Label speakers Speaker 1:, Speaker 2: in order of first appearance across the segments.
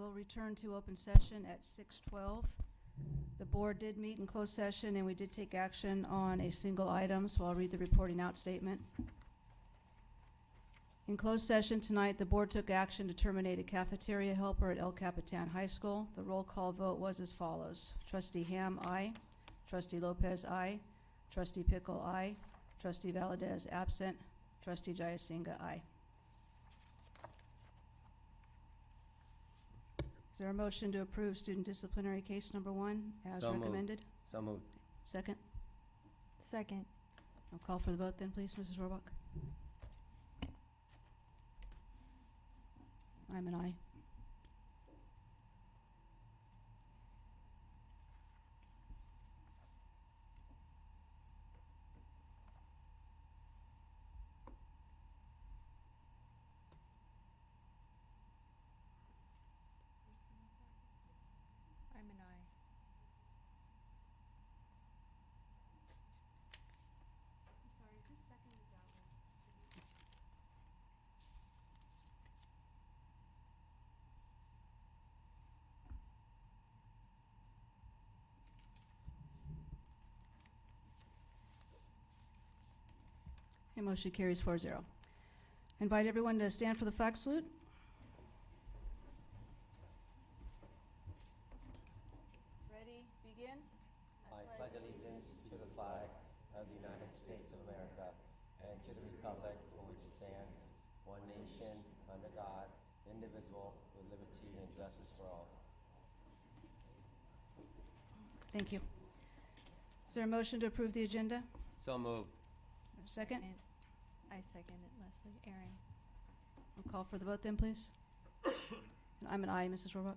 Speaker 1: We'll return to open session at 6:12. The board did meet in closed session, and we did take action on a single item, so I'll read the reporting out statement. In closed session tonight, the board took action to terminate a cafeteria helper at El Capitan High School. The roll call vote was as follows. Trustee Ham, aye. Trustee Lopez, aye. Trustee Pickle, aye. Trustee Valadez, absent. Trustee Jayasinga, aye. Is there a motion to approve student disciplinary case number 1 as
Speaker 2: So moved.
Speaker 1: recommended?
Speaker 2: So moved.
Speaker 1: Second?
Speaker 3: Second.
Speaker 1: I'll call for the vote then, please, Mrs. Rohrbach. I'm an aye.
Speaker 3: I'm an aye. I'm sorry, who seconded that?
Speaker 1: Okay, motion carries 4-0. Invite everyone to stand for the flag salute. Ready, begin.
Speaker 2: I pledge allegiance to the flag of the United States of America and to the republic for which it stands, one nation, under God, indivisible, with liberty and justice for all.
Speaker 1: Thank you. Is there a motion to approve the agenda?
Speaker 2: So moved.
Speaker 1: Second?
Speaker 3: I second it, Leslie. Aaron.
Speaker 1: I'll call for the vote then, please. And I'm an aye, Mrs. Rohrbach.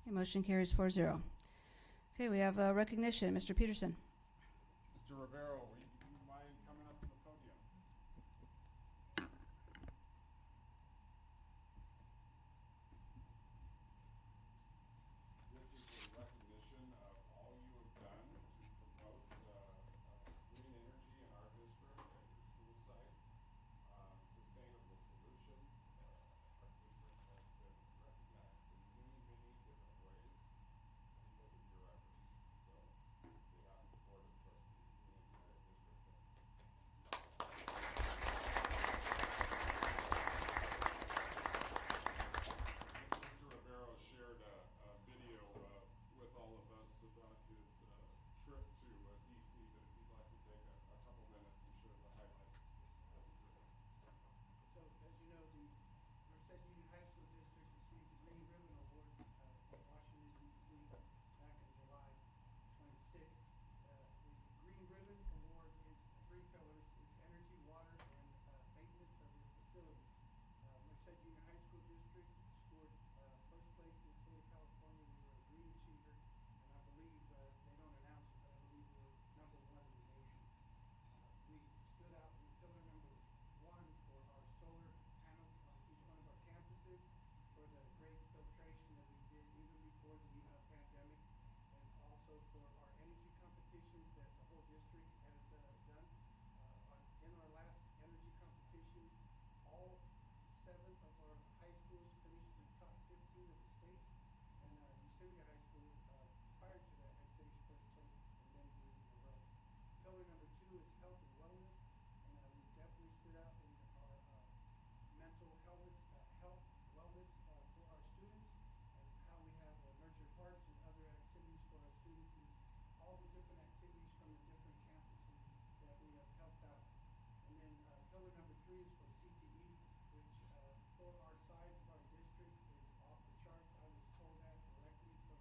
Speaker 1: Okay, motion carries 4-0. Okay, we have recognition. Mr. Peterson.
Speaker 4: Mr. Rivero, would you mind coming up to the podium? This is a recognition of all you have done to promote green energy in our district at your school sites, sustainable solutions. Our district has been recognized in many, many different ways because of your efforts. So, on behalf of the Board of Trustees and the entire district, Mr. Rivero shared a video with all of us about his trip to DC, but if you'd like to take a couple minutes and share the highlights, that'd be great.
Speaker 5: So, as you know, the Merced Union High School District received the Green Ribbon Award from Washington, D.C. back in July 26th. The Green Ribbon Award is 3 pillars. It's energy, water, and maintenance of your facilities. Merced Union High School District scored first place in the state of California. We were a green achiever, and I believe they don't announce it, but I believe we're #1 in the nation. We stood out in pillar #1 for our solar panels on each one of our campuses, for the great filtration that we did even before the pandemic, and also for our energy competitions that the whole district has done. In our last energy competition, all 7 of our high schools finished in the top 15 of the state, and Yosemite High School, prior to that, had finished first place for many years in a row. Pillar #2 is health and wellness, and we definitely stood out in our mental wellness for our students, and how we have nurtured hearts and other activities for our students, and all the different activities from the different campuses that we have helped out. And then pillar #3 is for CTE, which for our size of our district is off the charts. I was told that directly from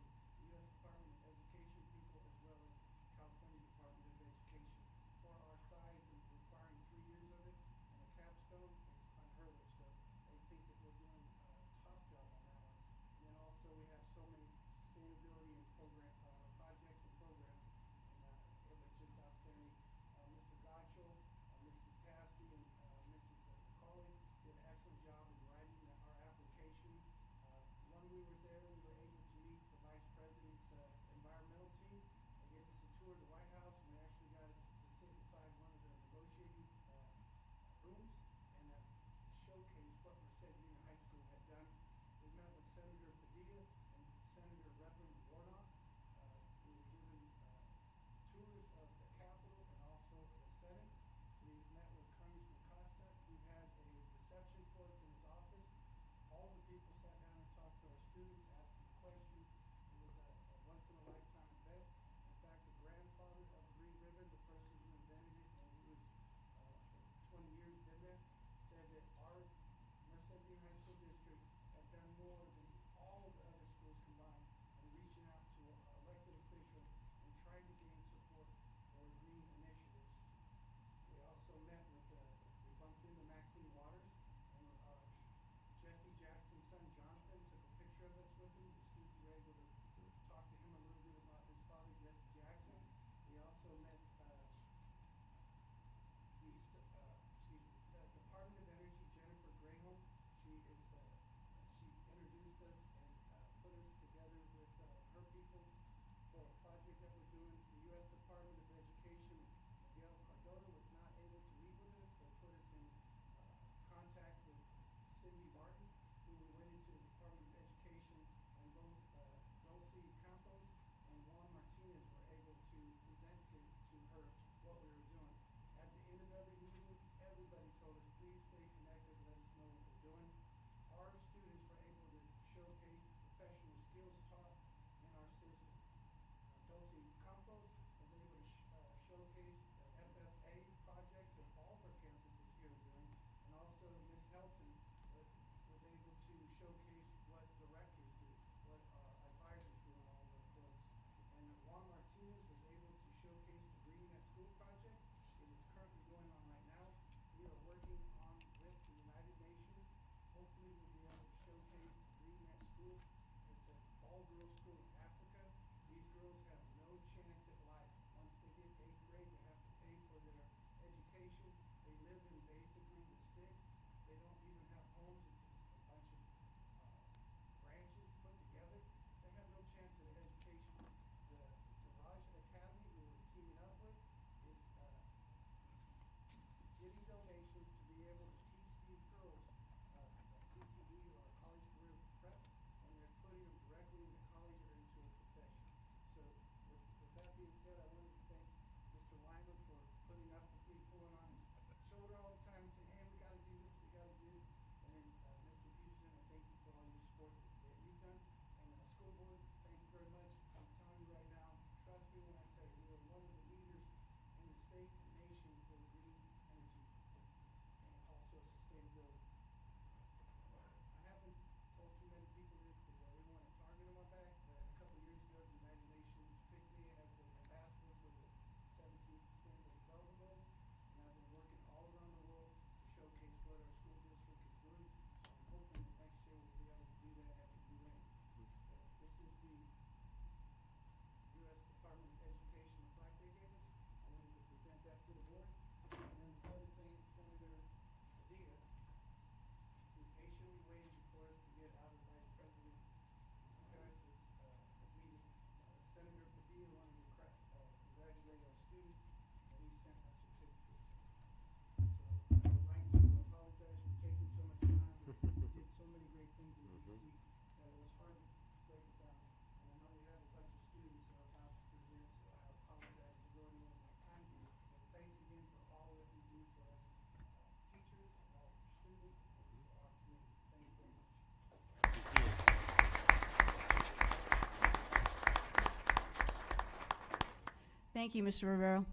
Speaker 1: Thank you, Mr. Rivero.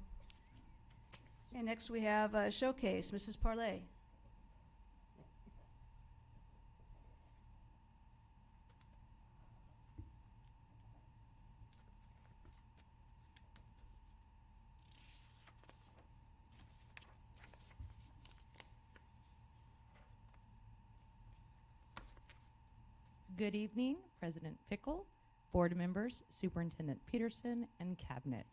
Speaker 1: And next we have a showcase, Mrs. Parley.
Speaker 6: Good evening, President Pickle, board members, Superintendent Peterson, and Cabinet.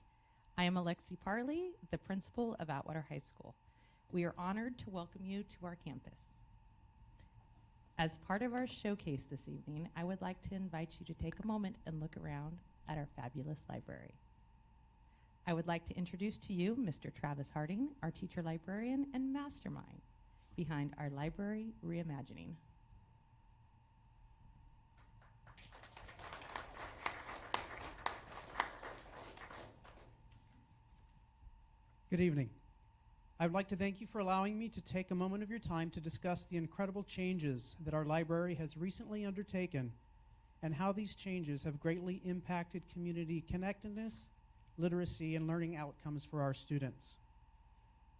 Speaker 6: I am Alexi Parley, the principal of Atwater High School. We are honored to welcome you to our campus. As part of our showcase this evening, I would like to invite you to take a moment and look around at our fabulous library. I would like to introduce to you Mr. Travis Harding, our teacher librarian and mastermind behind our library reimagining.
Speaker 7: Good evening. I would like to thank you for allowing me to take a moment of your time to discuss the incredible changes that our library has recently undertaken and how these changes have greatly impacted community connectedness, literacy, and learning outcomes for our students.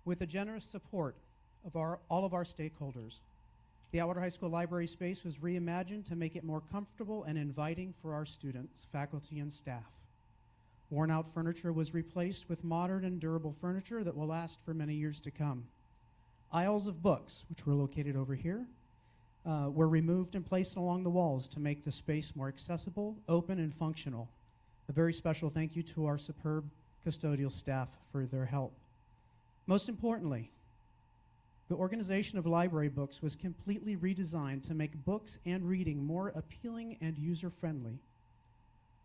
Speaker 7: With the generous support of all of our stakeholders, the Atwater High School library space was reimagined to make it more comfortable and inviting for our students, faculty, and staff. Worn-out furniture was replaced with modern and durable furniture that will last for many years to come. Aisles of books, which were located over here, were removed and placed along the walls to make the space more accessible, open, and functional. A very special thank you to our superb custodial staff for their help. Most importantly, the organization of library books was completely redesigned to make books and reading more appealing and user-friendly.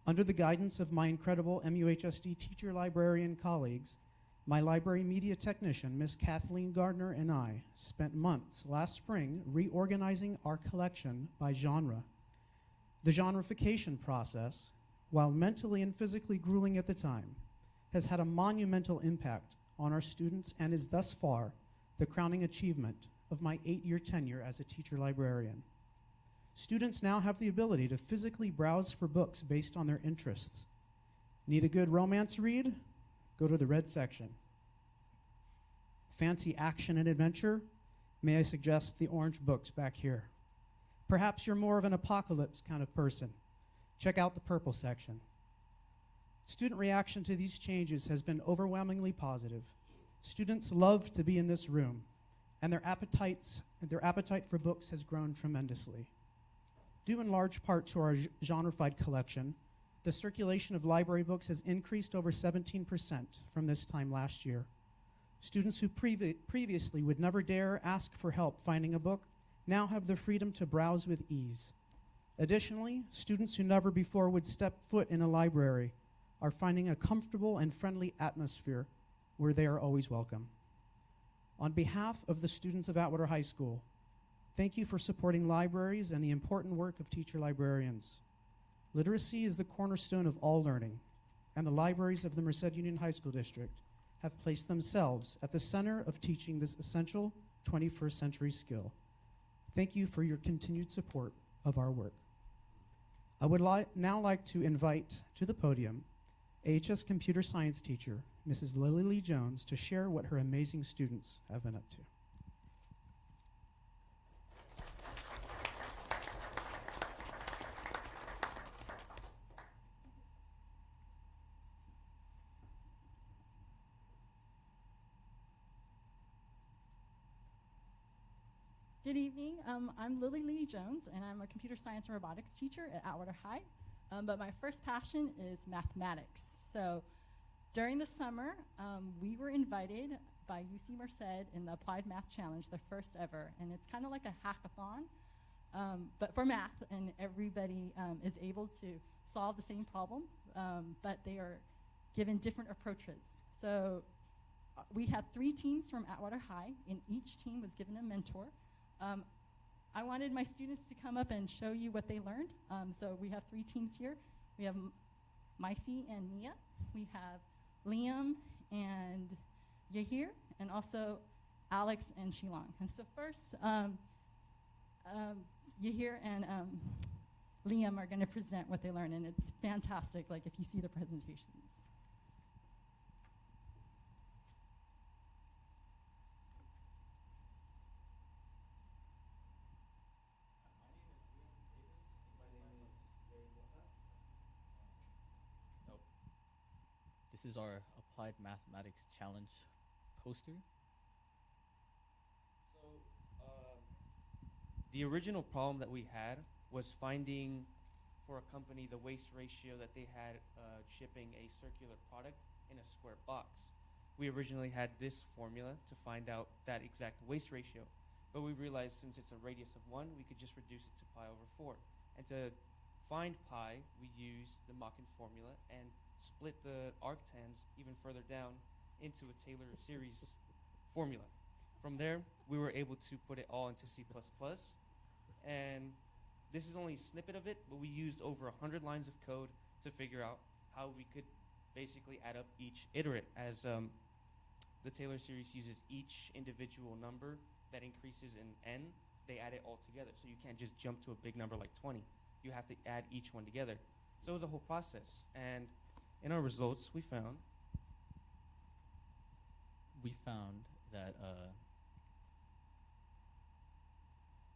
Speaker 7: Under the guidance of my incredible MUHSD teacher librarian colleagues, my library media technician, Miss Kathleen Gardner, and I spent months last spring reorganizing our collection by genre. The genreification process, while mentally and physically grueling at the time, has had a monumental impact on our students and is thus far the crowning achievement of my 8-year tenure as a teacher librarian. Students now have the ability to physically browse for books based on their interests. Need a good romance read? Go to the red section. Fancy action and adventure? May I suggest the orange books back here. Perhaps you're more of an apocalypse kind of person. Check out the purple section. Student reaction to these changes has been overwhelmingly positive. Students love to be in this room, and their appetite for books has grown tremendously. Due in large part to our genreified collection, the circulation of library books has increased over 17% from this time last year. Students who previously would never dare ask for help finding a book now have the freedom to browse with ease. Additionally, students who never before would step foot in a library are finding a comfortable and friendly atmosphere where they are always welcome. On behalf of the students of Atwater High School, thank you for supporting libraries and the important work of teacher librarians. Literacy is the cornerstone of all learning, and the libraries of the Merced Union High School District have placed themselves at the center of teaching this essential 21st century skill. Thank you for your continued support of our work. I would now like to invite to the podium AHS computer science teacher, Mrs. Lily Lee Jones, to share what her amazing students have been up to.
Speaker 8: Good evening. I'm Lily Lee Jones, and I'm a computer science and robotics teacher at Atwater High. But my first passion is mathematics. So during the summer, we were invited by UC Merced in the Applied Math Challenge, the first ever. And it's kind of like a hackathon, but for math. And everybody is able to solve the same problem, but they are given different approaches. So we had 3 teams from Atwater High, and each team was given a mentor. I wanted my students to come up and show you what they learned. So we have 3 teams here. We have Micey and Mia. We have Liam and Yahir, and also Alex and Shilong. And so first, Yahir and Liam are going to present what they learned, and it's fantastic, like if you see the presentations.
Speaker 9: This is our Applied Mathematics Challenge poster.
Speaker 10: So, the original problem that we had was finding for a company the waste ratio that they had shipping a circular product in a square box. We originally had this formula to find out that exact waste ratio, but we realized since it's a radius of 1, we could just reduce it to pi over 4. And to find pi, we used the Machen formula and split the arctans even further down into a Taylor series formula. From there, we were able to put it all into C++, and this is only a snippet of it, but we used over 100 lines of code to figure out how we could basically add up each iterate, as the Taylor series uses each individual number that increases in n, they add it all together. So you can't just jump to a big number like 20. You have to add each one together. So it was a whole process. And in our results, we found
Speaker 9: that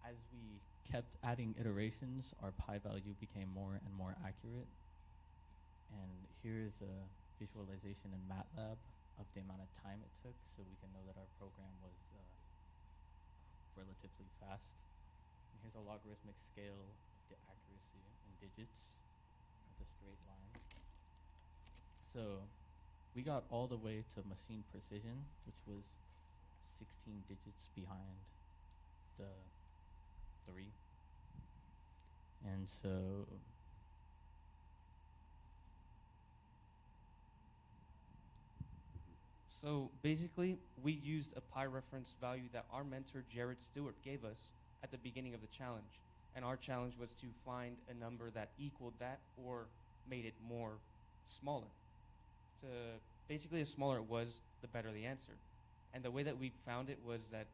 Speaker 9: as we kept adding iterations, our pi value became more and more accurate. And here is a visualization in MATLAB of the amount of time it took, so we can know that our program was relatively fast. And here's a logarithmic scale of the accuracy in digits of the straight line. So we got all the way to machine precision, which was 16 digits behind the 3. And
Speaker 10: So basically, we used a pi reference value that our mentor Jared Stewart gave us at the beginning of the challenge. And our challenge was to find a number that equaled that or made it more smaller. Basically, the smaller it was, the better the answer. And the way that we found it was that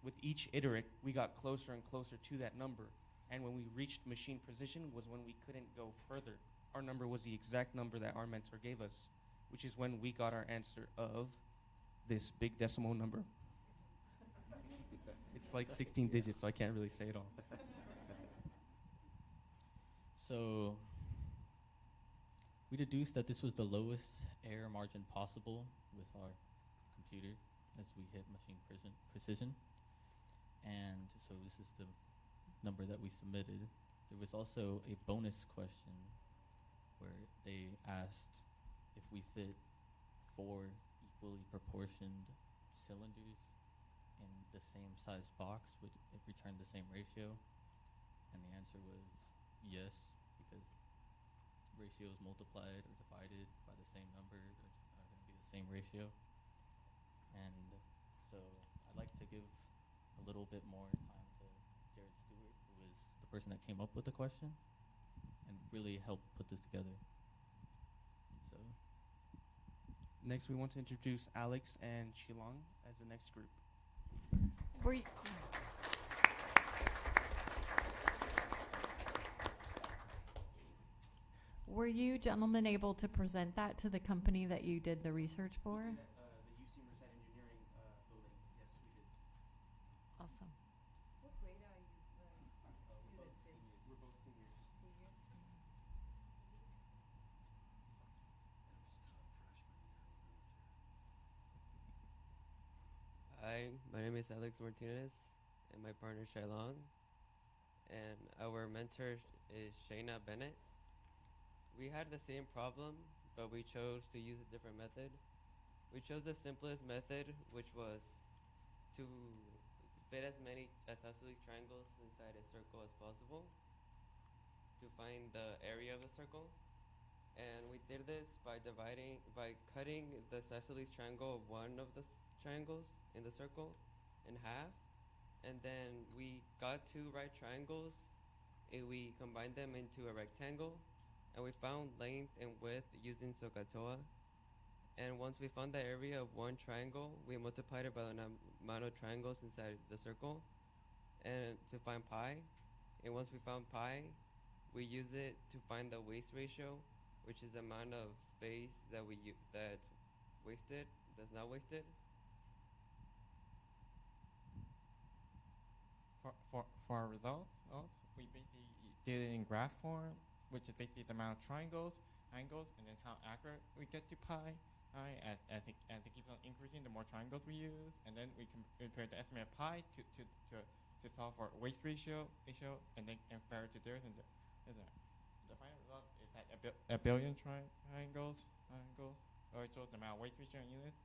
Speaker 10: with each iterate, we got closer and closer to that number. And when we reached machine precision was when we couldn't go further. Our number was the exact number that our mentor gave us, which is when we got our answer of this big decimal number. It's like 16 digits, so I can't really say it all.
Speaker 9: so we deduced that this was the lowest error margin possible with our computer as we hit machine precision. And so this is the number that we submitted. There was also a bonus question where they asked if we fit 4 equally proportioned cylinders in the same size box, would it return the same ratio? And the answer was yes, because ratios multiplied or divided by the same number are going to be the same ratio. And so I'd like to give a little bit more time to Jared Stewart, who was the person that came up with the question and really helped put this together. So
Speaker 10: Next, we want to introduce Alex and Shilong as the next group.
Speaker 11: Were you gentlemen able to present that to the company that you did the research for?
Speaker 10: The UC Merced Engineering building. Yes, we did.
Speaker 11: Awesome.
Speaker 1: What grade are you students in?
Speaker 10: We're both seniors.
Speaker 1: Senior?
Speaker 2: Hi, my name is Alex Martinez, and my partner Shailong, and our mentor is Shayna Bennett. We had the same problem, but we chose to use a different method. We chose the simplest method, which was to fit as many isosceles triangles inside a circle as possible to find the area of the circle. And we did this by cutting the isosceles triangle of one of the triangles in the circle in half, and then we got 2 right triangles and we combined them into a rectangle, and we found length and width using SOHCAHTOA. And once we found the area of one triangle, we multiplied it by the amount of triangles inside the circle and to find pi. And once we found pi, we use it to find the waste ratio, which is the amount of space that that's wasted, that's not wasted.
Speaker 12: For our results, we basically did it in graph form, which is basically the amount of triangles triangles, and then how accurate we get to pi. Right, as it keeps on increasing, the more triangles we use, and then we can compare the estimate of pi to solve for waste ratio, and then compare it to theirs, and the final result is that a billion triangles, or it shows the amount of waste ratio in units,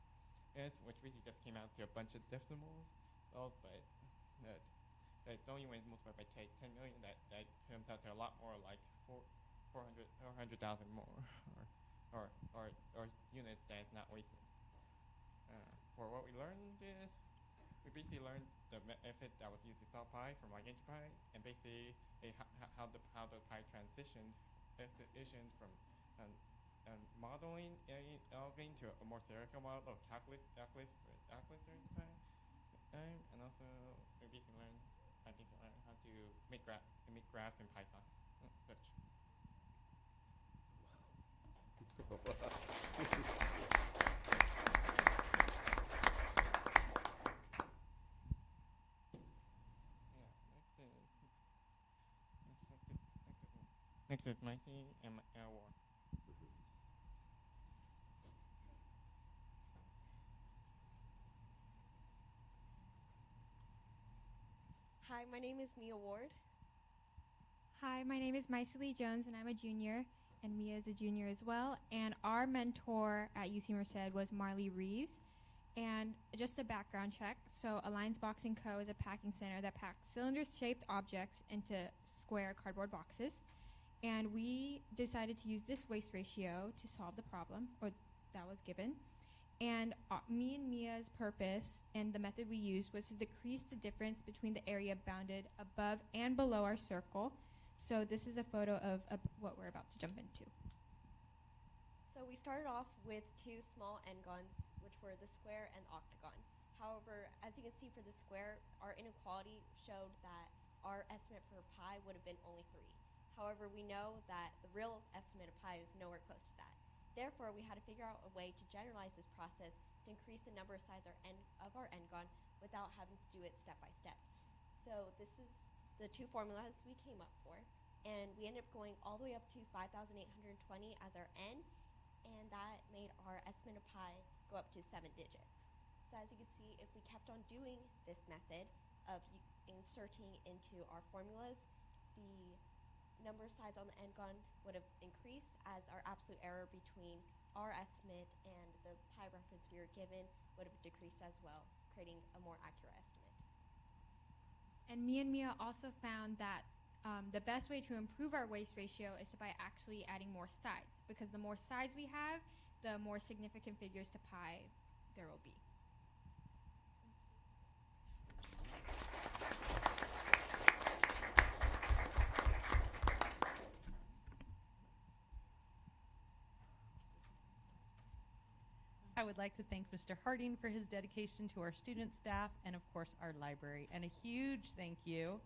Speaker 12: which really just came out to a bunch of decimals, but it's only when it's multiplied by 10 million that comes out to a lot more like 400,000 more, or units that is not wasted. For what we learned is, we basically learned the method that was used to solve pi from like inch pi, and basically how the pi transitioned from modeling elevating to a more theoretical model of calculus during time, and also we basically learned how to make graphs in Python. Such. Next is Mikey and War.
Speaker 13: Hi, my name is Mia Ward.
Speaker 14: Hi, my name is Mycely Jones, and I'm a junior, and Mia is a junior as well. And our mentor at UC Merced was Marley Reeves. And just a background check, so Alliance Boxing Co. is a packing center that packs cylinder-shaped objects into square cardboard boxes. And we decided to use this waste ratio to solve the problem, or that was given. And me and Mia's purpose and the method we used was to decrease the difference between the area bounded above and below our circle. So this is a photo of what we're about to jump into.
Speaker 13: So we started off with two small n-gons, which were the square and the octagon. However, as you can see for the square, our inequality showed that our estimate for pi would have been only 3. However, we know that the real estimate of pi is nowhere close to that. Therefore, we had to figure out a way to generalize this process to increase the number of sides of our n-gon without having to do it step by step. So this was the two formulas we came up for, and we ended up going all the way up to 5,820 as our n, and that made our estimate of pi go up to 7 digits. So as you can see, if we kept on doing this method of inserting into our formulas, the number of sides on the n-gon would have increased, as our absolute error between our estimate and the pi reference we were given would have decreased as well, creating a more accurate estimate.
Speaker 14: And me and Mia also found that the best way to improve our waste ratio is by actually adding more sides, because the more sides we have, the more significant figures to pi there will be.
Speaker 6: I would like to thank Mr. Harding for his dedication to our student, staff, and of course our library. And a huge thank you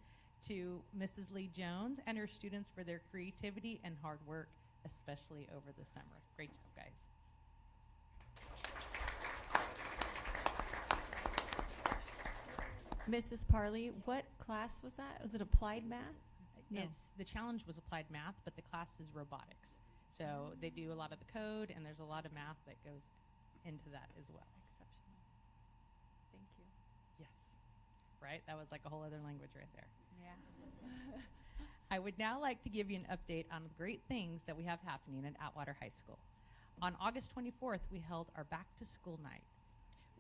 Speaker 6: to Mrs. Lee Jones and her students for their creativity and hard work, especially over the summer. Great job, guys.
Speaker 11: Mrs. Parley, what class was that? Was it applied math? No.
Speaker 6: The challenge was applied math, but the class is robotics. So they do a lot of the code, and there's a lot of math that goes into that as well.
Speaker 11: Exceptional. Thank you.
Speaker 6: Yes. Right? That was like a whole other language right there.
Speaker 11: Yeah.
Speaker 6: I would now like to give you an update on the great things that we have happening at Atwater High School. On August 24th, we held our back to school night.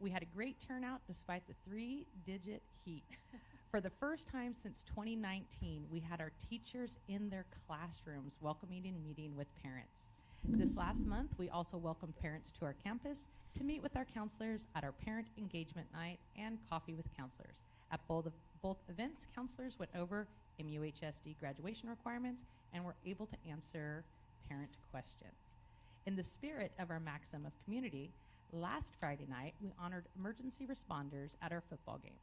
Speaker 6: We had a great turnout despite the 3-digit heat. For the first time since 2019, we had our teachers in their classrooms welcoming and meeting with parents. This last month, we also welcomed parents to our campus to meet with our counselors at our parent engagement night and coffee with counselors. At both events, counselors went over MUHSD graduation requirements and were able to answer parent questions. In the spirit of our maxim of community, last Friday night, we honored emergency responders at our football game.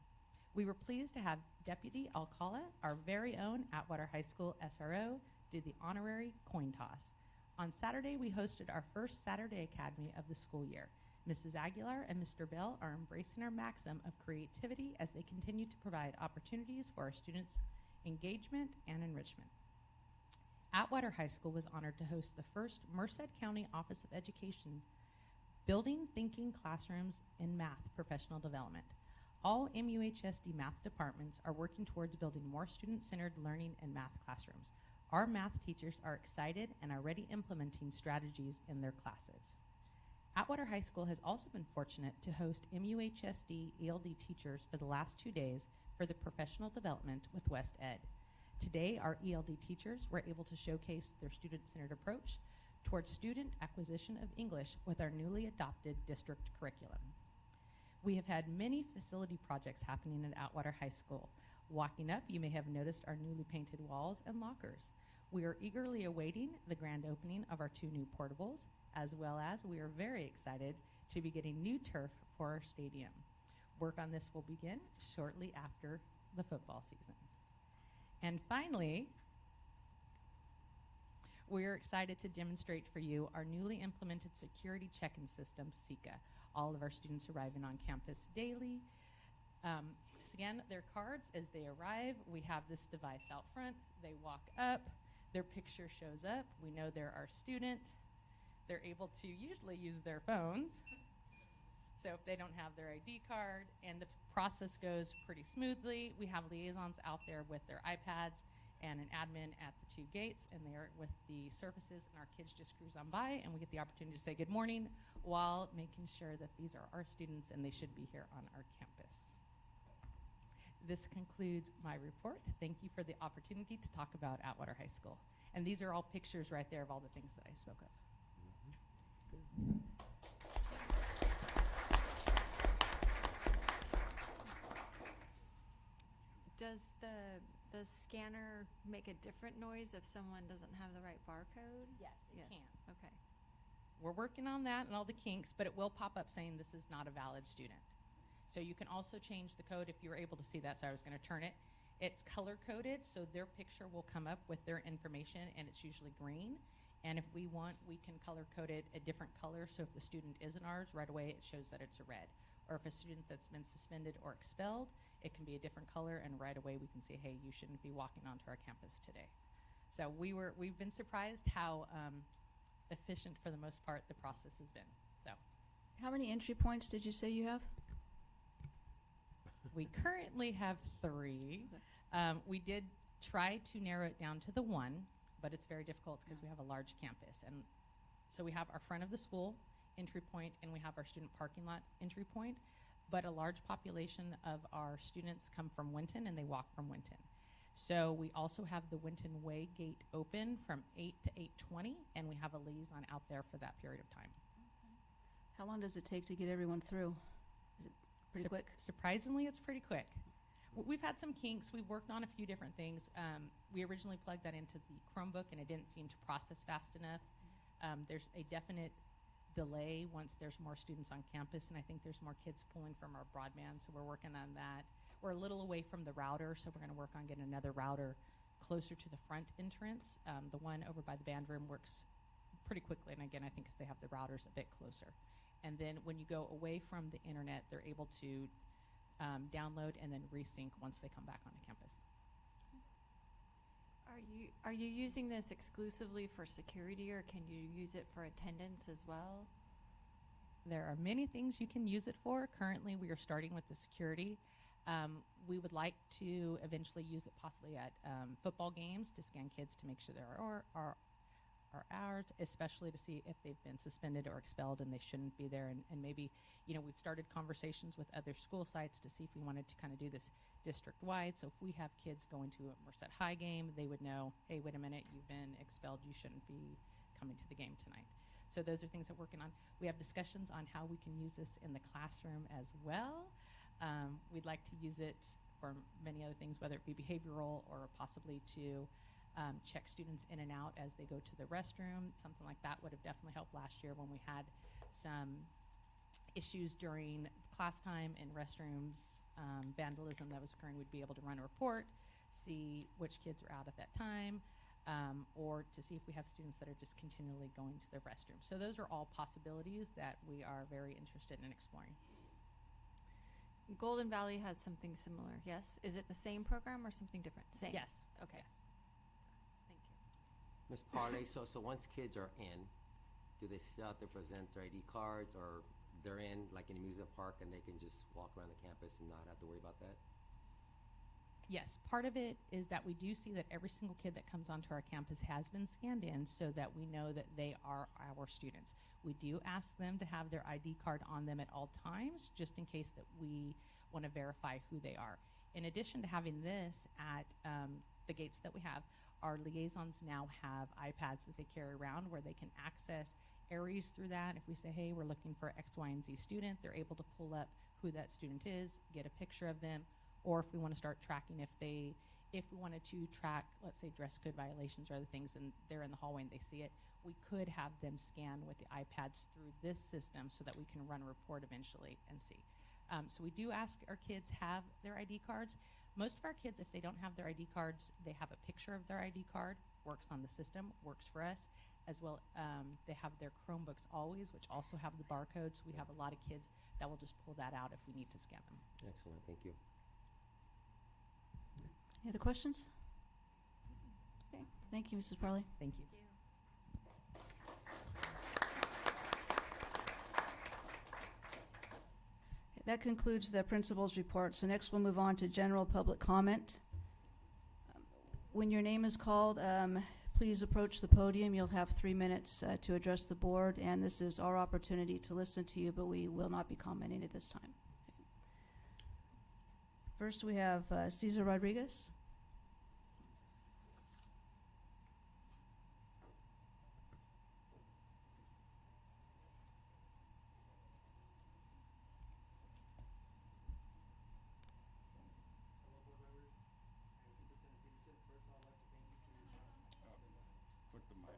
Speaker 6: We were pleased to have Deputy Alcala, our very own Atwater High School SRO, do the honorary coin toss. On Saturday, we hosted our first Saturday Academy of the school year. Mrs. Aguilar and Mr. Bell are embracing our maxim of creativity as they continue to provide opportunities for our students' engagement and enrichment. Atwater High School was honored to host the first Merced County Office of Education Building Thinking Classrooms in Math Professional Development. All MUHSD math departments are working towards building more student-centered learning in math classrooms. Our math teachers are excited and are already implementing strategies in their classes. Atwater High School has also been fortunate to host MUHSD ELD teachers for the last 2 days for the professional development with West Ed. Today, our ELD teachers were able to showcase their student-centered approach towards student acquisition of English with our newly adopted district curriculum. We have had many facility projects happening at Atwater High School. Walking up, you may have noticed our newly painted walls and lockers. We are eagerly awaiting the grand opening of our 2 new portables, as well as we are very excited to be getting new turf for our stadium. Work on this will begin shortly after the football season. And finally, we are excited to demonstrate for you our newly implemented security check-in system, SICA. All of our students arriving on campus daily scan their cards as they arrive. We have this device out front. They walk up, their picture shows up. We know they're our student. They're able to usually use their phones. So if they don't have their ID card, and the process goes pretty smoothly. We have liaisons out there with their iPads and an admin at the 2 gates, and they are with the services, and our kids just cruise on by, and we get the opportunity to say good morning while making sure that these are our students and they should be here on our campus. This concludes my report. Thank you for the opportunity to talk about Atwater High School. And these are all pictures right there of all the things that I spoke of.
Speaker 11: Does the scanner make a different noise if someone doesn't have the right barcode?
Speaker 6: Yes, it can.
Speaker 11: Okay.
Speaker 6: We're working on that and all the kinks, but it will pop up saying this is not a valid student. So you can also change the code if you were able to see that. So I was going to turn it. It's color coded, so their picture will come up with their information, and it's usually green. And if we want, we can color code it a different color. So if the student isn't ours, right away it shows that it's a red. Or if a student that's been suspended or expelled, it can be a different color, and right away we can say, hey, you shouldn't be walking onto our campus today. So we've been surprised how efficient, for the most part, the process has been. So
Speaker 1: How many entry points did you say you have?
Speaker 6: we currently have 3. We did try to narrow it down to the 1, but it's very difficult because we have a large campus. And so we have our front of the school entry point, and we have our student parking lot entry point. But a large population of our students come from Winton, and they walk from Winton. So we also have the Winton Way gate open from 8 to 8:20, and we have a liaison out there for that period of time.
Speaker 1: How long does it take to get everyone through? Is it pretty quick?
Speaker 6: Surprisingly, it's pretty quick. We've had some kinks. We've worked on a few different things. We originally plugged that into the Chromebook, and it didn't seem to process fast enough. There's a definite delay once there's more students on campus, and I think there's more kids pulling from our broadband, so we're working on that. We're a little away from the router, so we're going to work on getting another router closer to the front entrance. The one over by the band room works pretty quickly, and again, I think because they have the routers a bit closer. And then when you go away from the internet, they're able to download and then resync once they come back onto campus.
Speaker 11: Are you using this exclusively for security, or can you use it for attendance as well?
Speaker 6: There are many things you can use it for. Currently, we are starting with the security. We would like to eventually use it possibly at football games to scan kids to make sure there are ours, especially to see if they've been suspended or expelled and they shouldn't be there. And maybe, we've started conversations with other school sites to see if we wanted to kind of do this district-wide. So if we have kids going to a Merced High game, they would know, hey, wait a minute, you've been expelled, you shouldn't be coming to the game tonight. So those are things that we're working on. We have discussions on how we can use this in the classroom as well. We'd like to use it for many other things, whether it be behavioral or possibly to check students in and out as they go to the restroom. Something like that would have definitely helped last year when we had some issues during class time in restrooms, vandalism that was occurring. We'd be able to run a report, see which kids were out at that time, or to see if we have students that are just continually going to the restroom. So those are all possibilities that we are very interested in exploring.
Speaker 11: Golden Valley has something similar, yes? Is it the same program or something different? Same?
Speaker 6: Yes.
Speaker 11: Okay.
Speaker 6: Yes.
Speaker 11: Thank you.
Speaker 2: Ms. Parley, so once kids are in, do they still have to present their ID cards, or they're in, like in an amusement park, and they can just walk around the campus and not have to worry about that?
Speaker 6: Yes, part of it is that we do see that every single kid that comes onto our campus has been scanned in so that we know that they are our students. We do ask them to have their ID card on them at all times, just in case that we want to verify who they are. In addition to having this at the gates that we have, our liaisons now have iPads that they carry around where they can access areas through that. If we say, hey, we're looking for X, Y, and Z student, they're able to pull up who that student is, get a picture of them, or if we want to start tracking, if we wanted to track, let's say, dress code violations or other things, and they're in the hallway and they see it, we could have them scan with the iPads through this system so that we can run a report eventually and see. So we do ask our kids have their ID cards. Most of our kids, if they don't have their ID cards, they have a picture of their ID card, works on the system, works for us, as well. They have their Chromebooks always, which also have the barcodes. We have a lot of kids that will just pull that out if we need to scan them.
Speaker 2: Excellent, thank you.
Speaker 1: Any other questions? Okay, thank you, Mrs. Parley.
Speaker 6: Thank you.
Speaker 1: That concludes the principal's report. So next we'll move on to general public comment. When your name is called, please approach the podium. You'll have 3 minutes to address the board, and this is our opportunity to listen to you, but we will not be commenting at this time. First we have Cesar Rodriguez.
Speaker 4: Click the mic.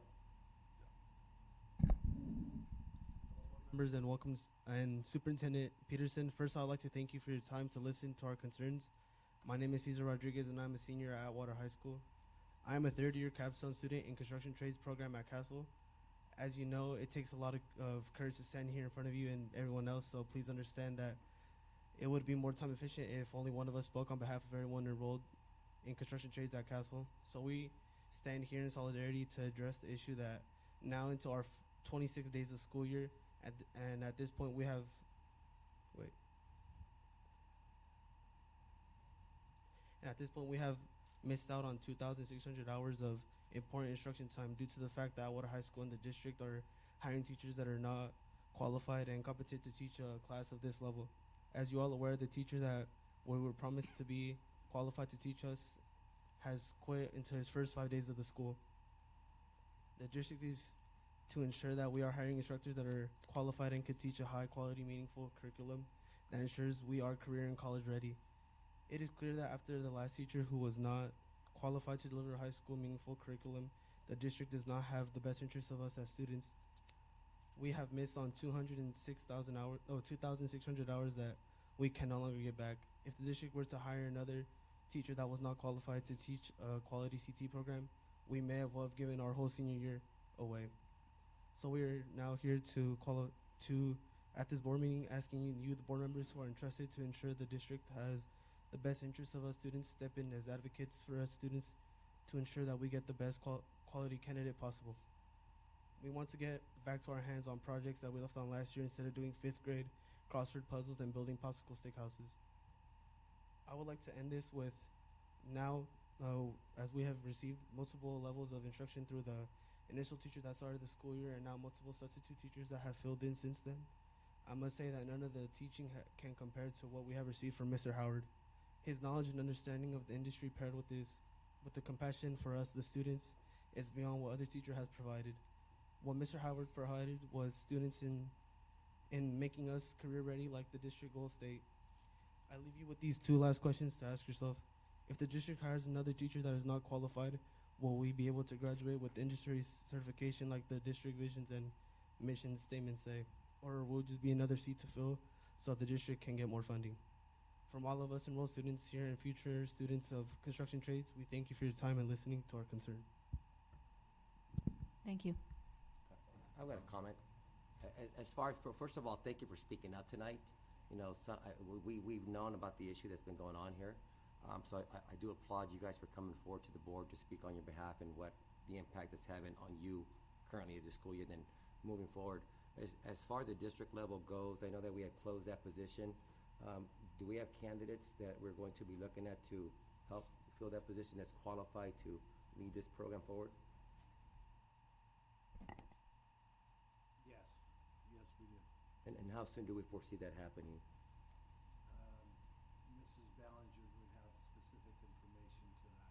Speaker 15: Members and welcomes, and Superintendent Peterson, first I'd like to thank you for your time to listen to our concerns. My name is Cesar Rodriguez and I'm a senior at Atwater High School. I am a third-year capstone student in construction trades program at Castle. As you know, it takes a lot of courage to stand here in front of you and everyone else, so please understand that it would be more time efficient if only one of us spoke on behalf of everyone enrolled in construction trades at Castle. So we stand here in solidarity to address the issue that now into our 26 days of school year, and at this point we have, at this point we have missed out on 2,600 hours of important instruction time due to the fact that Atwater High School and the district are hiring teachers that are not qualified and competent to teach a class of this level. As you all aware, the teacher that we were promised to be qualified to teach us has quit into his first 5 days of the school. The district is to ensure that we are hiring instructors that are qualified and could teach a high quality, meaningful curriculum that ensures we are career and college ready. It is clear that after the last teacher who was not qualified to deliver high school meaningful curriculum, the district does not have the best interests of us as students. We have missed on 2,600 hours that we can no longer get back. If the district were to hire another teacher that was not qualified to teach a quality CT program, we may have well have given our whole senior year away. So we're now here to at this board meeting, asking you, the board members who are interested, to ensure the district has the best interests of us students, step in as advocates for us students to ensure that we get the best quality candidate possible. We want to get back to our hands on projects that we left on last year instead of doing 5th grade crossword puzzles and building popsicle stick houses. I would like to end this with now, as we have received multiple levels of instruction through the initial teacher that started the school year and now multiple substitute teachers that have filled in since then, I must say that none of the teaching can compare to what we have received from Mr. Howard. His knowledge and understanding of the industry paired with the compassion for us, the students, is beyond what other teacher has provided. What Mr. Howard provided was students in making us career ready like the district goal state. I leave you with these 2 last questions to ask yourself. If the district hires another teacher that is not qualified, will we be able to graduate with industry certification like the district visions and mission statements say? Or will it just be another seat to fill so the district can get more funding? From all of us enrolled students here and future students of construction trades, we thank you for your time and listening to our concern.
Speaker 1: Thank you.
Speaker 2: I've got a comment. As far as, first of all, thank you for speaking up tonight. You know, we've known about the issue that's been going on here. So I do applaud you guys for coming forward to the board to speak on your behalf and what the impact it's having on you currently at the school year, then moving forward. As far as the district level goes, I know that we had closed that position. Do we have candidates that we're going to be looking at to help fill that position that's qualified to lead this program forward?
Speaker 16: Yes, yes, we do.
Speaker 2: And how soon do we foresee that happening?
Speaker 16: Mrs. Ballinger would have specific information to that.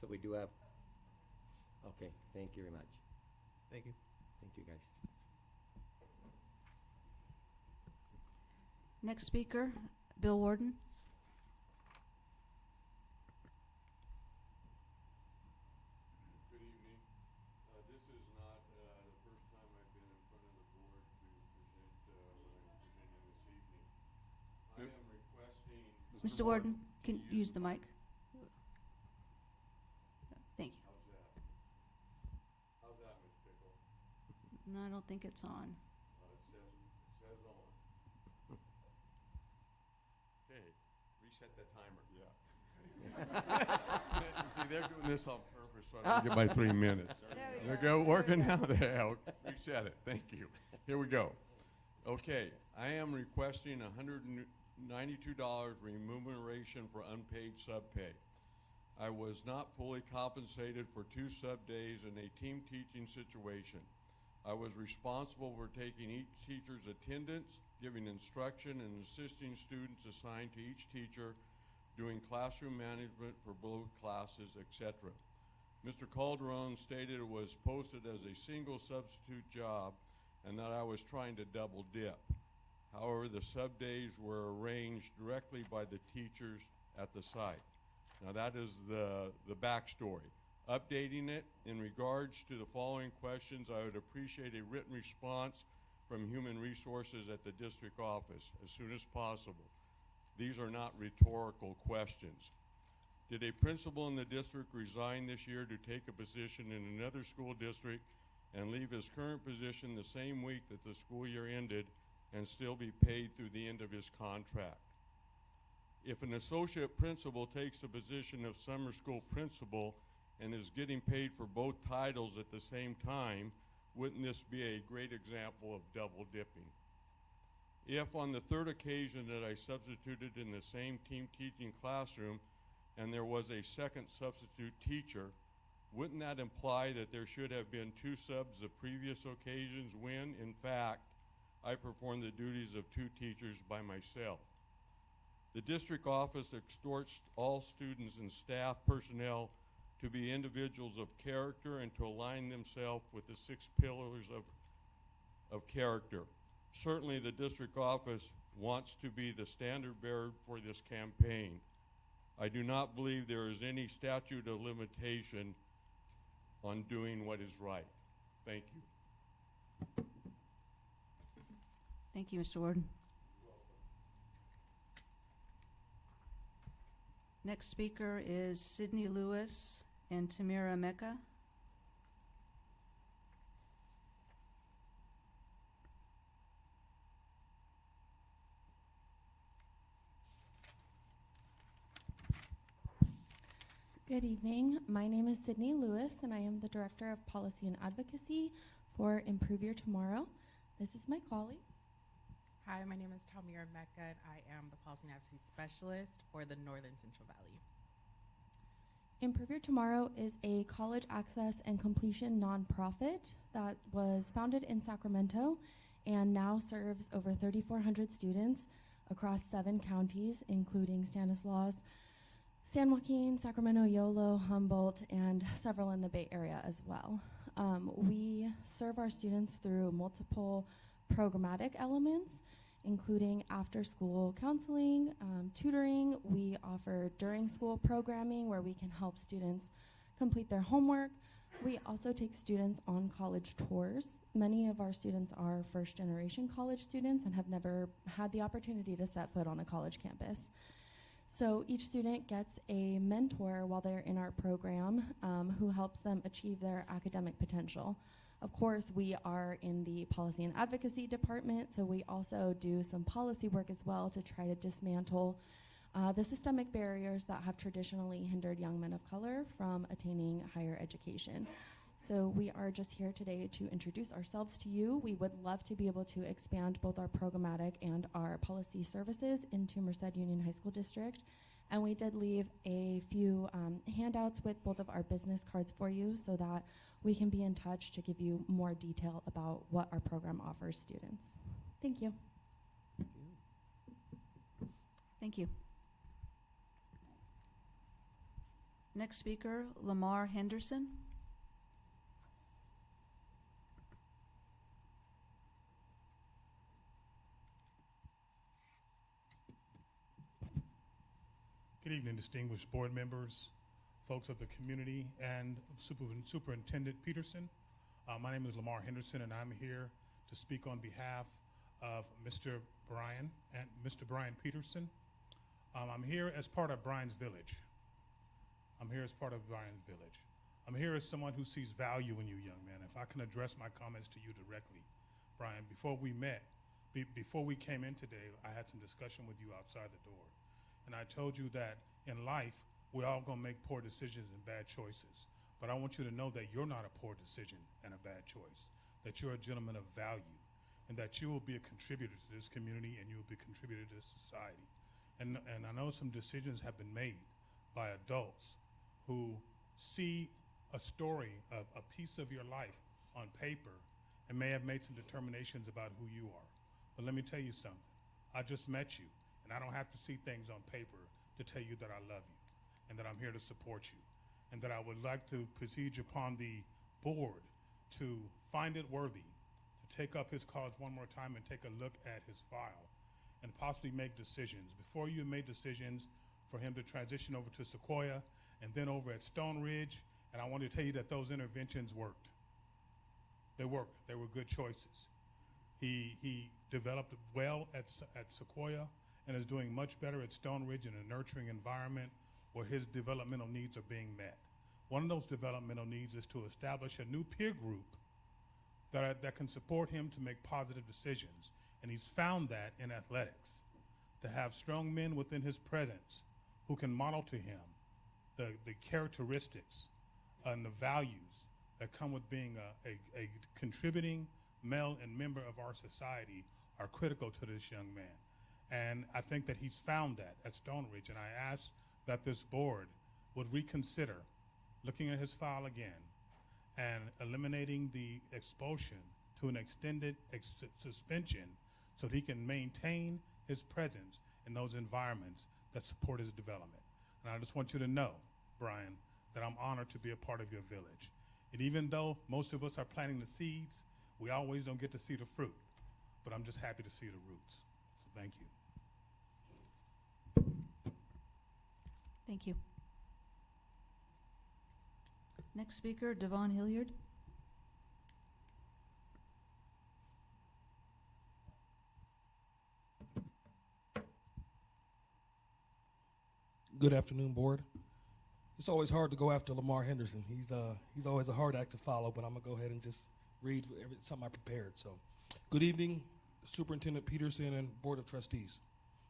Speaker 2: So we do have, okay, thank you very much.
Speaker 15: Thank you.
Speaker 2: Thank you, guys.
Speaker 1: Next speaker, Bill Warden.
Speaker 4: Good evening. This is not the first time I've been in front of the board to present what I'm presenting this evening. I am requesting.
Speaker 1: Mr. Warden, can you use the mic? Thank you.
Speaker 4: How's that? How's that, Ms. Pickle?
Speaker 1: No, I don't think it's on.
Speaker 4: It says on. Okay, reset the timer. Yeah. See, they're doing this on purpose, so I don't get my 3 minutes. There we go. Working now. There. Reset it. Thank you. Here we go. Okay, I am requesting $192 remuneration for unpaid sub-pay. I was not fully compensated for 2 sub-days in a team teaching situation. I was responsible for taking each teacher's attendance, giving instruction, and assisting students assigned to each teacher, doing classroom management for both classes, etc. Mr. Calderon stated it was posted as a single substitute job and that I was trying to double dip. However, the sub-days were arranged directly by the teachers at the site. Now that is the backstory. Updating it in regards to the following questions, I would appreciate a written response from Human Resources at the district office as soon as possible. These are not rhetorical questions. Did a principal in the district resign this year to take a position in another school district and leave his current position the same week that the school year ended and still be paid through the end of his contract? If an associate principal takes the position of summer school principal and is getting paid for both titles at the same time, wouldn't this be a great example of double dipping? If on the 3rd occasion that I substituted in the same team teaching classroom and there was a second substitute teacher, wouldn't that imply that there should have been 2 subs the previous occasions when, in fact, I performed the duties of 2 teachers by myself? The district office exhorts all students and staff personnel to be individuals of character and to align themselves with the 6 pillars of character. Certainly the district office wants to be the standard bearer for this campaign. I do not believe there is any statute of limitation on doing what is right. Thank you.
Speaker 1: Thank you, Mr. Warden. Next speaker is Sydney Lewis and Tamira Mecca.
Speaker 17: Good evening. My name is Sydney Lewis, and I am the Director of Policy and Advocacy for Improve Your Tomorrow. This is my colleague.
Speaker 18: Hi, my name is Tamira Mecca, and I am the Policy and Advocacy Specialist for the Northern Central Valley.
Speaker 17: Improve Your Tomorrow is a college access and completion nonprofit that was founded in Sacramento and now serves over 3,400 students across 7 counties, including Stanislaus, San Joaquin, Sacramento, Yolo, Humboldt, and several in the Bay Area as well. We serve our students through multiple programmatic elements, including after-school counseling, tutoring. We offer during-school programming where we can help students complete their homework. We also take students on college tours. Many of our students are first-generation college students and have never had the opportunity to set foot on a college campus. So each student gets a mentor while they're in our program who helps them achieve their academic potential. Of course, we are in the policy and advocacy department, so we also do some policy work as well to try to dismantle the systemic barriers that have traditionally hindered young men of color from attaining higher education. So we are just here today to introduce ourselves to you. We would love to be able to expand both our programmatic and our policy services into Merced Union High School District. And we did leave a few handouts with both of our business cards for you so that we can be in touch to give you more detail about what our program offers students. Thank you.
Speaker 1: Thank you. Next speaker, Lamar Henderson.
Speaker 4: Good evening, distinguished board members, folks of the community, and Superintendent Peterson. My name is Lamar Henderson, and I'm here to speak on behalf of Mr. Brian Peterson. I'm here as part of Brian's Village. I'm here as someone who sees value in you, young man. If I can address my comments to you directly, Brian, before we met, before we came in today, I had some discussion with you outside the door. And I told you that in life, we're all gonna make poor decisions and bad choices. But I want you to know that you're not a poor decision and a bad choice, that you're a gentleman of value, and that you will be a contributor to this community and you will be a contributor to this society. And I know some decisions have been made by adults who see a story, a piece of your life on paper, and may have made some determinations about who you are. But let me tell you something. I just met you. And I don't have to see things on paper to tell you that I love you and that I'm here to support you and that I would like to proceed upon the board to find it worthy to take up his cause one more time and take a look at his file and possibly make decisions. Before you made decisions for him to transition over to Sequoia and then over at Stone Ridge, and I want to tell you that those interventions worked. They worked. They were good choices. He developed well at Sequoia and is doing much better at Stone Ridge in a nurturing environment where his developmental needs are being met. One of those developmental needs is to establish a new peer group that can support him to make positive decisions. And he's found that in athletics, to have strong men within his presence who can model to him the characteristics and the values that come with being a contributing male and member of our society are critical to this young man. And I think that he's found that at Stone Ridge, and I ask that this board would reconsider looking at his file again and eliminating the expulsion to an extended suspension so that he can maintain his presence in those environments that support his development. And I just want you to know, Brian, that I'm honored to be a part of your village. And even though most of us are planting the seeds, we always don't get to see the fruit. But I'm just happy to see the roots. So thank you.
Speaker 1: Thank you. Next speaker, Devon Hilliard.
Speaker 19: Good afternoon, board. It's always hard to go after Lamar Henderson. He's always a hard act to follow, but I'm gonna go ahead and just read something I prepared. So, good evening, Superintendent Peterson and Board of Trustees.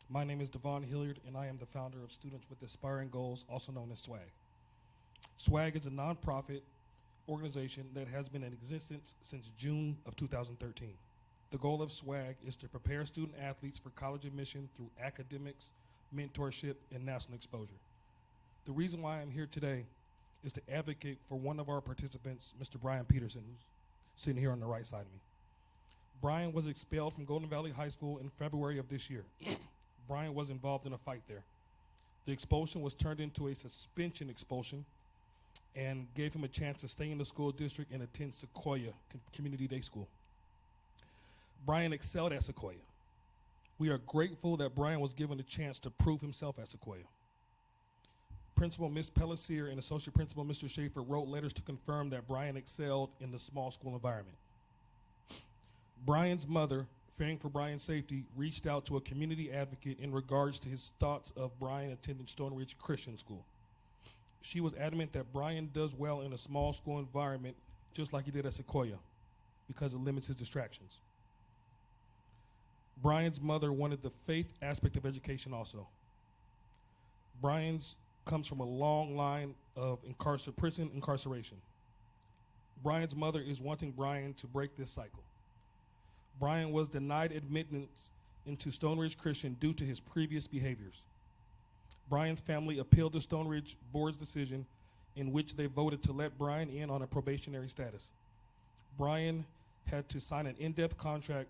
Speaker 19: My name is Devon Hilliard, and I am the founder of Students with Aspiring Goals, also known as SWAG. SWAG is a nonprofit organization that has been in existence since June of 2013. The goal of SWAG is to prepare student athletes for college admission through academics, mentorship, and national exposure. The reason why I'm here today is to advocate for one of our participants, Mr. Brian Peterson, who's sitting here on the right side of me. Brian was expelled from Golden Valley High School in February of this year. Brian was involved in a fight there. The expulsion was turned into a suspension expulsion and gave him a chance to stay in the school district and attend Sequoia Community Day School. Brian excelled at Sequoia. We are grateful that Brian was given a chance to prove himself at Sequoia. Principal Ms. Pellisier and Associate Principal Mr. Schaefer wrote letters to confirm that Brian excelled in the small school environment. Brian's mother, fearing for Brian's safety, reached out to a community advocate in regards to his thoughts of Brian attending Stone Ridge Christian School. She was adamant that Brian does well in a small school environment, just like he did at Sequoia. because it limits his distractions. Brian's mother wanted the faith aspect of education also. Brian's comes from a long line of prison incarceration. Brian's mother is wanting Brian to break this cycle. Brian was denied admittance into Stone Ridge Christian due to his previous behaviors. Brian's family appealed the Stone Ridge Board's decision in which they voted to let Brian in on a probationary status. Brian had to sign an in-depth contract.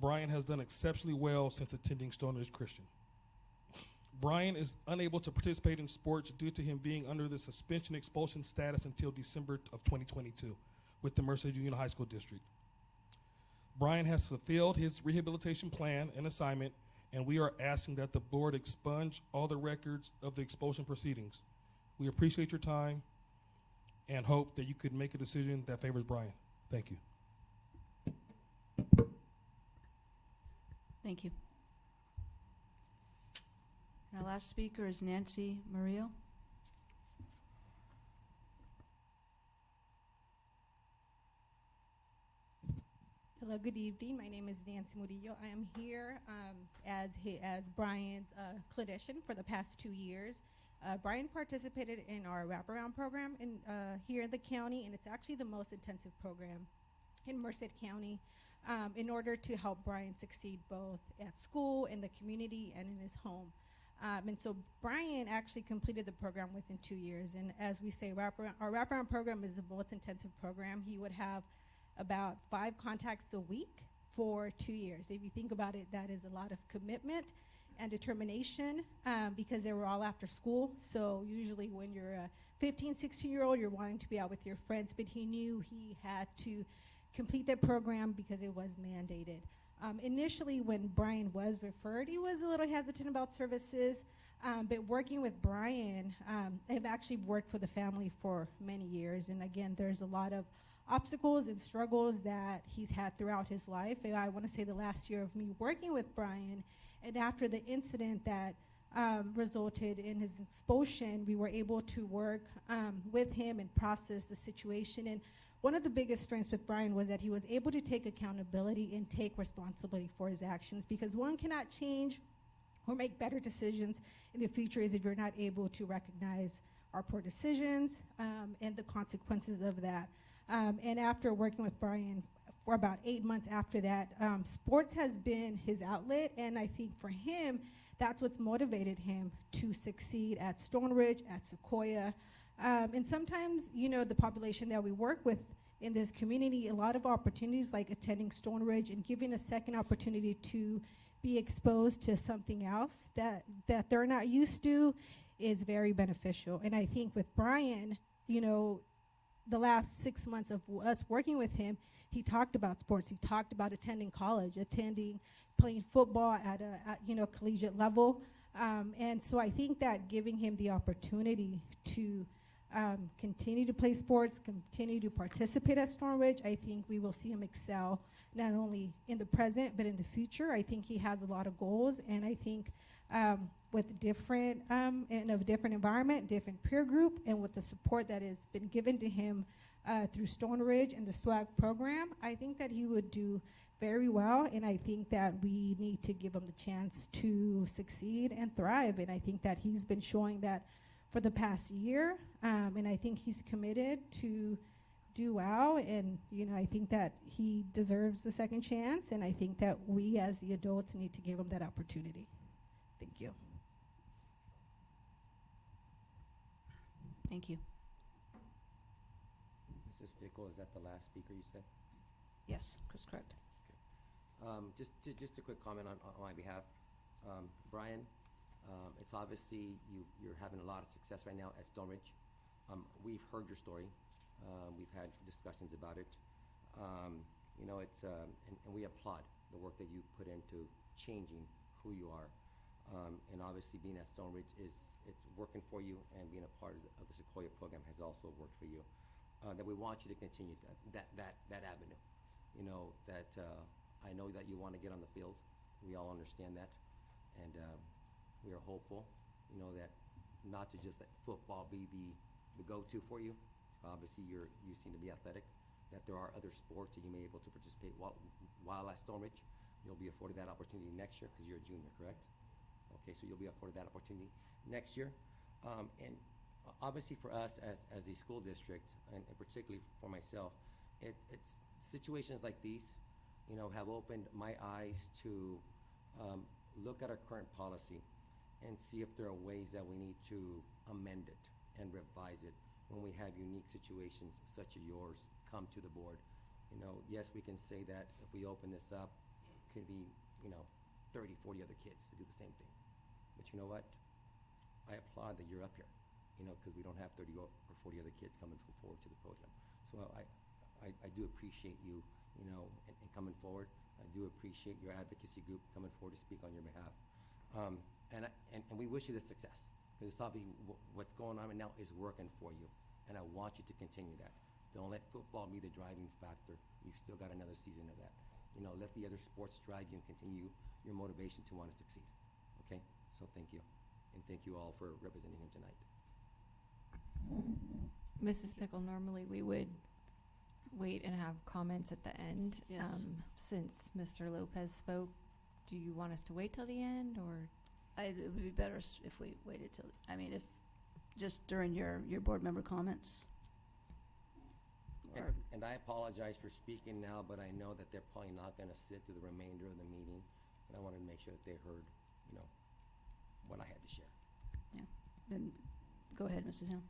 Speaker 19: Brian has done exceptionally well since attending Stone Ridge Christian. Brian is unable to participate in sports due to him being under the suspension expulsion status until December of 2022 with the Merced Union High School District. Brian has fulfilled his rehabilitation plan and assignment, and we are asking that the board expunge all the records of the expulsion proceedings. We appreciate your time and hope that you could make a decision that favors Brian. Thank you.
Speaker 1: Thank you. Our last speaker is Nancy Murillo.
Speaker 20: Hello, good evening. My name is Nancy Murillo. I am here as Brian's clinician for the past 2 years. Brian participated in our wraparound program here in the county, and it's actually the most intensive program in Merced County in order to help Brian succeed both at school, in the community, and in his home. And so Brian actually completed the program within 2 years. And as we say, our wraparound program is the most intensive program. He would have about 5 contacts a week for 2 years. If you think about it, that is a lot of commitment and determination because they were all after school. So usually when you're a 15, 16-year-old, you're wanting to be out with your friends, but he knew he had to complete that program because it was mandated. Initially, when Brian was referred, he was a little hesitant about services, but working with Brian, I've actually worked for the family for many years, and again, there's a lot of obstacles and struggles that he's had throughout his life. And I want to say the last year of me working with Brian, and after the incident that resulted in his expulsion, we were able to work with him and process the situation. And one of the biggest strengths with Brian was that he was able to take accountability and take responsibility for his actions, because one cannot change or make better decisions in the future if you're not able to recognize our poor decisions and the consequences of that. And after working with Brian for about 8 months after that, sports has been his outlet, and I think for him, that's what's motivated him to succeed at Stone Ridge, at Sequoia. And sometimes, the population that we work with in this community, a lot of opportunities like attending Stone Ridge and giving a second opportunity to be exposed to something else that they're not used to is very beneficial. And I think with Brian, the last 6 months of us working with him, he talked about sports. He talked about attending college, playing football at collegiate level. And so I think that giving him the opportunity to continue to play sports, continue to participate at Stone Ridge, I think we will see him excel not only in the present but in the future. I think he has a lot of goals, and I think with different in a different environment, different peer group, and with the support that has been given to him through Stone Ridge and the SWAG program, I think that he would do very well, and I think that we need to give him the chance to succeed and thrive. And I think that he's been showing that for the past year, and I think he's committed to do well, and I think that he deserves the second chance, and I think that we as the adults need to give him that opportunity. Thank you.
Speaker 1: Thank you.
Speaker 2: Mrs. Pickle, is that the last speaker you said?
Speaker 1: Yes, that's correct.
Speaker 2: Just a quick comment on my behalf. Brian, it's obviously you're having a lot of success right now at Stone Ridge. We've heard your story. We've had discussions about it. And we applaud the work that you put into changing who you are. And obviously being at Stone Ridge it's working for you, and being a part of the Sequoia program has also worked for you. That we want you to continue that avenue. I know that you want to get on the field. We all understand that, and we are hopeful, that not to just let football be the go-to for you. Obviously, you seem to be athletic, that there are other sports that you may be able to participate while at Stonebridge. You'll be afforded that opportunity next year because you're a junior, correct? Okay, so you'll be afforded that opportunity next year. And obviously for us as a school district, and particularly for myself, it's situations like these, have opened my eyes to look at our current policy and see if there are ways that we need to amend it and revise it when we have unique situations such as yours come to the board. Yes, we can say that if we open this up, it could be, 30, 40 other kids to do the same thing. But you know what? I applaud that you're up here, because we don't have 30 or 40 other kids coming forward to the podium. So I do appreciate you, and coming forward. I do appreciate your advocacy group coming forward to speak on your behalf. And we wish you the success, because it's obviously what's going on right now is working for you, and I want you to continue that. Don't let football be the driving factor. You've still got another season of that. Let the other sports drive you and continue your motivation to want to succeed. Okay? So thank you. And thank you all for representing him tonight.
Speaker 11: Mrs. Pickle, normally we would wait and have comments at the end.
Speaker 1: Yes.
Speaker 11: Since Mr. Lopez spoke, do you want us to wait till the end, or?
Speaker 1: It would be better if we waited till, if just during your board member comments.
Speaker 2: And I apologize for speaking now, but I know that they're probably not going to sit through the remainder of the meeting, and I wanted to make sure that they heard, what I had to share.
Speaker 1: Yeah. Then go ahead, Mrs. Ham.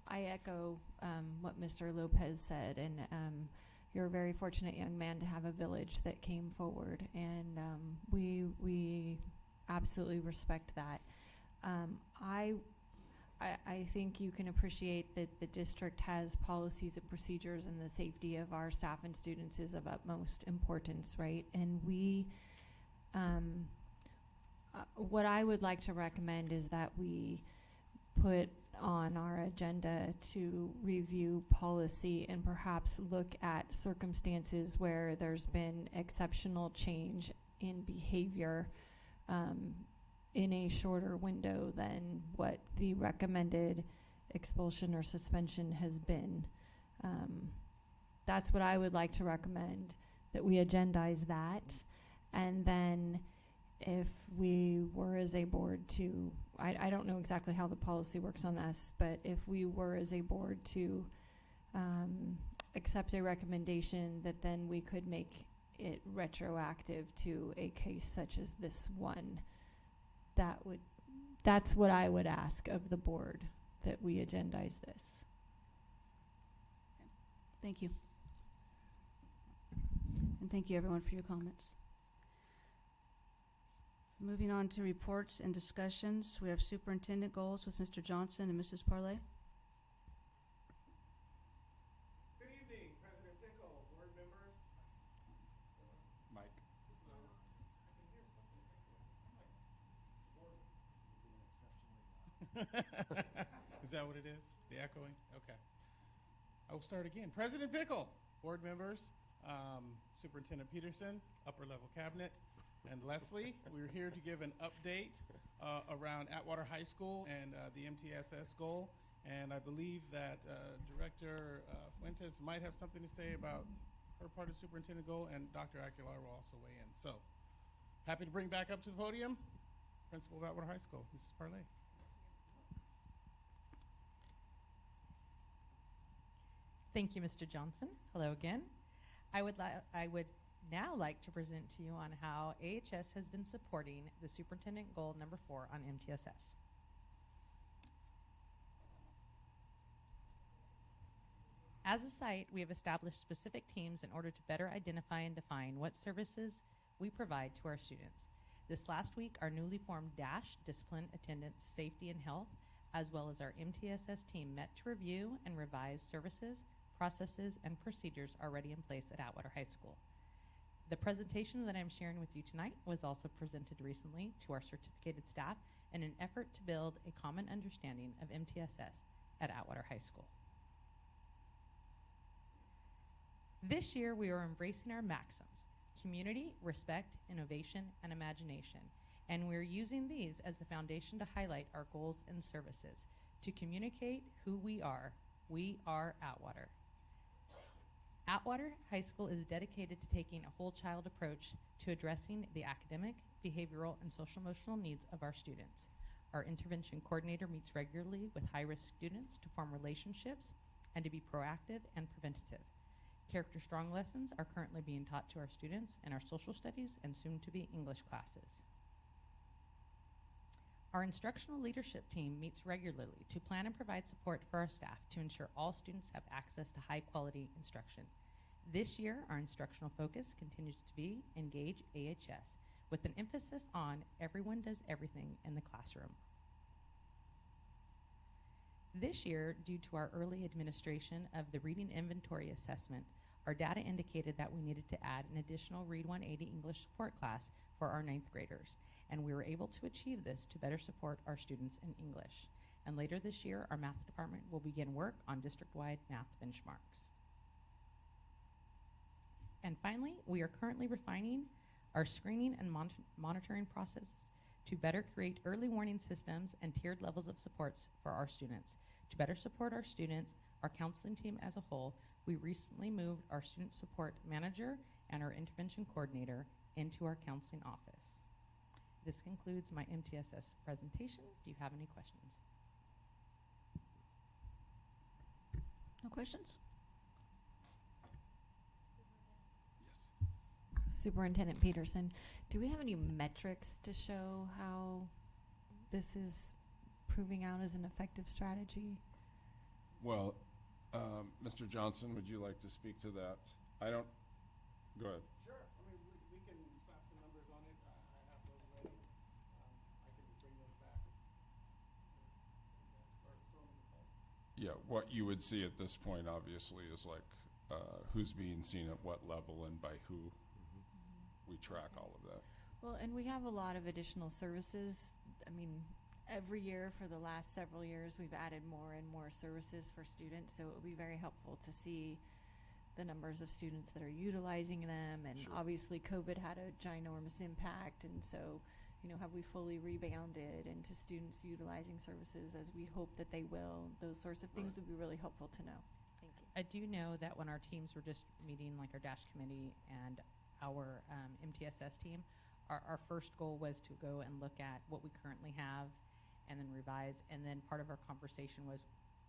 Speaker 11: I echo what Mr. Lopez said, and you're a very fortunate young man to have a village that came forward, and we absolutely respect that. I think you can appreciate that the district has policies and procedures, and the safety of our staff and students is of utmost importance, right? And what I would like to recommend is that we put on our agenda to review policy and perhaps look at circumstances where there's been exceptional change in behavior in a shorter window than what the recommended expulsion or suspension has been. That's what I would like to recommend, that we agendize that. And then if we were as a board to, I don't know exactly how the policy works on this, but if we were as a board to accept a recommendation, that then we could make it retroactive to a case such as this one. That's what I would ask of the board, that we agendize this.
Speaker 1: Thank you. And thank you, everyone, for your comments. So moving on to reports and discussions, we have superintendent goals with Mr. Johnson and Mrs. Parley.
Speaker 5: Good evening, President Pickle, board members.
Speaker 4: Mike. Is that what it is? The echoing? Okay. I will start again. President Pickle, board members, Superintendent Peterson, upper level cabinet, and Leslie. We're here to give an update around Atwater High School and the MTSS goal. And I believe that Director Fuentes might have something to say about her part of the superintendent goal, and Dr. Aguilar will also weigh in. So, happy to bring back up to the podium Principal of Atwater High School, Mrs. Parley.
Speaker 6: Thank you, Mr. Johnson. Hello again. I would now like to present to you on how AHS has been supporting the superintendent goal number 4 on MTSS. As a site, we have established specific teams in order to better identify and define what services we provide to our students. This last week, our newly formed DASH, Discipline, Attendance, Safety, and Health, as well as our MTSS team, met to review and revise services, processes, and procedures already in place at Atwater High School. The presentation that I'm sharing with you tonight was also presented recently to our certificated staff in an effort to build a common understanding of MTSS at Atwater High School. This year, we are embracing our maxims: community, respect, innovation, and imagination. And we're using these as the foundation to highlight our goals and services. to communicate who we are. We are Atwater. Atwater High School is dedicated to taking a whole child approach to addressing the academic, behavioral, and social emotional needs of our students. Our intervention coordinator meets regularly with high-risk students to form relationships and to be proactive and preventative. Character Strong lessons are currently being taught to our students in our social studies and soon to be English classes. Our instructional leadership team meets regularly to plan and provide support for our staff to ensure all students have access to high-quality instruction. This year, our instructional focus continues to be Engage AHS, with an emphasis on everyone does everything in the classroom. This year, due to our early administration of the reading inventory assessment, our data indicated that we needed to add an additional Read 180 English support class for our 9th graders, and we were able to achieve this to better support our students in English. And later this year, our math department will begin work on district-wide math benchmarks. And finally, we are currently refining our screening and monitoring processes to better create early warning systems and tiered levels of supports for our students. To better support our students, our counseling team as a whole, we recently moved our student support manager and our intervention coordinator into our counseling office. This concludes my MTSS presentation. Do you have any questions?
Speaker 1: No questions?
Speaker 11: Superintendent Peterson, do we have any metrics to show how this is proving out as an effective strategy?
Speaker 4: Well, Mr. Johnson, would you like to speak to that? I don't, go ahead.
Speaker 5: Sure. I mean, we can slap some numbers on it. I have those ready. I can bring those back. Start throwing the calls.
Speaker 4: Yeah, what you would see at this point, obviously, is like who's being seen at what level and by who. We track all of that.
Speaker 11: Well, and we have a lot of additional services. I mean, every year for the last several years, we've added more and more services for students, so it would be very helpful to see the numbers of students that are utilizing them. And
Speaker 4: Sure.
Speaker 11: obviously, COVID had a ginormous impact, and so, you know, have we fully rebounded into students utilizing services as we hope that they will? Those sorts of things would be really helpful to know. Thank you.
Speaker 6: I do know that when our teams were just meeting, like our DASH committee and our MTSS team, our first goal was to go and look at what we currently have and then revise. And then part of our conversation was,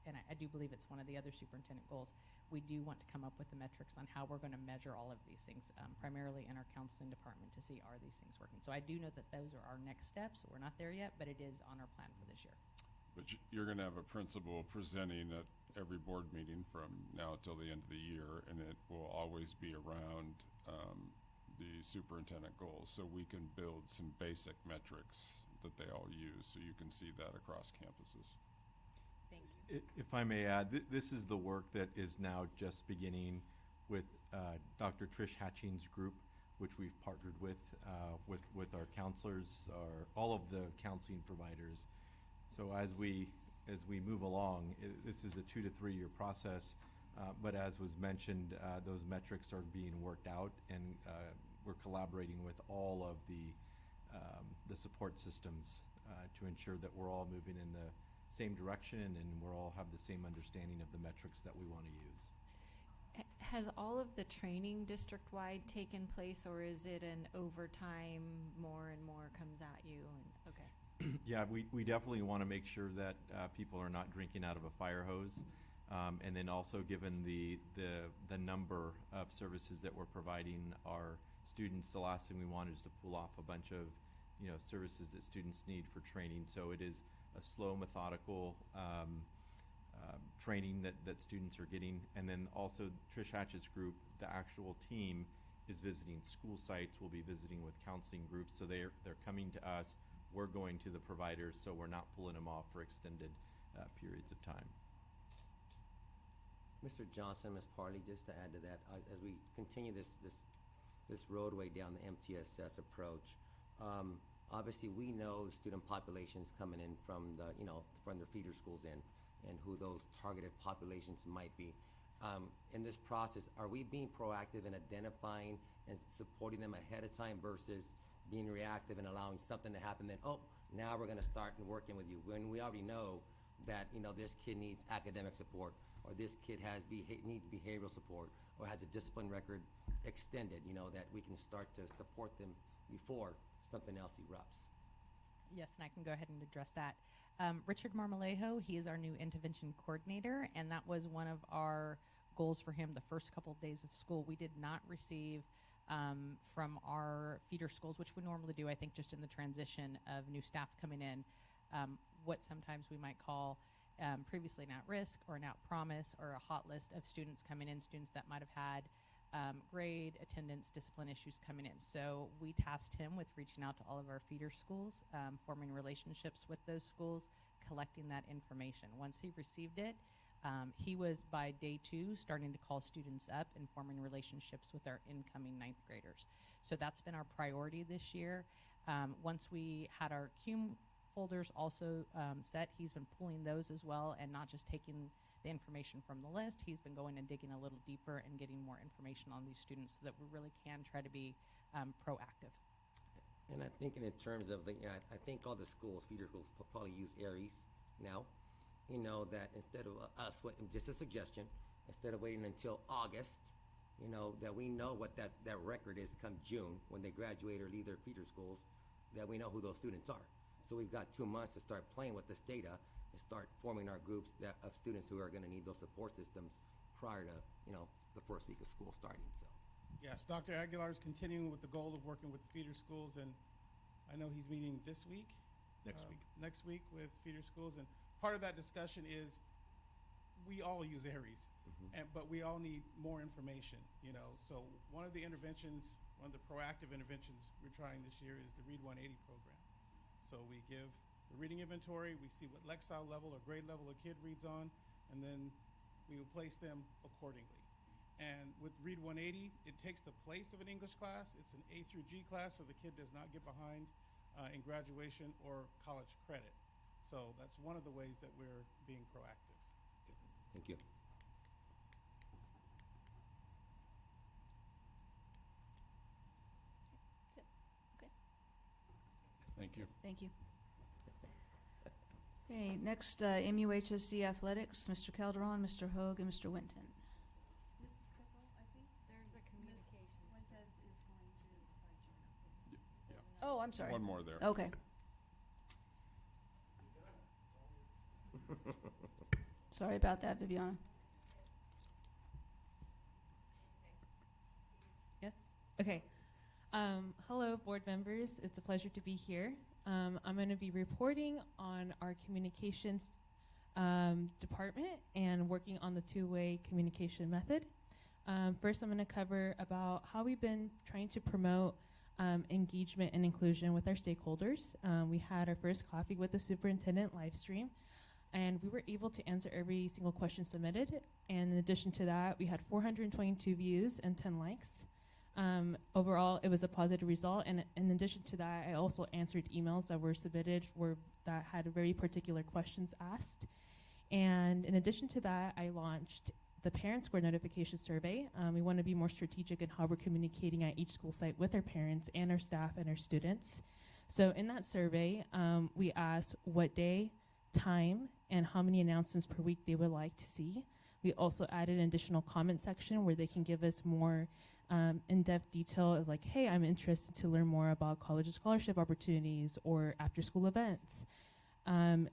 Speaker 6: and I do believe it's one of the other superintendent goals, we do want to come up with the metrics on how we're going to measure all of these things, primarily in our counseling department, to see are these things working. So I do know that those are our next steps. We're not there yet, but it is on our plan for this year.
Speaker 4: But you're going to have a principal presenting at every board meeting from now till the end of the year, and it will always be around the superintendent goals, so we can build some basic metrics that they all use, so you can see that across campuses.
Speaker 6: Thank you.
Speaker 21: If I may add, this is the work that is now just beginning with Dr. Trish Hatching's group, which we've partnered with our counselors, all of the counseling providers. So as we move along, this is a 2 to 3 year process, but as was mentioned, those metrics are being worked out, and we're collaborating with all of the support systems to ensure that we're all moving in the same direction and we're all have the same understanding of the metrics that we want to use.
Speaker 11: Has all of the training district-wide taken place, or is it an overtime, more and more comes at you? And, okay.
Speaker 21: Yeah, we definitely want to make sure that people are not drinking out of a fire hose. And then also, given the number of services that we're providing our students, the last thing we want is to pull off a bunch of services that students need for training. So it is a slow, methodical training that students are getting. And then also Trish Hatch's group, the actual team, is visiting school sites. We'll be visiting with counseling groups. So they're coming to us. We're going to the providers, so we're not pulling them off for extended periods of time.
Speaker 2: Mr. Johnson, Ms. Parley, just to add to that, as we continue this roadway down the MTSS approach, obviously we know student populations coming in from from their feeder schools and who those targeted populations might be. In this process, are we being proactive in identifying and supporting them ahead of time versus being reactive and allowing something to happen, then, oh, now we're going to start working with you, when we already know that, you know, this kid needs academic support, or this kid needs behavioral support, or has a discipline record extended, you know, that we can start to support them before something else erupts.
Speaker 6: Yes, and I can go ahead and address that. Richard Marmolejo, he is our new intervention coordinator, and that was one of our goals for him the first couple of days of school. We did not receive from our feeder schools, which we normally do, I think, just in the transition of new staff coming in, what sometimes we might call previously an at-risk or an out-promise or a hot list of students coming in, students that might have had grade, attendance, discipline issues coming in. So we tasked him with reaching out to all of our feeder schools, forming relationships with those schools, collecting that information. Once he received it, he was by day 2 starting to call students up and forming relationships with our incoming 9th graders. So that's been our priority this year. Once we had our CUME folders also set, he's been pulling those as well and not just taking the information from the list. He's been going and digging a little deeper and getting more information on these students so that we really can try to be proactive.
Speaker 2: And I'm thinking in terms of I think all the schools, feeder schools, probably use Aries now. You know, that instead of us, just a suggestion, instead of waiting until August, you know, that we know what that record is come June when they graduate or leave their feeder schools, that we know who those students are. So we've got 2 months to start playing with this data and start forming our groups of students who are going to need those support systems prior to, you know, the first week of school starting. So.
Speaker 4: Yes, Dr. Aguilar is continuing with the goal of working with the feeder schools, and I know he's meeting this week. Next week with feeder schools, and part of that discussion is we all use Aries, but we all need more information, you know. So one of the interventions, one of the proactive interventions we're trying this year is the Read 180 program. So we give the reading inventory, we see what Lexile level or grade level a kid reads on, and then we will place them accordingly. And with Read 180, it takes the place of an English class. It's an A through G class, so the kid does not get behind in graduation or college credit. So that's one of the ways that we're being proactive.
Speaker 2: Thank you.
Speaker 4: Thank you.
Speaker 1: Thank you. Okay, next, MUHSD Athletics, Mr. Calderon, Mr. Hoag, and Mr. Winton.
Speaker 3: Mrs. Pickle, I think there's a communication. Fuentes is going to provide you an update.
Speaker 1: Oh, I'm sorry.
Speaker 4: One more there.
Speaker 1: Okay. Sorry about that, Viviana.
Speaker 22: Yes? Okay. Hello, board members. It's a pleasure to be here. I'm going to be reporting on our communications department and working on the two-way communication method. First, I'm going to cover about how we've been trying to promote engagement and inclusion with our stakeholders. We had our first coffee with the superintendent live stream, and we were able to answer every single question submitted. And in addition to that, we had 422 views and 10 likes. Overall, it was a positive result, and in addition to that, I also answered emails that were submitted that had very particular questions asked. And in addition to that, I launched the Parent Score Notification Survey. We want to be more strategic in how we're communicating at each school site with our parents and our staff and our students. So in that survey, we asked what day, time, and how many announcements per week they would like to see. We also added an additional comment section where they can give us more in-depth detail of like, hey, I'm interested to learn more about college scholarship opportunities or after-school events.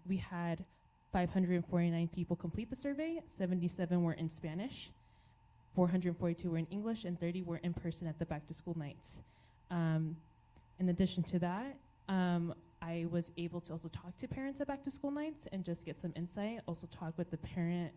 Speaker 22: We had 549 people complete the survey. 77 were in Spanish, 442 were in English, and 30 were in person at the back-to-school nights. In addition to that, I was able to also talk to parents at back-to-school nights and just get some insight, also talk with the parent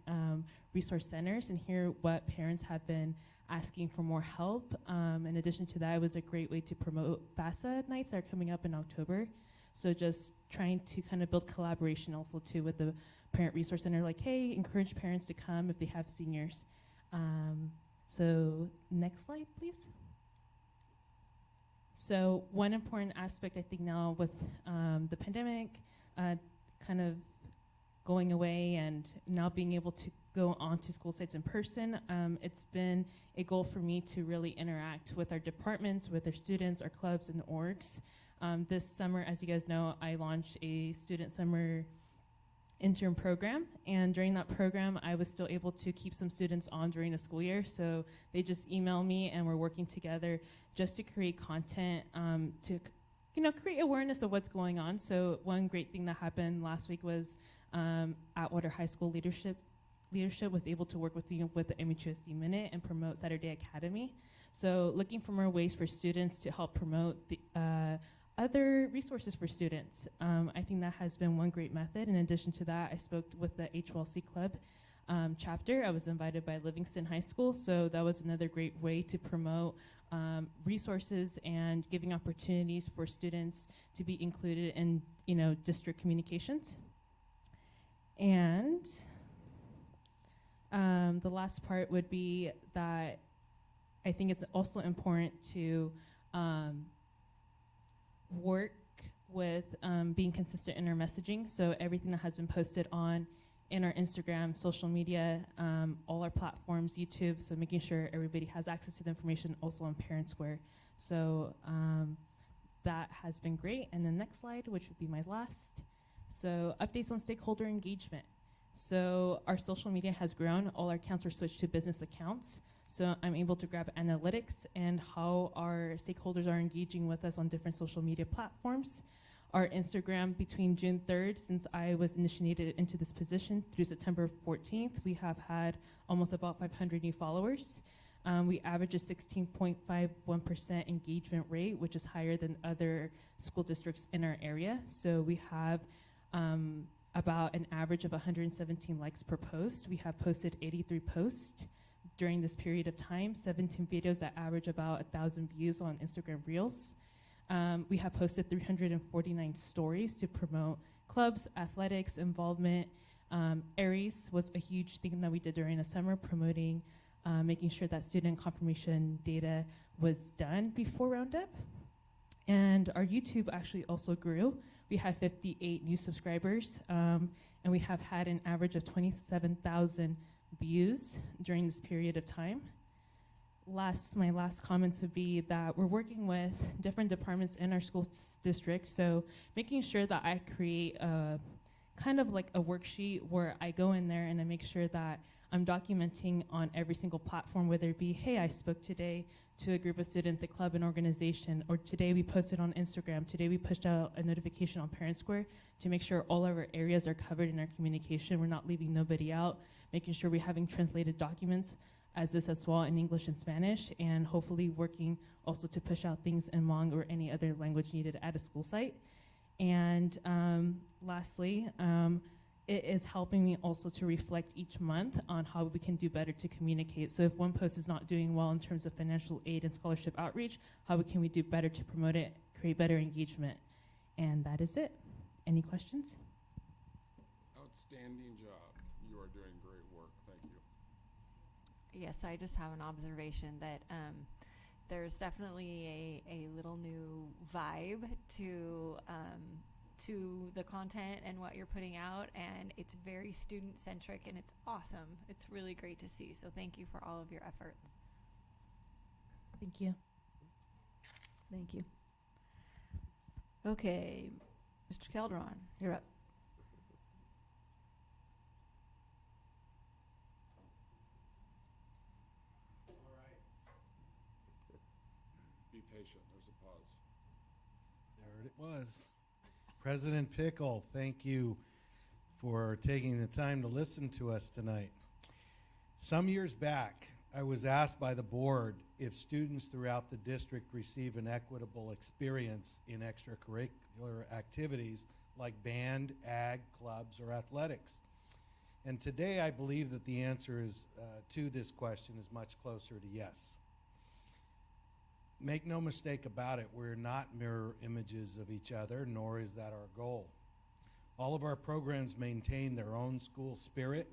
Speaker 22: resource centers and hear what parents have been asking for more help. In addition to that, it was a great way to promote FASA nights that are coming up in October. So just trying to kind of build collaboration also too with the parent resource center, like, hey, encourage parents to come if they have seniors. So next slide, please. So one important aspect I think now with the pandemic kind of going away and now being able to go onto school sites in person, it's been a goal for me to really interact with our departments, with our students, our clubs, and orgs. This summer, as you guys know, I launched a student summer intern program, and during that program I was still able to keep some students on during the school year, so they just email me and we're working together just to create content to create awareness of what's going on. So one great thing that happened last week was Atwater High School leadership was able to work with the MUHSD Minute and promote Saturday Academy. So looking for more ways for students to help promote the other resources for students. I think that has been one great method. In addition to that, I spoke with the HLC Club chapter. I was invited by Livingston High School, so that was another great way to promote resources and giving opportunities for students to be included in district communications. And the last part would be that I think it's also important to work with being consistent in our messaging. So everything that has been posted in our Instagram, social media, all our platforms, YouTube, so making sure everybody has access to the information also on Parent Square. So that has been great. And the next slide, which would be my last. So updates on stakeholder engagement. So our social media has grown. All our accounts were switched to business accounts. So I'm able to grab analytics and how our stakeholders are engaging with us on different social media platforms. Our Instagram between June 3rd, since I was initiated into this position, through September 14th, we have had almost about 500 new followers. We average a 16.51% engagement rate, which is higher than other school districts in our area. So we have about an average of 117 likes per post. We have posted 83 posts during this period of time, 17 videos that average about 1,000 views on Instagram Reels. We have posted 349 stories to promote clubs, athletics, involvement. Aries was a huge thing that we did during the summer, promoting, making sure that student confirmation data was done before Roundup. And our YouTube actually also grew. We had 58 new subscribers, and we have had an average of 27,000 views during this period of time. My last comments would be that we're working with different departments in our school district, so making sure that I create a kind of like a worksheet where I go in there and I make sure that I'm documenting on every single platform, whether it be, hey, I spoke today to a group of students, a club, an organization, or today we posted on Instagram, today we pushed out a notification on Parent Square to make sure all of our areas are covered in our communication. We're not leaving nobody out, making sure we're having translated documents as this as well in English and Spanish, and hopefully working also to push out things in Hmong or any other language needed at a school site. And lastly, it is helping me also to reflect each month on how we can do better to communicate. So if one post is not doing well in terms of financial aid and scholarship outreach, how can we do better to promote it, create better engagement? And that is it. Any questions?
Speaker 4: Outstanding job. You are doing great work. Thank you.
Speaker 11: Yes, I just have an observation that there's definitely a little new vibe to the content and what you're putting out, and it's very student-centric, and it's awesome. It's really great to see, so thank you for all of your efforts.
Speaker 22: Thank you.
Speaker 1: Thank you. Okay, Mr. Calderon, you're up.
Speaker 4: All right. Be patient. There's a pause.
Speaker 16: There it was. President Pickle, thank you for taking the time to listen to us tonight. Some years back, I was asked by the board if students throughout the district receive an equitable experience in extracurricular activities like band, ag, clubs, or athletics. And today I believe that the answer to this question is much closer to yes. Make no mistake about it, we're not mirror images of each other, nor is that our goal. All of our programs maintain their own school spirit,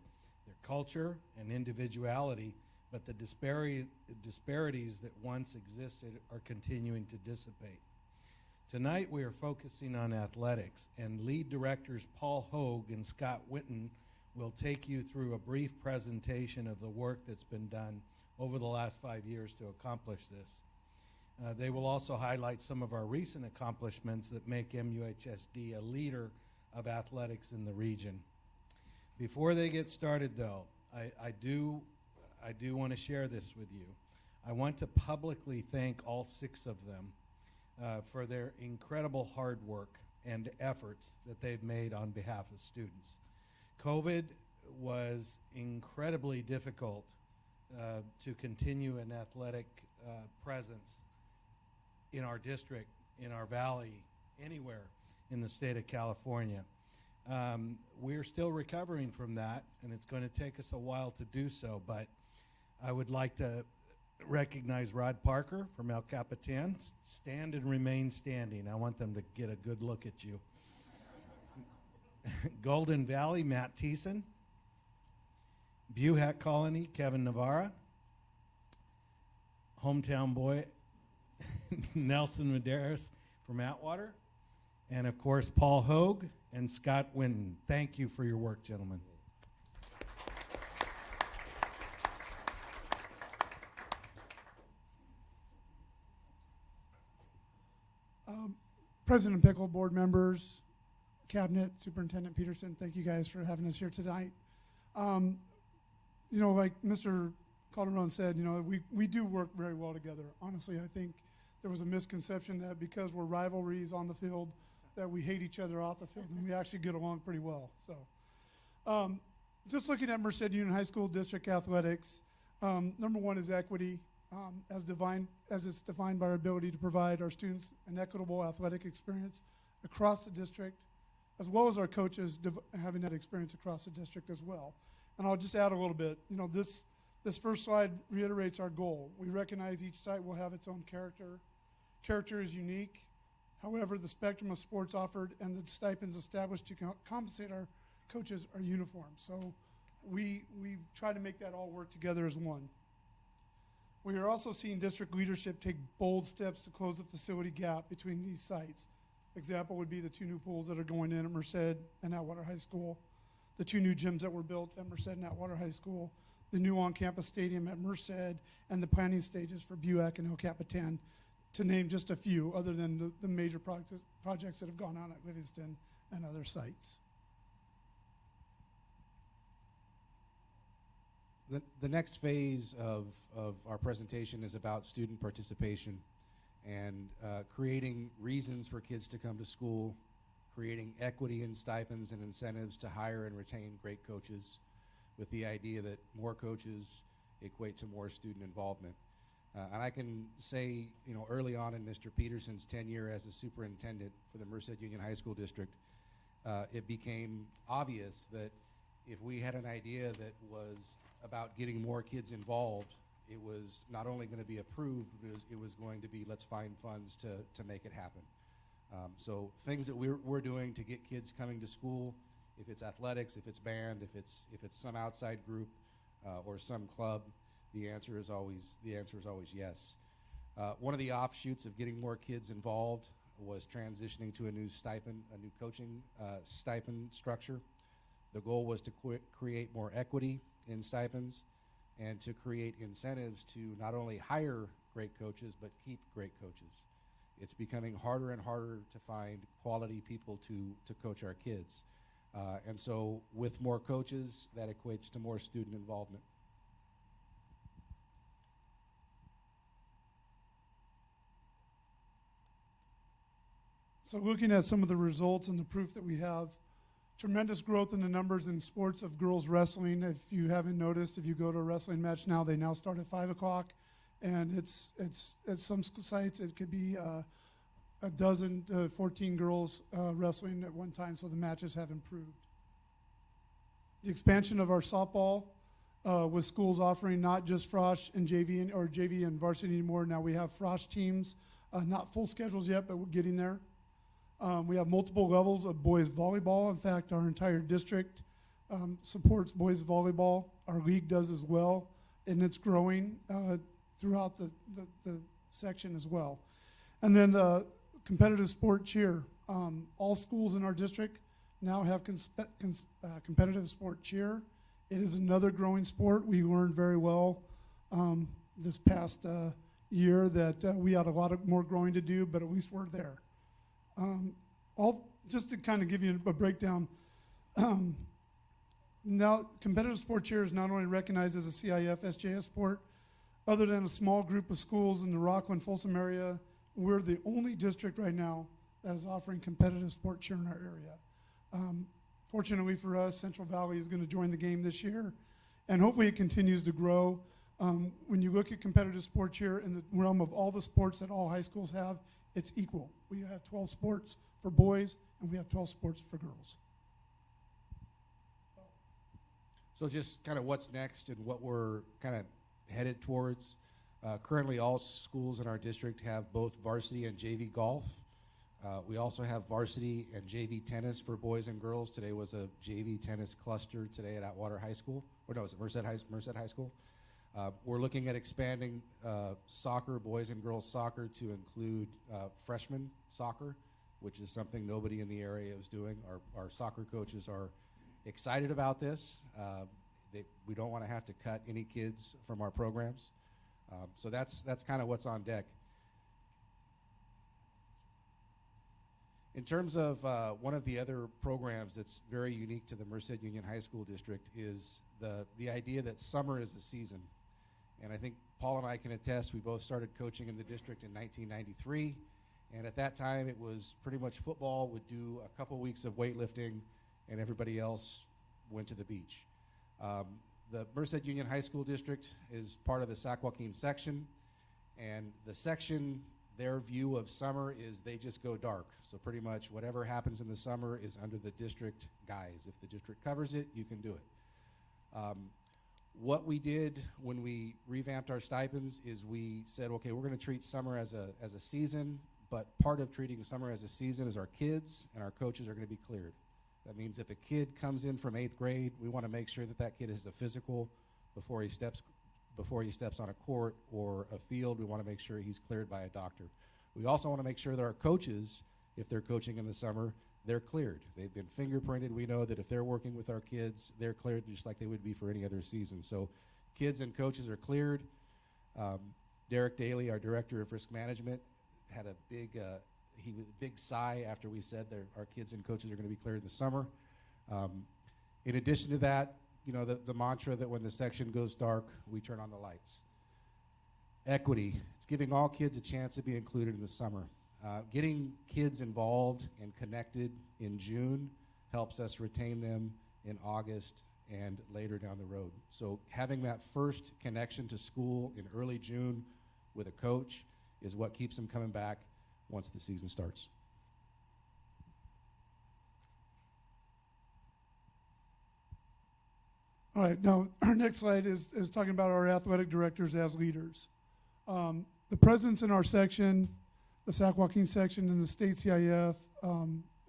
Speaker 16: their culture, and individuality, but the disparities that once existed are continuing to dissipate. Tonight we are focusing on athletics, and lead directors Paul Hogue and Scott Witten will take you through a brief presentation of the work that's been done over the last 5 years to accomplish this. They will also highlight some of our recent accomplishments that make MUHSD a leader of athletics in the region. Before they get started, though, I do want to share this with you. I want to publicly thank all 6 of them for their incredible hard work and efforts that they've made on behalf of students. COVID was incredibly difficult to continue an athletic presence in our district, in our valley, anywhere in the state of California. We're still recovering from that, and it's going to take us a while to do so, but I would like to recognize Rod Parker from El Capitan. Stand and remain standing. I want them to get a good look at you. Golden Valley, Matt Thiessen. Buhack Colony, Kevin Navarra. Hometown boy, Nelson Medeiros from Atwater. And of course, Paul Hogue and Scott Winton. Thank you for your work, gentlemen.
Speaker 7: President Pickle, board members, cabinet, Superintendent Peterson, thank you guys for having us here tonight. You know, like Mr. Calderon said, you know, we do work very well together. Honestly, I think there was a misconception that because we're rivalries on the field, that we hate each other off the field, and we actually get along pretty well. So, just looking at Merced Union High School District Athletics, number 1 is equity. As it's defined by our ability to provide our students an equitable athletic experience across the district, as well as our coaches having that experience across the district as well. And I'll just add a little bit. You know, this first slide reiterates our goal. We recognize each site will have its own character. Character is unique. However, the spectrum of sports offered and the stipends established to compensate our coaches are uniform. So we try to make that all work together as one. We are also seeing district leadership take bold steps to close the facility gap between these sites. Example would be the 2 new pools that are going in at Merced and Atwater High School, the 2 new gyms that were built at Merced and Atwater High School, the new on-campus stadium at Merced, and the planning stages for Buhack and El Capitan, to name just a few, other than the major projects that have gone on at Livingston and other sites.
Speaker 8: The next phase of our presentation is about student participation and creating reasons for kids to come to school, creating equity in stipends and incentives to hire and retain great coaches, with the idea that more coaches equate to more student involvement. And I can say, you know, early on in Mr. Peterson's tenure as a superintendent for the Merced Union High School District, it became obvious that if we had an idea that was about getting more kids involved, it was not only going to be approved, it was going to be, let's find funds to make it happen. So things that we're doing to get kids coming to school, if it's athletics, if it's band, if it's some outside group or some club, the answer is always yes. One of the offshoots of getting more kids involved was transitioning to a new coaching stipend structure. The goal was to create more equity in stipends and to create incentives to not only hire great coaches, but keep great coaches. It's becoming harder and harder to find quality people to coach our kids. And so with more coaches, that equates to more student involvement.
Speaker 7: So looking at some of the results and the proof that we have, tremendous growth in the numbers in sports of girls wrestling. If you haven't noticed, if you go to a wrestling match now, they now start at 5 o'clock. And it's at some sites, it could be a dozen to 14 girls wrestling at one time, so the matches have improved. The expansion of our softball with schools offering not just Frosh and JV and varsity anymore. Now we have Frosh teams, not full schedules yet, but we're getting there. We have multiple levels of boys volleyball. In fact, our entire district supports boys volleyball. Our league does as well, and it's growing throughout the section as well. And then the competitive sport cheer. All schools in our district now have competitive sport cheer. It is another growing sport. We learned very well this past year that we had a lot more growing to do, but at least we're there. Just to kind of give you a breakdown, now competitive sport cheer is not only recognized as a CIF SJS sport, other than a small group of schools in the Rockland Folsom area, we're the only district right now that is offering competitive sport cheer in our area. Fortunately for us, Central Valley is going to join the game this year, and hopefully it continues to grow. When you look at competitive sport cheer in the realm of all the sports that all high schools have, it's equal. We have 12 sports for boys, and we have 12 sports for girls.
Speaker 8: So just kind of what's next and what we're kind of headed towards. Currently, all schools in our district have both varsity and JV golf. We also have varsity and JV tennis for boys and girls. Today was a JV tennis cluster today at Atwater High School. Or no, is it Merced High School? We're looking at expanding soccer, boys and girls soccer, to include freshman soccer, which is something nobody in the area is doing. Our soccer coaches are excited about this. We don't want to have to cut any kids from our programs. So that's kind of what's on deck. In terms of one of the other programs that's very unique to the Merced Union High School District is the idea that summer is the season. And I think Paul and I can attest, we both started coaching in the district in 1993. And at that time, it was pretty much football would do a couple weeks of weightlifting, and everybody else went to the beach. The Merced Union High School District is part of the Sac Joaquin section, and the section, their view of summer is they just go dark. So pretty much whatever happens in the summer is under the district guise. If the district covers it, you can do it. What we did when we revamped our stipends is we said, okay, we're going to treat summer as a season, but part of treating summer as a season is our kids and our coaches are going to be cleared. That means if a kid comes in from 8th grade, we want to make sure that that kid has a physical before he steps on a court or a field. We want to make sure he's cleared by a doctor. We also want to make sure that our coaches, if they're coaching in the summer, they're cleared. They've been fingerprinted. We know that if they're working with our kids, they're cleared just like they would be for any other season. So kids and coaches are cleared. Derek Daly, our director of risk management, had a big sigh after we said that our kids and coaches are going to be cleared in the summer. In addition to that, you know, the mantra that when the section goes dark, we turn on the lights. Equity. It's giving all kids a chance to be included in the summer. Getting kids involved and connected in June helps us retain them in August and later down the road. So having that first connection to school in early June with a coach is what keeps them coming back once the season starts.
Speaker 7: All right, now our next slide is talking about our athletic directors as leaders. The presidents in our section, the Sac Joaquin section and the state CIF,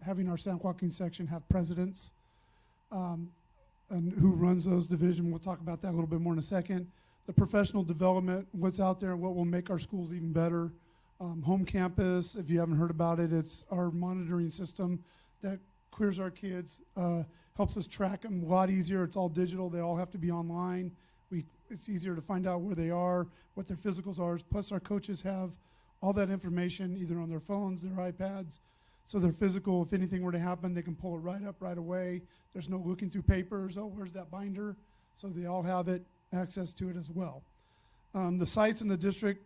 Speaker 7: having our Sac Joaquin section have presidents and who runs those divisions. We'll talk about that a little bit more in a second. The professional development, what's out there, what will make our schools even better. Home campus, if you haven't heard about it, it's our monitoring system that clears our kids, helps us track them a lot easier. It's all digital. They all have to be online. It's easier to find out where they are, what their physicals are. Plus, our coaches have all that information either on their phones, their iPads. So their physical, if anything were to happen, they can pull it right up right away. There's no looking through papers. Oh, where's that binder? So they all have access to it as well. The sites in the district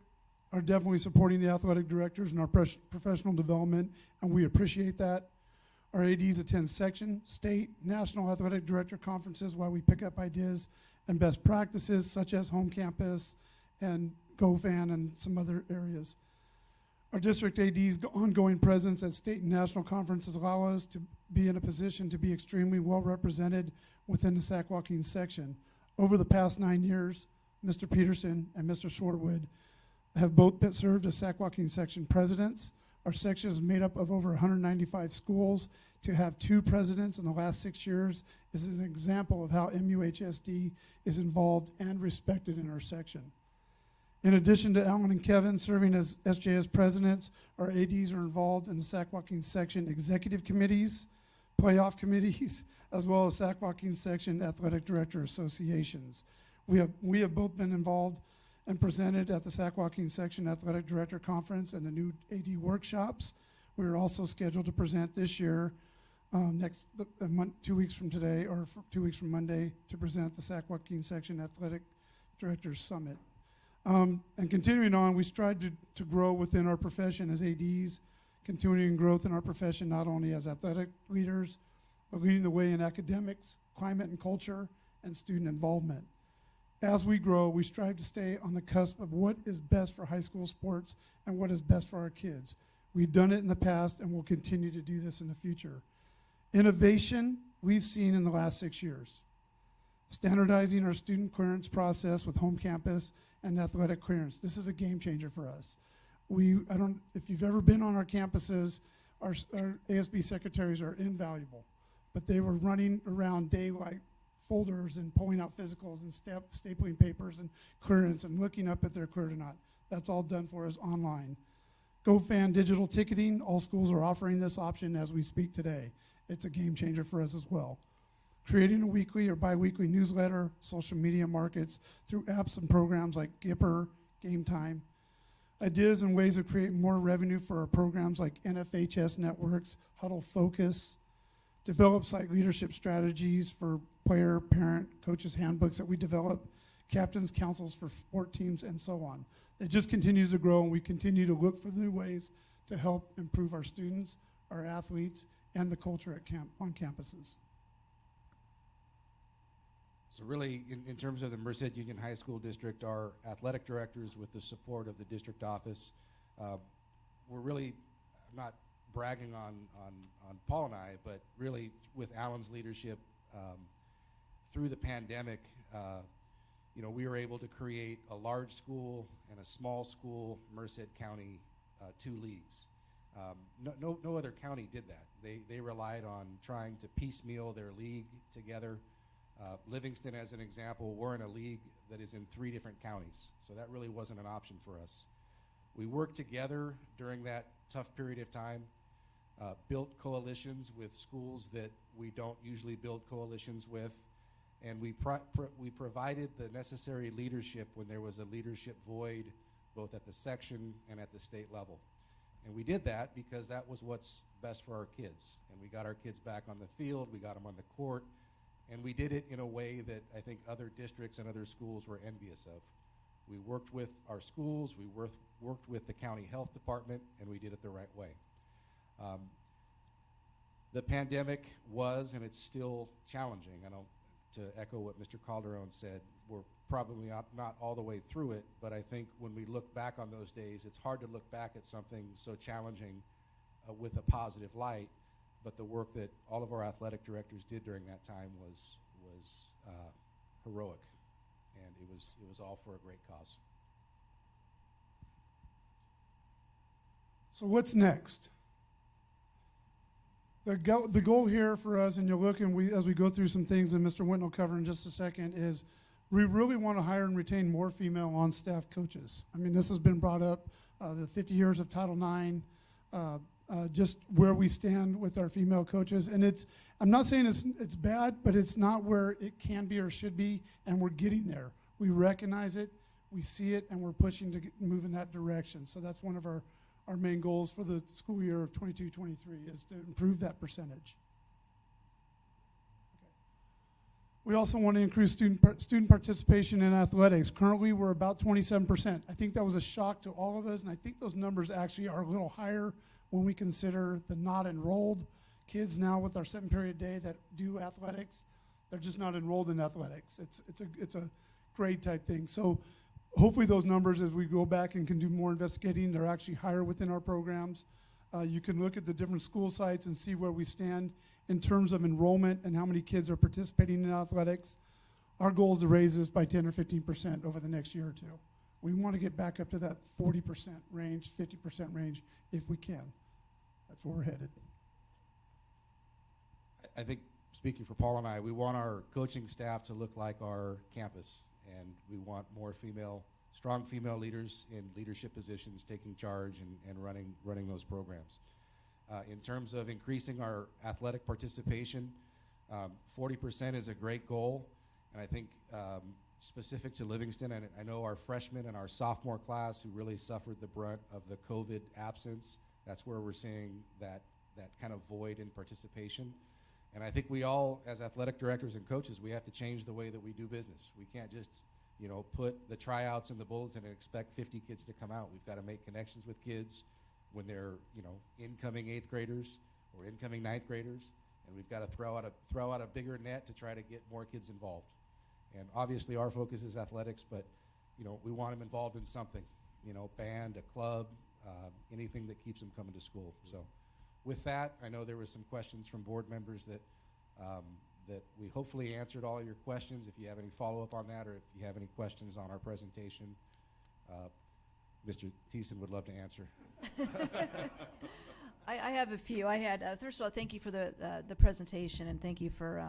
Speaker 7: are definitely supporting the athletic directors and our professional development, and we appreciate that. Our ADs attend section, state, national athletic director conferences while we pick up ideas and best practices such as home campus and GoFan and some other areas. Our district AD's ongoing presence at state and national conferences allow us to be in a position to be extremely well represented within the Sac Joaquin section. Over the past 9 years, Mr. Peterson and Mr. Swartwood have both been served as Sac Joaquin section presidents. Our section is made up of over 195 schools. To have 2 presidents in the last 6 years is an example of how MUHSD is involved and respected in our section. In addition to Alan and Kevin serving as SJS presidents, our ADs are involved in the Sac Joaquin section executive committees, playoff committees, as well as Sac Joaquin section athletic director associations. We have both been involved and presented at the Sac Joaquin section athletic director conference and the new AD workshops. We are also scheduled to present this year next 2 weeks from today, or 2 weeks from Monday, to present at the Sac Joaquin Section Athletic Directors Summit. And continuing on, we strive to grow within our profession as ADs, continuing growth in our profession not only as athletic leaders, but leading the way in academics, climate and culture, and student involvement. As we grow, we strive to stay on the cusp of what is best for high school sports and what is best for our kids. We've done it in the past and will continue to do this in the future. Innovation we've seen in the last 6 years. Standardizing our student clearance process with home campus and athletic clearance. This is a game changer for us. If you've ever been on our campuses, our ASB secretaries are invaluable, but they were running around daylight folders and pulling out physicals and stapling papers and clearance and looking up if they're cleared or not. That's all done for us online. GoFan digital ticketing, all schools are offering this option as we speak today. It's a game changer for us as well. Creating a weekly or bi-weekly newsletter, social media markets through apps and programs like Gipper, Game Time. Ideas and ways of creating more revenue for our programs like NFHS networks, Huddle Focus. Develop site leadership strategies for player, parent, coaches handbooks that we develop, captains councils for sport teams, and so on. It just continues to grow, and we continue to look for new ways to help improve our students, our athletes, and the culture on campuses.
Speaker 8: So really, in terms of the Merced Union High School District, our athletic directors, with the support of the district office, we're really not bragging on Paul and I, but really with Alan's leadership through the pandemic, we were able to create a large school and a small school Merced County 2 leagues. No other county did that. They relied on trying to piecemeal their league together. Livingston, as an example, we're in a league that is in 3 different counties, so that really wasn't an option for us. We worked together during that tough period of time, built coalitions with schools that we don't usually build coalitions with, and we provided the necessary leadership when there was a leadership void, both at the section and at the state level. And we did that because that was what's best for our kids. And we got our kids back on the field, we got them on the court, and we did it in a way that I think other districts and other schools were envious of. We worked with our schools, we worked with the county health department, and we did it the right way. The pandemic was, and it's still challenging. To echo what Mr. Calderon said, we're probably not all the way through it, but I think when we look back on those days, it's hard to look back at something so challenging with a positive light, but the work that all of our athletic directors did during that time was heroic, and it was all for a great cause.
Speaker 7: So what's next? The goal here for us, and you'll look and as we go through some things that Mr. Winton will cover in just a second, is we really want to hire and retain more female on-staff coaches. I mean, this has been brought up, the 50 years of Title IX, just where we stand with our female coaches. And I'm not saying it's bad, but it's not where it can be or should be, and we're getting there. We recognize it, we see it, and we're pushing to move in that direction. So that's one of our main goals for the school year of 22-23 is to improve that percentage. Okay. We also want to increase student participation in athletics. Currently, we're about 27%. I think that was a shock to all of us, and I think those numbers actually are a little higher when we consider the not enrolled kids now with our 7-period day that do athletics. They're just not enrolled in athletics. It's a grade type thing. So hopefully those numbers, as we go back and can do more investigating, they're actually higher within our programs. You can look at the different school sites and see where we stand in terms of enrollment and how many kids are participating in athletics. Our goal is to raise this by 10 or 15% over the next year or two. We want to get back up to that 40% range, 50% range if we can. That's where we're headed.
Speaker 8: I think, speaking for Paul and I, we want our coaching staff to look like our campus, and we want more strong female leaders in leadership positions taking charge and running those programs. In terms of increasing our athletic participation, 40% is a great goal, and I think specific to Livingston, and I know our freshman and our sophomore class who really suffered the brunt of the COVID absence, that's where we're seeing that that kind of void in participation. And I think we all, as athletic directors and coaches, we have to change the way that we do business. We can't just, put the tryouts in the bulletin and expect 50 kids to come out. We've got to make connections with kids when they're, incoming 8th graders or incoming 9th graders, and we've got to throw out a bigger net to try to get more kids involved. And obviously our focus is athletics, but we want them involved in something, band, a club, anything that keeps them coming to school. So with that, I know there were some questions from board members that that we hopefully answered all your questions. If you have any follow-up on that, or if you have any questions on our presentation, Mr. Thiessen would love to answer.
Speaker 1: I have a few. I had first of all, thank you for the presentation, and thank you for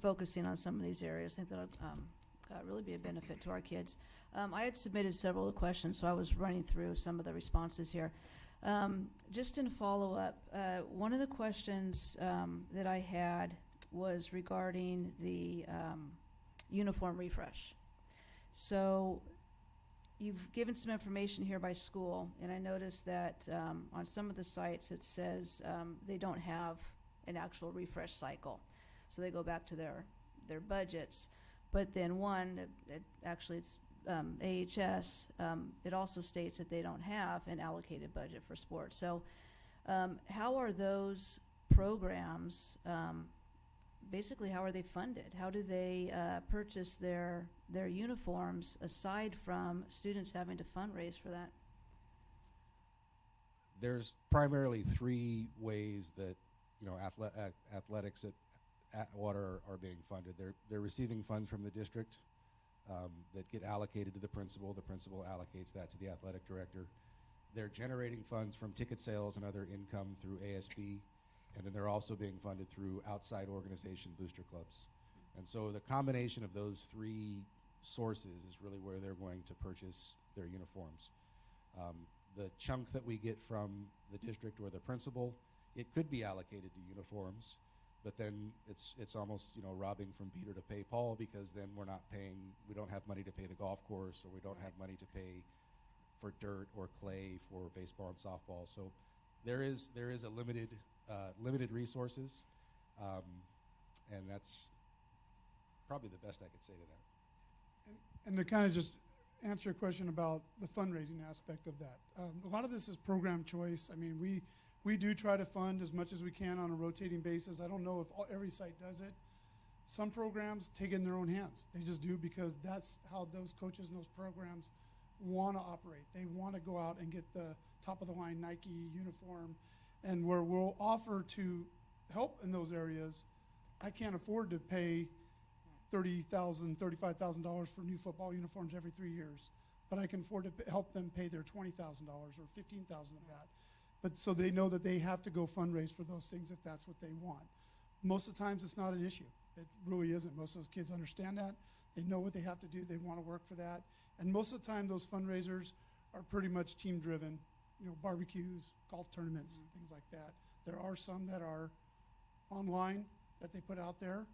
Speaker 1: focusing on some of these areas. I think that'll really be a benefit to our kids. I had submitted several questions, so I was running through some of the responses here. Just in follow-up, one of the questions that I had was regarding the uniform refresh. So you've given some information here by school, and I noticed that on some of the sites it says they don't have an actual refresh cycle. So they go back to their budgets. But then actually it's AHS, it also states that they don't have an allocated budget for sports. So how are those programs, basically how are they funded? How do they purchase their uniforms aside from students having to fundraise for that?
Speaker 8: There's primarily 3 ways that athletics at Atwater are being funded. They're receiving funds from the district that get allocated to the principal. The principal allocates that to the athletic director. They're generating funds from ticket sales and other income through ASB, and then they're also being funded through outside organization booster clubs. And so the combination of those 3 sources is really where they're going to purchase their uniforms. The chunk that we get from the district or the principal, it could be allocated to uniforms, but then it's almost robbing from Peter to pay Paul, because then we don't have money to pay the golf course, or we don't have money to pay for dirt or clay for baseball and softball. So there is a limited resources, and that's probably the best I could say to that.
Speaker 7: And to kind of just answer your question about the fundraising aspect of that, a lot of this is program choice. I mean, we do try to fund as much as we can on a rotating basis. I don't know if every site does it. Some programs take it in their own hands. They just do, because that's how those coaches and those programs want to operate. They want to go out and get the top of the line Nike uniform, and where we'll offer to help in those areas. I can't afford to pay $30,000, $35,000 for new football uniforms every 3 years, but I can afford to help them pay their $20,000 or $15,000 of that. But so they know that they have to go fundraise for those things if that's what they want. Most of the times it's not an issue. It really isn't. Most of those kids understand that. They know what they have to do. They want to work for that. And most of the time those fundraisers are pretty much team driven, barbecues, golf tournaments, things like that. There are some that are online that they put out there.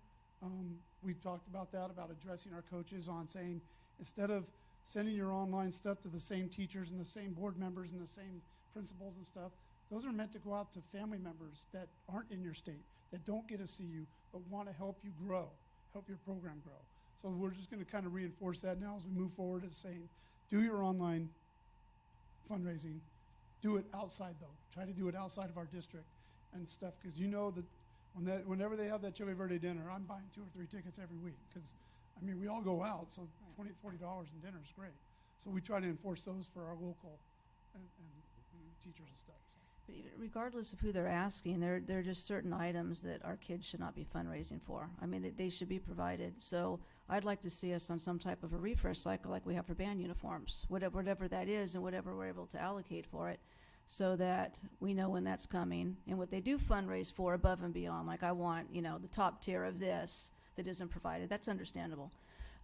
Speaker 7: We've talked about that, about addressing our coaches on saying, instead of sending your online stuff to the same teachers and the same board members and the same principals and stuff, those are meant to go out to family members that aren't in your state, that don't get to see you, but want to help you grow, help your program grow. So we're just going to kind of reinforce that now as we move forward, as saying, do your online fundraising, do it outside though. Try to do it outside of our district and stuff, because that whenever they have that Chile Verde dinner, I'm buying 2 or 3 tickets every week, because we all go out, so $20, $40 in dinner is great. So we try to enforce those for our local and teachers and stuff. So.
Speaker 1: But regardless of who they're asking, there are just certain items that our kids should not be fundraising for. They should be provided. So I'd like to see us on some type of a refresh cycle like we have for band uniforms, whatever that is, and whatever we're able to allocate for it, so that we know when that's coming and what they do fundraise for above and beyond. Like, I want, the top tier of this that isn't provided. That's understandable.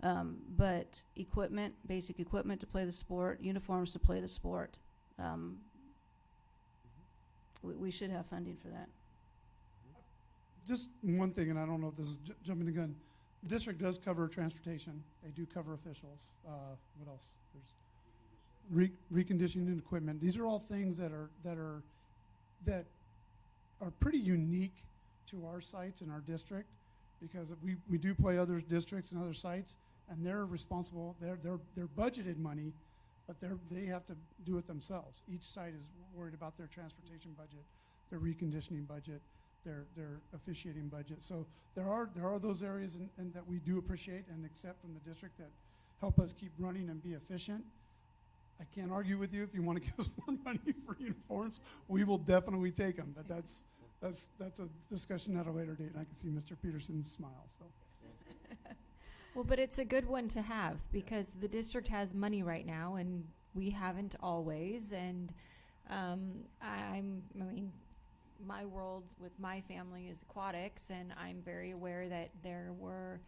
Speaker 1: But equipment, basic equipment to play the sport, uniforms to play the sport, we should have funding for that.
Speaker 7: Just one thing, and I don't know if this is jumping the gun. The district does cover transportation. They do cover officials. What else? There's reconditioning equipment. These are all things that are pretty unique to our sites in our district, because we do play other districts and other sites, and they're responsible, they're budgeted money, but they have to do it themselves. Each site is worried about their transportation budget, their reconditioning budget, their officiating budget. So there are those areas and that we do appreciate and accept from the district that help us keep running and be efficient. I can't argue with you. If you want to give us more money for uniforms, we will definitely take them. But that's a discussion at a later date. And I can see Mr. Peterson's smile. So.
Speaker 11: Well, but it's a good one to have because the district has money right now, and we haven't always. And I mean, my world with my family is aquatics, and I'm very aware that there were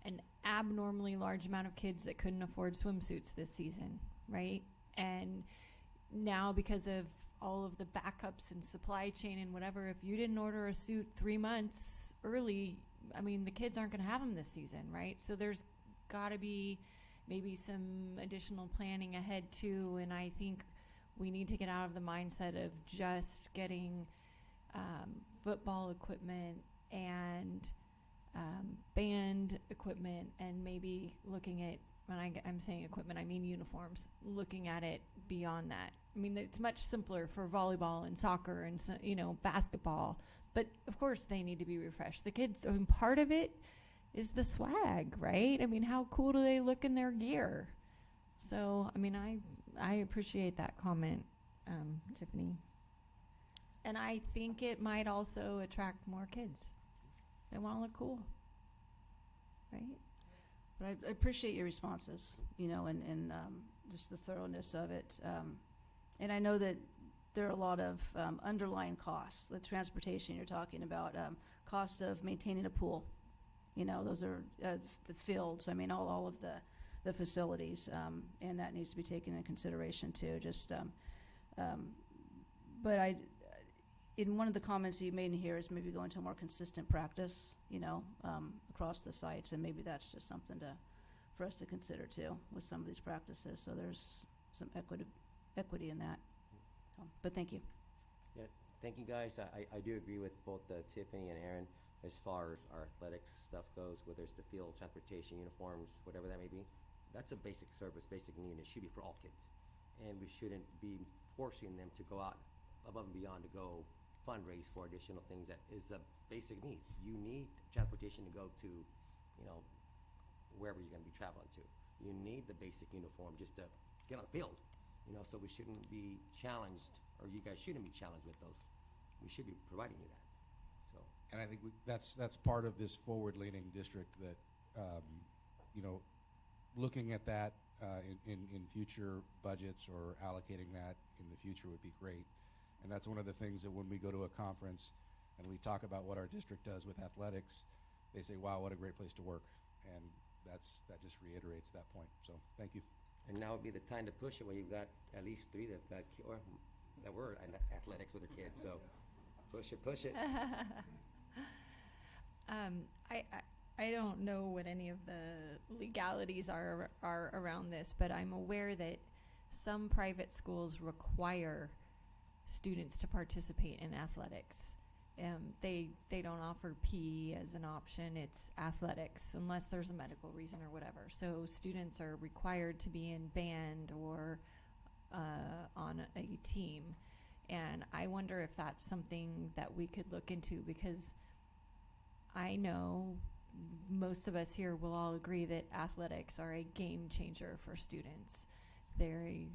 Speaker 11: an abnormally large amount of kids that couldn't afford swimsuits this season, right? And now, because of all of the backups and supply chain and whatever, if you didn't order a suit 3 months early, I mean, the kids aren't going to have them this season, right? So there's got to be maybe some additional planning ahead too. And I think we need to get out of the mindset of just getting football equipment and band equipment, and maybe looking at, when I'm saying equipment, I mean uniforms, looking at it beyond that. I mean, it's much simpler for volleyball and soccer and, you know, basketball, but of course they need to be refreshed. The kids, I mean, part of it is the swag, right? I mean, how cool do they look in their gear? So, I mean, I appreciate that comment, Tiffany. And I think it might also attract more kids. They want to look cool, right?
Speaker 1: But I appreciate your responses, you know, and just the thoroughness of it. And I know that there are a lot of underlying costs, the transportation you're talking about, cost of maintaining a pool. You know, those are the fields, I mean, all of the facilities, and that needs to be taken into consideration too. Just, but in one of the comments you made in here is maybe going to a more consistent practice, you know, across the sites, and maybe that's just something for us to consider too with some of these practices. So there's some equity in that. But thank you.
Speaker 2: Yeah, thank you guys. I do agree with both Tiffany and Aaron as far as our athletics stuff goes, whether it's the field, transportation, uniforms, whatever that may be. That's a basic service, basic need, and it should be for all kids. And we shouldn't be forcing them to go out above and beyond to go fundraise for additional things that is a basic need. You need transportation to go to, you know, wherever you're going to be traveling to. You need the basic uniform just to get on the field, you know, so we shouldn't be challenged, or you guys shouldn't be challenged with those. We should be providing you that. So.
Speaker 8: And I think that's part of this forward-leaning district that, you know, looking at that in future budgets or allocating that in the future would be great. And that's one of the things that when we go to a conference and we talk about what our district does with athletics, they say, wow, what a great place to work. And that just reiterates that point. So thank you.
Speaker 2: And now would be the time to push it when you've got at least 3 that were in athletics with their kids. So push it.
Speaker 11: I don't know what any of the legalities are around this, but I'm aware that some private schools require students to participate in athletics. They don't offer PE as an option. It's athletics unless there's a medical reason or whatever. So students are required to be in band or on a team. And I wonder if that's something that we could look into, because I know most of us here will all agree that athletics are a game changer for students. They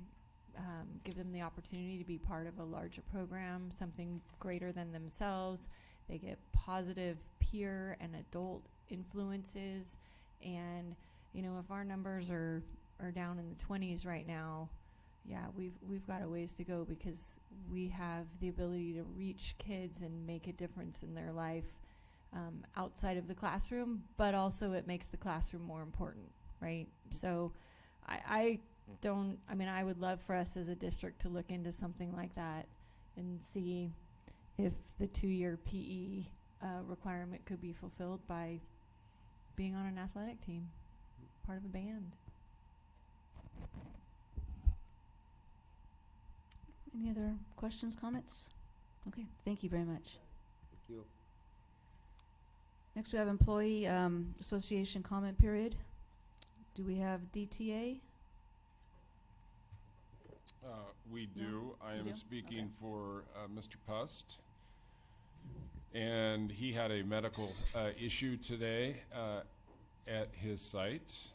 Speaker 11: give them the opportunity to be part of a larger program, something greater than themselves. They get positive peer and adult influences. And, you know, if our numbers are down in the 20s right now, yeah, we've got a ways to go, because we have the ability to reach kids and make a difference in their life outside of the classroom, but also it makes the classroom more important, right? So I would love for us as a district to look into something like that and see if the 2-year PE requirement could be fulfilled by being on an athletic team, part of a band.
Speaker 1: Any other questions, comments? Okay, thank you very much.
Speaker 2: you.
Speaker 1: Next, we have Employee Association comment period. Do we have DTA?
Speaker 4: We
Speaker 1: No?
Speaker 4: do. I
Speaker 1: You
Speaker 4: am
Speaker 1: do?
Speaker 4: speaking
Speaker 1: Okay.
Speaker 4: for Mr. Pust. And he had a medical issue today at his site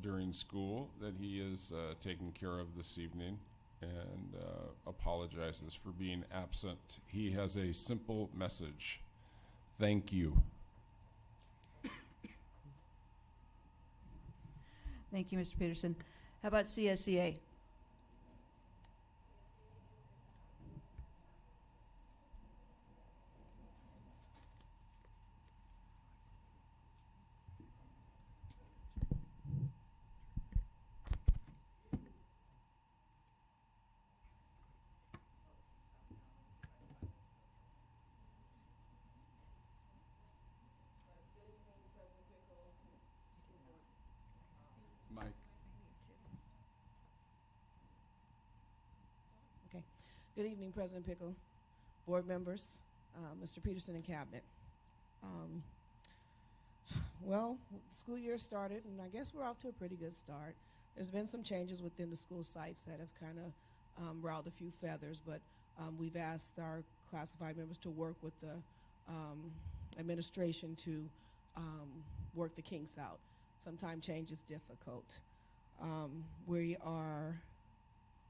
Speaker 4: during school that he is taking care of this evening, and apologizes for being absent. He has a simple message. Thank you.
Speaker 1: Thank you, Mr. Peterson. How about CSEA?
Speaker 4: Mike.
Speaker 9: Okay. Good evening, President Pickle, board members, Mr. Peterson, and cabinet. Well, the school year started, and I guess we're off to a pretty good start. There's been some changes within the school sites that have kind of riled a few feathers, but we've asked our classified members to work with the administration to work the kinks out. Sometimes change is difficult.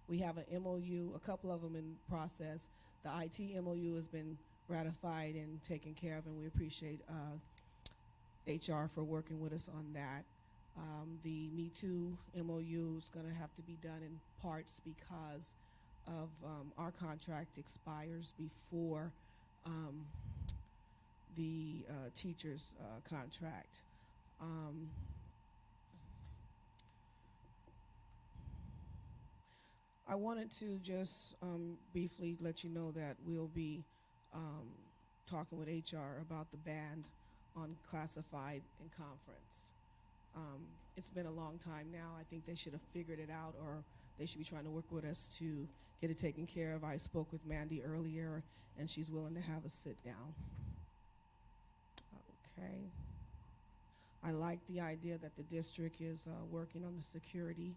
Speaker 9: We have an MOU, a couple of them in process. The IT MOU has been ratified and taken care of, and we appreciate HR for working with us on that. The Me Too MOU is going to have to be done in parts because of our contract expires before the teacher's contract. I wanted to just briefly let you know that we'll be talking with HR about the ban on classified in conference. It's been a long time now. I think they should have figured it out, or they should be trying to work with us to get it taken care of. I spoke with Mandy earlier, and she's willing to have us sit down. Okay. I like the idea that the district is working on the security.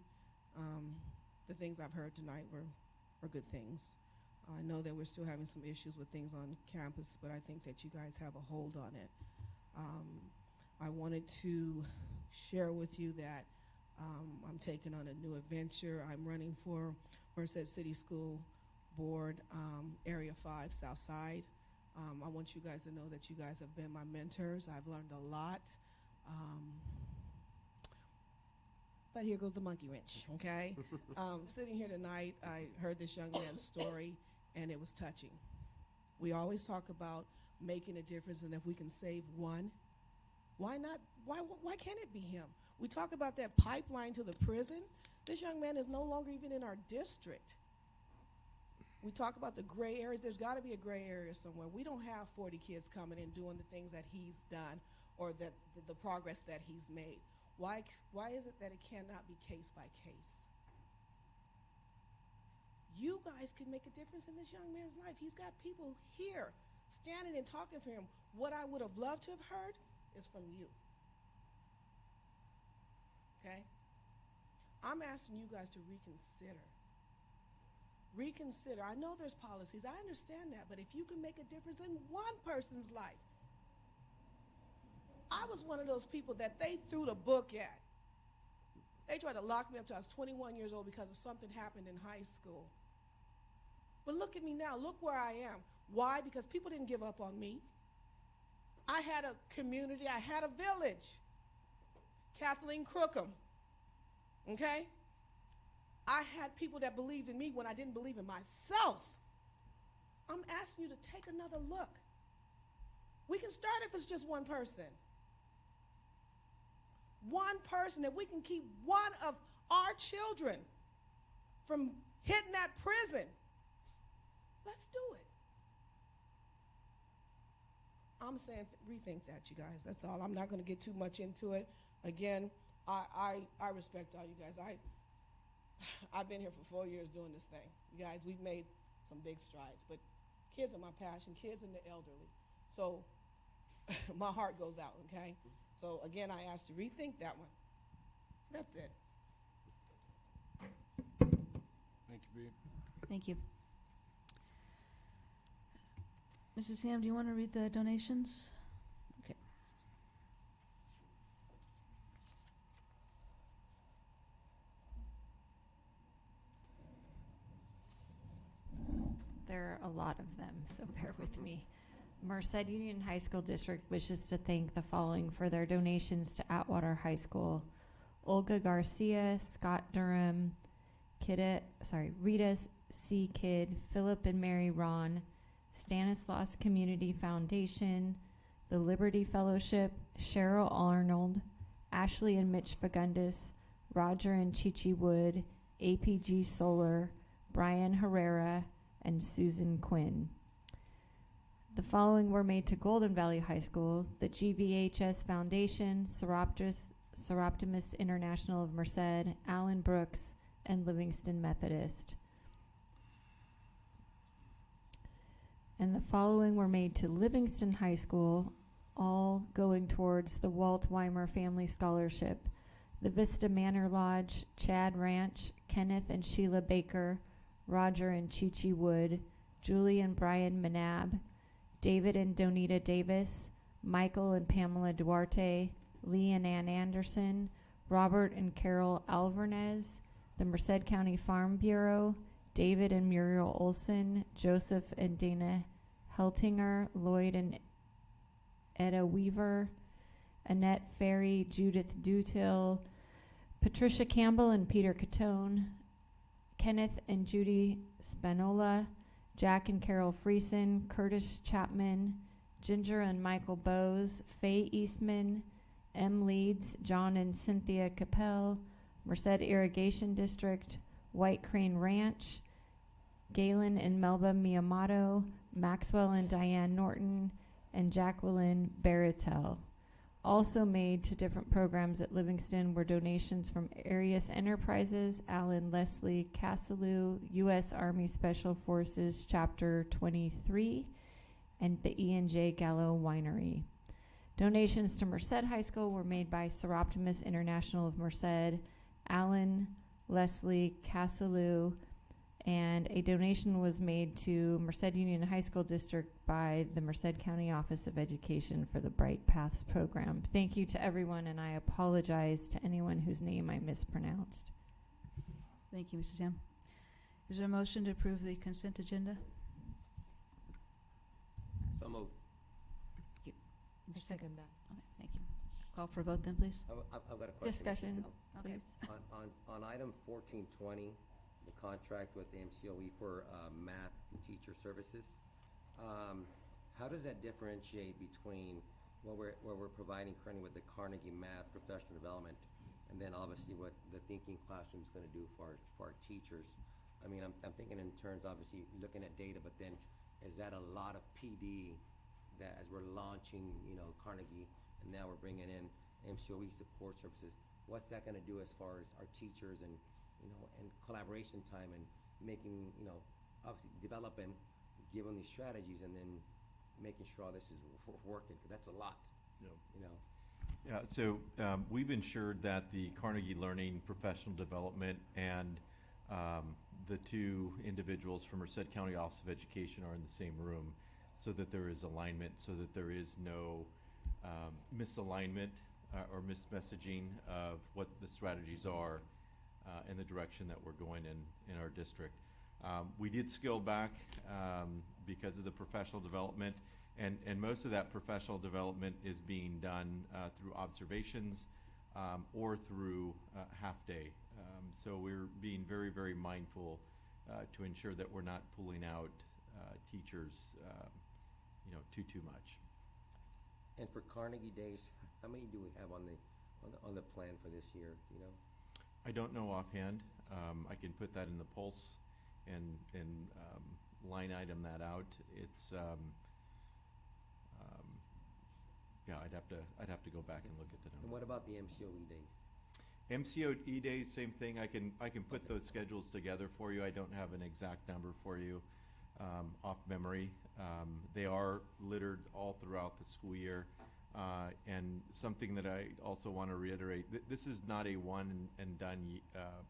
Speaker 9: The things I've heard tonight were good things. I know that we're still having some issues with things on campus, but I think that you guys have a hold on it. I wanted to share with you that I'm taking on a new adventure. I'm running for Merced City School Board, Area 5, South Side. I want you guys to know that you guys have been my mentors. I've learned a lot. But here goes the monkey wrench, okay? Sitting here tonight, I heard this young man's story, and it was touching. We always talk about making a difference, and if we can save one, why not? Why can't it be him? We talk about that pipeline to the prison. This young man is no longer even in our district. We talk about the gray areas. There's got to be a gray area somewhere. We don't have 40 kids coming in doing the things that he's done or that the progress that he's made. Why is it that it cannot be case by case? You guys can make a difference in this young man's life. He's got people here standing and talking for him. What I would have loved to have heard is from you. Okay? I'm asking you guys to reconsider. Reconsider. I know there's policies. I understand that. But if you can make a difference in one person's life. I was one of those people that they threw the book at. They tried to lock me up till I was 21 years old because of something happened in high school. But look at me now. Look where I am. Why? Because people didn't give up on me. I had a community. I had a village. Kathleen Crookham. Okay? I had people that believed in me when I didn't believe in myself. I'm asking you to take another look. We can start if it's just one person. One person, if we can keep one of our children from hitting that prison, let's do it. I'm saying rethink that, you guys. That's all. I'm not going to get too much into it. Again, I respect all you guys. I've been here for 4 years doing this thing. You guys, we've made some big strides, but kids are my passion, kids and the elderly. So my heart goes out, okay? So again, I ask to rethink that one. That's it.
Speaker 19: Thank you, B.
Speaker 1: Thank you. Mrs. Ham, do you want to read the donations? Okay.
Speaker 11: There are a lot of them, so bear with me. Merced Union High School District wishes to thank the following for their donations to Atwater High School: Olga Garcia, Scott Durham, Rita C. Kidd, Philip and Mary Ron, Stanislaus Community Foundation, the Liberty Fellowship, Cheryl Arnold, Ashley and Mitch Fagundes, Roger and Chichi Wood, APG Solar, Brian Herrera, and Susan Quinn. The following were made to Golden Valley High School: the GVHS Foundation, Seroptimus International of Merced, Allen Brooks, and Livingston Methodist. And the following were made to Livingston High School, all going towards the Walt Weimer Family Scholarship: the Vista Manor Lodge, Chad Ranch, Kenneth and Sheila Baker, Roger and Chichi Wood, Julie and Brian Manab, David and Donita Davis, Michael and Pamela Duarte, Lee and Ann Anderson, Robert and Carol Alvarez, the Merced County Farm Bureau, David and Muriel Olson, Joseph and Dana Heltinger, Lloyd and Etta Weaver, Annette Ferry, Judith Dutill, Patricia Campbell and Peter Catone, Kenneth and Judy Spanola, Jack and Carol Friesen, Curtis Chapman, Ginger and Michael Bowes, Faye Eastman, M. Leeds, John and Cynthia Capel, Merced Irrigation District, White Crane Ranch, Galen and Melba Miyamoto, Maxwell and Diane Norton, and Jacqueline Baratel. Also made to different programs at Livingston were donations from Arius Enterprises, Alan Leslie Casalou, U.S. Army Special Forces Chapter 23, and the E&J Gallo Winery. Donations to Merced High School were made by Seroptimus International of Merced, Alan Leslie Casalou, and a donation was made to Merced Union High School District by the Merced County Office of Education for the Bright Paths program. Thank you to everyone, and I apologize to anyone whose name I mispronounced.
Speaker 1: Thank you, Mrs. Ham. Is there a motion to approve the consent agenda?
Speaker 2: So moved.
Speaker 1: Thank you.
Speaker 11: I second that.
Speaker 1: Okay, thank you. Call for a vote then, please.
Speaker 2: I've got a question.
Speaker 11: Discussion,
Speaker 1: Okay.
Speaker 11: please.
Speaker 2: On item 1420, the contract with the MCOE for math and teacher services, how does that differentiate between what we're providing currently with the Carnegie Math Professional Development, and then obviously what the Thinking Classroom is going to do for our teachers? I mean, I'm thinking in terms, obviously, looking at data, but then is that a lot of PD that as we're launching, Carnegie, and now we're bringing in MCOE support services, what's that going to do as far as our teachers and collaboration time and making, obviously developing, giving these strategies, and then making sure all this is working, because that's a lot,
Speaker 21: Yeah, so we've ensured that the Carnegie Learning Professional Development and the two individuals from Merced County Office of Education are in the same room, so that there is alignment, so that there is no misalignment or mismessaging of what the strategies are and the direction that we're going in our district. We did scale back because of the professional development, and most of that professional development is being done through observations or through half-day. So we're being very, very mindful to ensure that we're not pulling out teachers too much.
Speaker 2: And for Carnegie Days, how many do we have on the plan for this year,
Speaker 21: I don't know offhand. I can put that in the pulse and line item that out. It's I'd have to go back and look at the number.
Speaker 2: And what about the MCOE days?
Speaker 21: MCOE days, same thing. I can put those schedules together for you. I don't have an exact number for you. off memory. They are littered all throughout the school year. And something that I also want to reiterate, this is not a one and done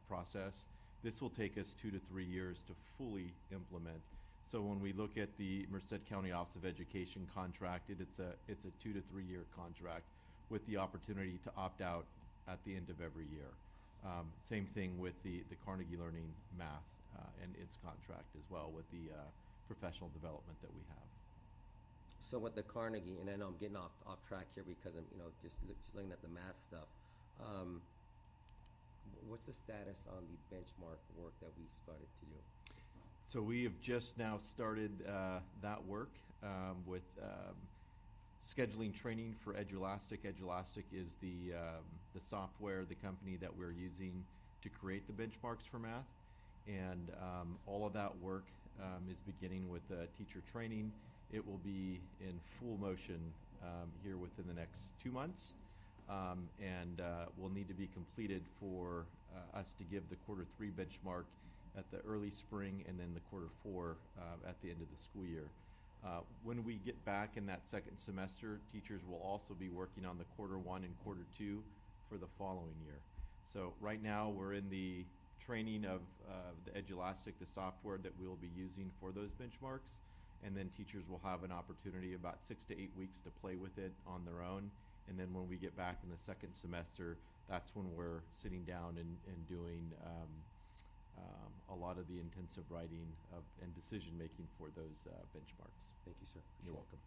Speaker 21: process. This will take us 2 to 3 years to fully implement. So when we look at the Merced County Office of Education contract, it's a 2 to 3 year contract with the opportunity to opt out at the end of every year. Same thing with the Carnegie Learning Math and its contract as well with the professional development that we have.
Speaker 2: So with the Carnegie, and I know I'm getting off track here because I'm just looking at the math stuff. What's the status on the benchmark work that we've started to do?
Speaker 21: So we have just now started that work with scheduling training for Edulastic. Edulastic is the software, the company that we're using to create the benchmarks for math. And all of that work is beginning with teacher training. It will be in full motion here within the next 2 months, and will need to be completed for us to give the Q3 benchmark at the early spring and then the Q4 at the end of the school year. When we get back in that second semester, teachers will also be working on the Q1 and Q2 for the following year. So right now we're in the training of the Edulastic, the software that we'll be using for those benchmarks. And then teachers will have an opportunity about 6 to 8 weeks to play with it on their own. And then when we get back in the second semester, that's when we're sitting down and doing a lot of the intensive writing and decision making for those benchmarks.
Speaker 2: Thank you, sir.
Speaker 21: You're welcome.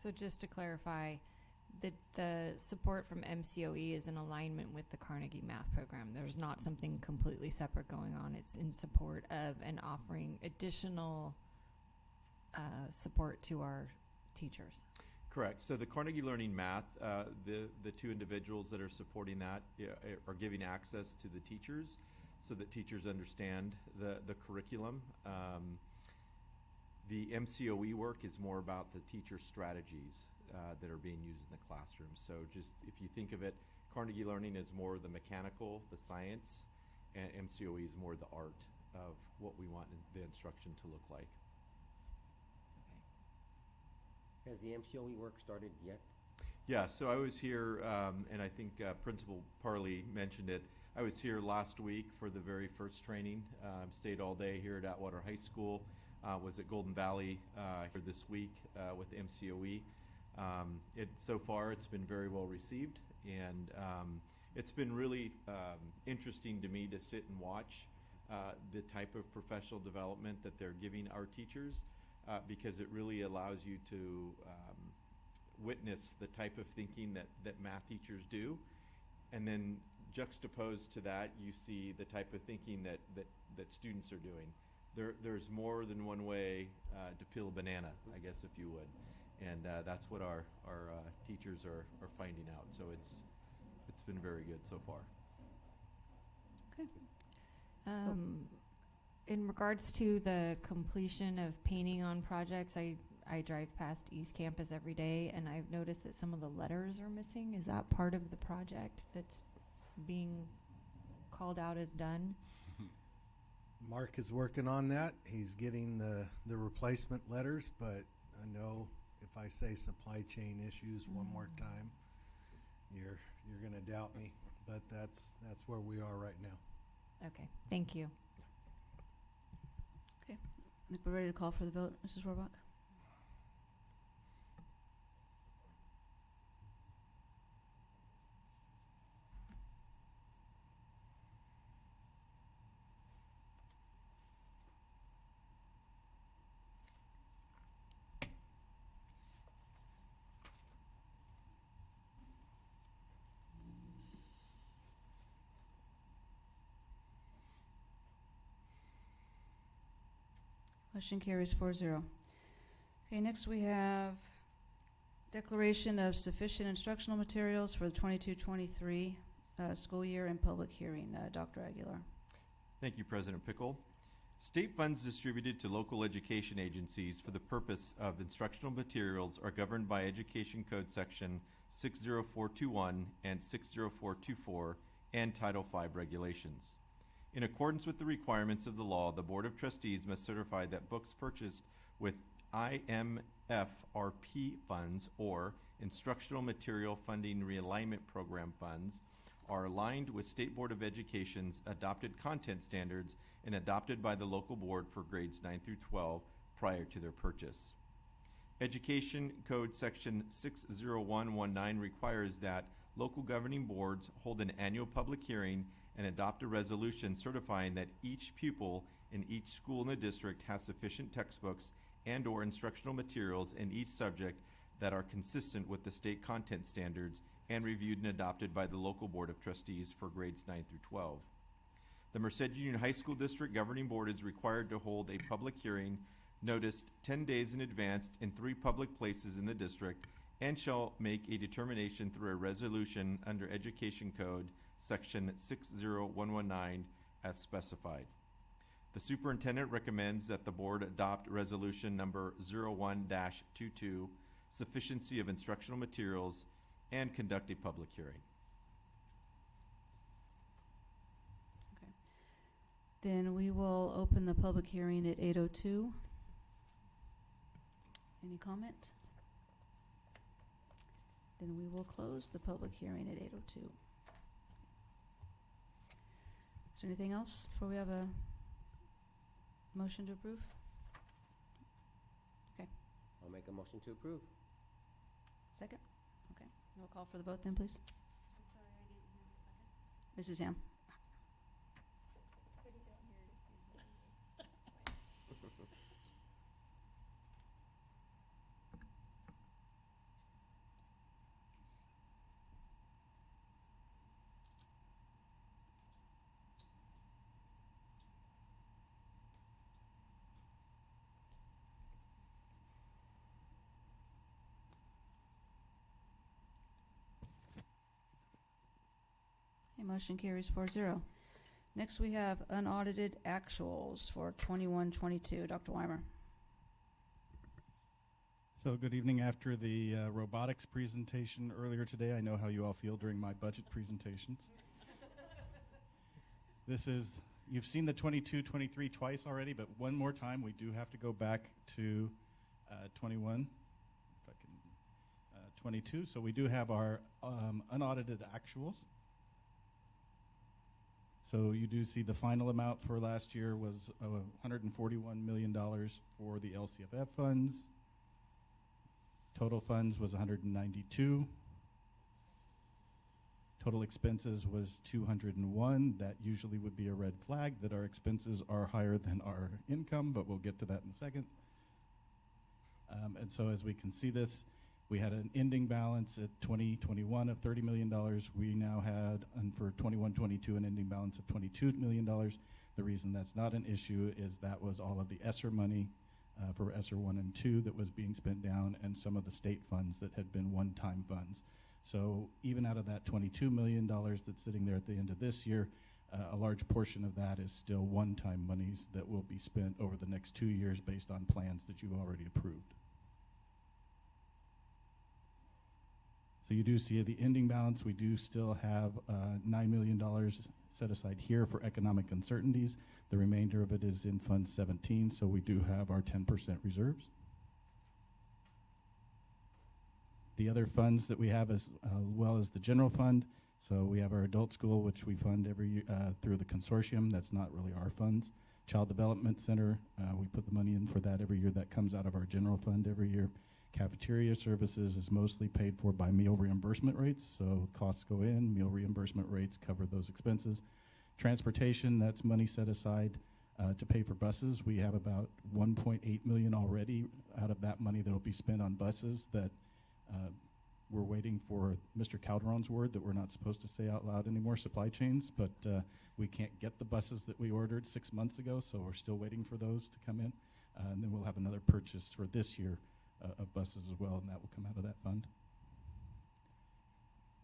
Speaker 11: So just to clarify, the support from MCOE is in alignment with the Carnegie Math Program. There's not something completely separate going on. It's in support of and offering additional support to our teachers.
Speaker 21: Correct. So the Carnegie Learning Math, the two individuals that are supporting that are giving access to the teachers so that teachers understand the curriculum. The MCOE work is more about the teacher strategies that are being used in the classroom. So just if you think of it, Carnegie Learning is more the mechanical, the science, and MCOE is more the art of what we want the instruction to look like.
Speaker 2: Has the MCOE work started yet?
Speaker 21: Yeah, so I was here, and I think Principal Parley mentioned it. I was here last week for the very first training. Stayed all day here at Atwater High School. Was at Golden Valley here this week with MCOE. So far, it's been very well received, and it's been really interesting to me to sit and watch the type of professional development that they're giving our teachers, because it really allows you to witness the type of thinking that math teachers do, and then juxtaposed to that, you see the type of thinking that students are doing. There's more than one way to peel a banana, I guess, if you would. And that's what our teachers are finding out. So it's been very good so far.
Speaker 1: Okay.
Speaker 11: In regards to the completion of painting on projects, I drive past East Campus every day, and I've noticed that some of the letters are missing. Is that part of the project that's being called out as done?
Speaker 16: Mark is working on that. He's getting the replacement letters, but I know if I say supply chain issues one more time, you're going to doubt me. But that's where we are right now.
Speaker 11: Okay, thank you.
Speaker 1: Okay, I think we're ready to call for the vote. Mrs. Rohrbach? Motion carries 4-0. Okay, next we have declaration of sufficient instructional materials for the 22-23 school year and public hearing. Dr. Aguilar.
Speaker 21: Thank you, President Pickle. State funds distributed to local education agencies for the purpose of instructional materials are governed by Education Code Section 60421 and 60424 and Title V regulations. In accordance with the requirements of the law, the Board of Trustees must certify that books purchased with IMFRP funds or Instructional Material Funding Realignment Program funds are aligned with State Board of Education's adopted content standards and adopted by the local board for grades 9 through 12 prior to their purchase. Education Code Section 60119 requires that local governing boards hold an annual public hearing and adopt a resolution certifying that each pupil in each school in the district has sufficient textbooks and or instructional materials in each subject that are consistent with the state content standards and reviewed and adopted by the local Board of Trustees for grades 9 through 12. The Merced Union High School District Governing Board is required to hold a public hearing noticed 10 days in advance in 3 public places in the district and shall make a determination through a resolution under Education Code Section 60119 as specified. The superintendent recommends that the board adopt resolution number 01-22, sufficiency of instructional materials, and conduct a public hearing.
Speaker 1: Then we will open the public hearing at 8:02. Any comment? Then we will close the public hearing at 8:02. Is there anything else before we have a motion to approve? Okay.
Speaker 2: I'll make a motion to approve.
Speaker 1: Second? Okay. We'll call for the vote then, please.
Speaker 3: I'm sorry, I didn't hear the second.
Speaker 1: Mrs. Ham? Motion carries 4-0. Next, we have unaudited actuals for 21-22. Dr. Weimer.
Speaker 10: So good evening. After the robotics presentation earlier today, I know how you all feel during my budget presentations. This is, you've seen the 22-23 twice already, but one more time, we do have to go back to 21, if I can, 22. So we do have our unaudited actuals. So you do see the final amount for last year was $141 million for the LCFF funds. Total funds was 192. Total expenses was 201. That usually would be a red flag that our expenses are higher than our income, but we'll get to that in a second. And so as we can see this, we had an ending balance at 2021 of $30 million. We now had, and for 21-22, an ending balance of $22 million. The reason that's not an issue is that was all of the ESSER money for ESSER 1 and 2 that was being spent down, and some of the state funds that had been one-time funds. So even out of that $22 million that's sitting there at the end of this year, a large portion of that is still one-time monies that will be spent over the next 2 years based on plans that you've already approved. So you do see the ending balance. We do still have $9 million set aside here for economic uncertainties. The remainder of it is in Fund 17, so we do have our 10% reserves. The other funds that we have as well as the general fund. So we have our adult school, which we fund every year through the consortium. That's not really our funds. Child Development Center, we put the money in for that every year. That comes out of our general fund every year. Cafeteria services is mostly paid for by meal reimbursement rates, so costs go in, meal reimbursement rates cover those expenses. Transportation, that's money set aside to pay for buses. We have about $1.8 million already out of that money that will be spent on buses that we're waiting for Mr. Calderon's word that we're not supposed to say out loud anymore, supply chains, but we can't get the buses that we ordered 6 months ago, so we're still waiting for those to come in. And then we'll have another purchase for this year of buses as well, and that will come out of that fund.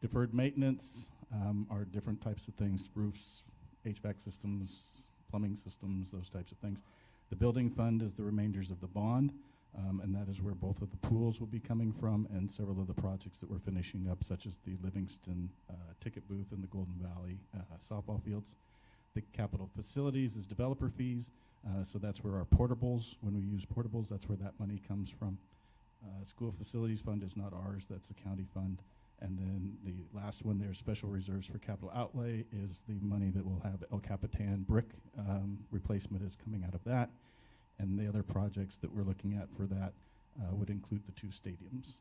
Speaker 10: Deferred maintenance are different types of things, roofs, HVAC systems, plumbing systems, those types of things. The building fund is the remainders of the bond, and that is where both of the pools will be coming from and several of the projects that we're finishing up, such as the Livingston ticket booth and the Golden Valley softball fields. The capital facilities is developer fees, so that's where our portables, when we use portables, that's where that money comes from. School facilities fund is not ours, that's a county fund. And then the last one there, special reserves for capital outlay, is the money that will have El Capitan brick replacement is coming out of that. And the other projects that we're looking at for that would include the 2 stadiums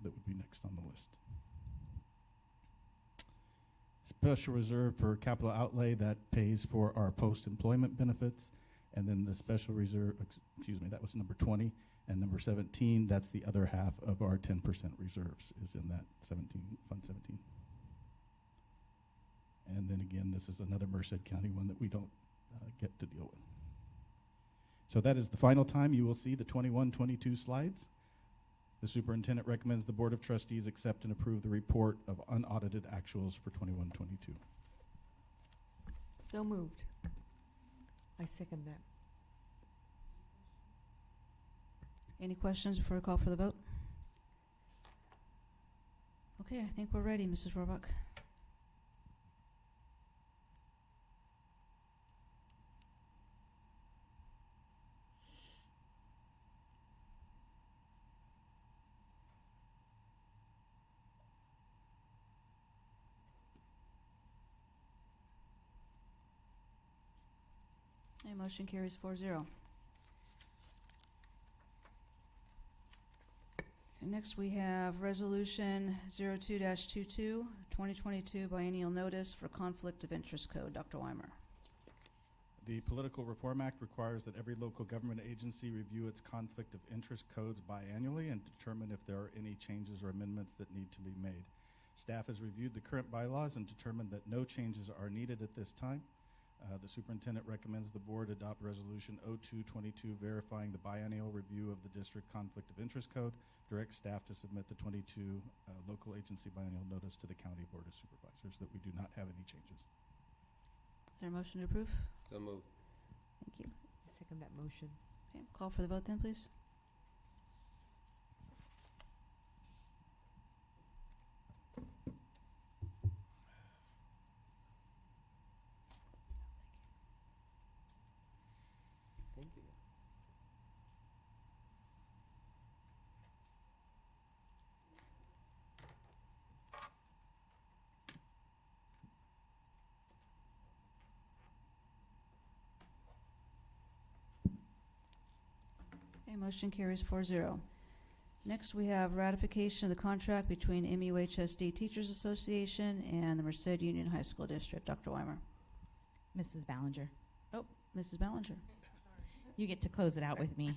Speaker 10: that would be next on the list. Special reserve for capital outlay, that pays for our post-employment benefits. And then the special reserve, excuse me, that was number 20. And number 17, that's the other half of our 10% reserves is in that Fund 17. And then again, this is another Merced County one that we don't get to deal with. So that is the final time you will see the 21-22 slides. The superintendent recommends the Board of Trustees accept and approve the report of unaudited actuals for 21-22.
Speaker 12: So moved. I second that.
Speaker 1: Any questions before I call for the vote? Okay, I think we're ready, Mrs. Rohrbach. Okay, motion carries 4-0. And next we have Resolution 02-22, 2022 Biennial Notice for Conflict of Interest Code. Dr. Weimer.
Speaker 10: The Political Reform Act requires that every local government agency review its conflict of interest codes biannually and determine if there are any changes or amendments that need to be made. Staff has reviewed the current bylaws and determined that no changes are needed at this time. The superintendent recommends the board adopt Resolution 02-22 verifying the biennial review of the district conflict of interest code, direct staff to submit the 22 local agency biennial notice to the county board of supervisors that we do not have any changes.
Speaker 1: Is there a motion to approve?
Speaker 2: So moved.
Speaker 1: Thank you.
Speaker 12: I second that motion.
Speaker 1: Okay, call for the vote then, please.
Speaker 2: Thank you.
Speaker 1: Okay, motion carries 4-0. Next, we have ratification of the contract between MUHSD Teachers Association and the Merced Union High School District. Dr. Weimer.
Speaker 6: Mrs. Ballinger.
Speaker 1: Oh, Mrs. Ballinger.
Speaker 6: You get to close it out with me.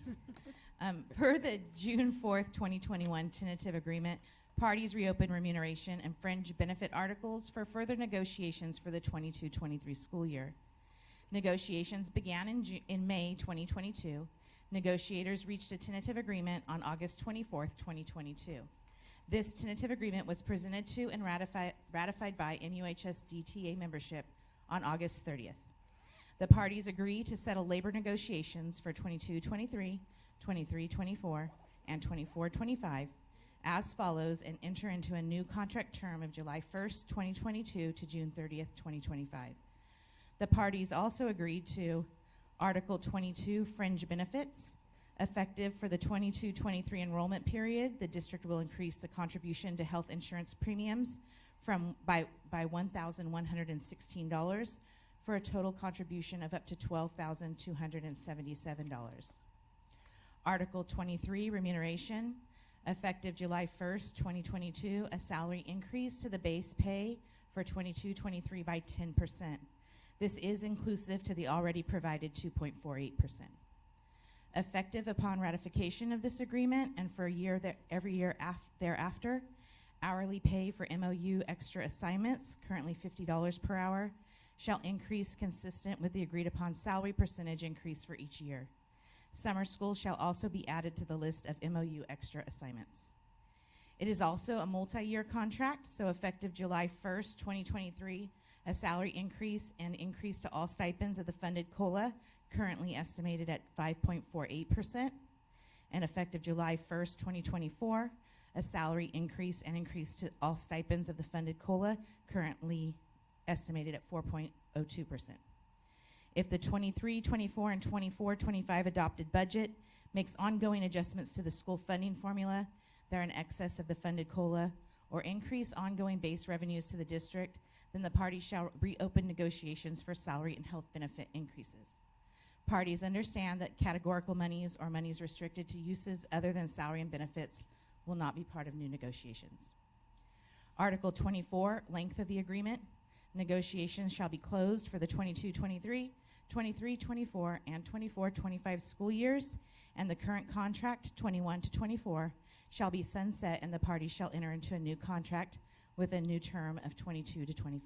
Speaker 6: Per the June 4th, 2021 tentative agreement, parties reopened remuneration and fringe benefit articles for further negotiations for the 22-23 school year. Negotiations began in May 2022. Negotiators reached a tentative agreement on August 24th, 2022. This tentative agreement was presented to and ratified by MUHSD TA membership on August 30th. The parties agree to settle labor negotiations for 22-23, 23-24, and 24-25 as follows and enter into a new contract term of July 1st, 2022 to June 30th, 2025. The parties also agreed to Article 22 fringe benefits. Effective for the 22-23 enrollment period, the district will increase the contribution to health insurance premiums by $1,116 for a total contribution of up to $12,277. Article 23 remuneration. Effective July 1st, 2022, a salary increase to the base pay for 22-23 by 10%. This is inclusive to the already provided 2.48%. Effective upon ratification of this agreement and for a year every year thereafter, hourly pay for MOU extra assignments, currently $50 per hour, shall increase consistent with the agreed upon salary percentage increase for each year. Summer school shall also be added to the list of MOU extra assignments. It is also a multi-year contract, so effective July 1st, 2023, a salary increase and increase to all stipends of the funded COLA, currently estimated at 5.48%, and effective July 1st, 2024, a salary increase and increase to all stipends of the funded COLA, currently estimated at 4.02%. If the 23, 24, and 24, 25 adopted budget makes ongoing adjustments to the school funding formula that are in excess of the funded COLA or increase ongoing base revenues to the district, then the parties shall reopen negotiations for salary and health benefit increases. Parties understand that categorical monies or monies restricted to uses other than salary and benefits will not be part of new negotiations. Article 24, length of the agreement. Negotiations shall be closed for the 22-23, 23-24, and 24-25 school years, and the current contract, 21-24, shall be sunset, and the parties shall enter into a new contract with a new term of 22-25.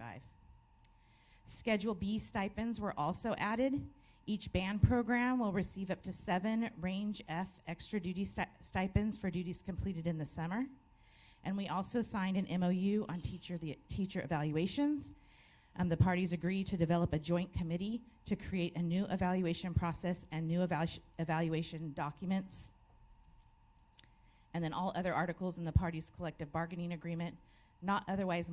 Speaker 6: Schedule B stipends were also added. Each band program will receive up to 7 Range F extra duty stipends for duties completed in the summer. And we also signed an MOU on teacher evaluations. The parties agreed to develop a joint committee to create a new evaluation process and new evaluation documents. And then all other articles in the parties' collective bargaining agreement not otherwise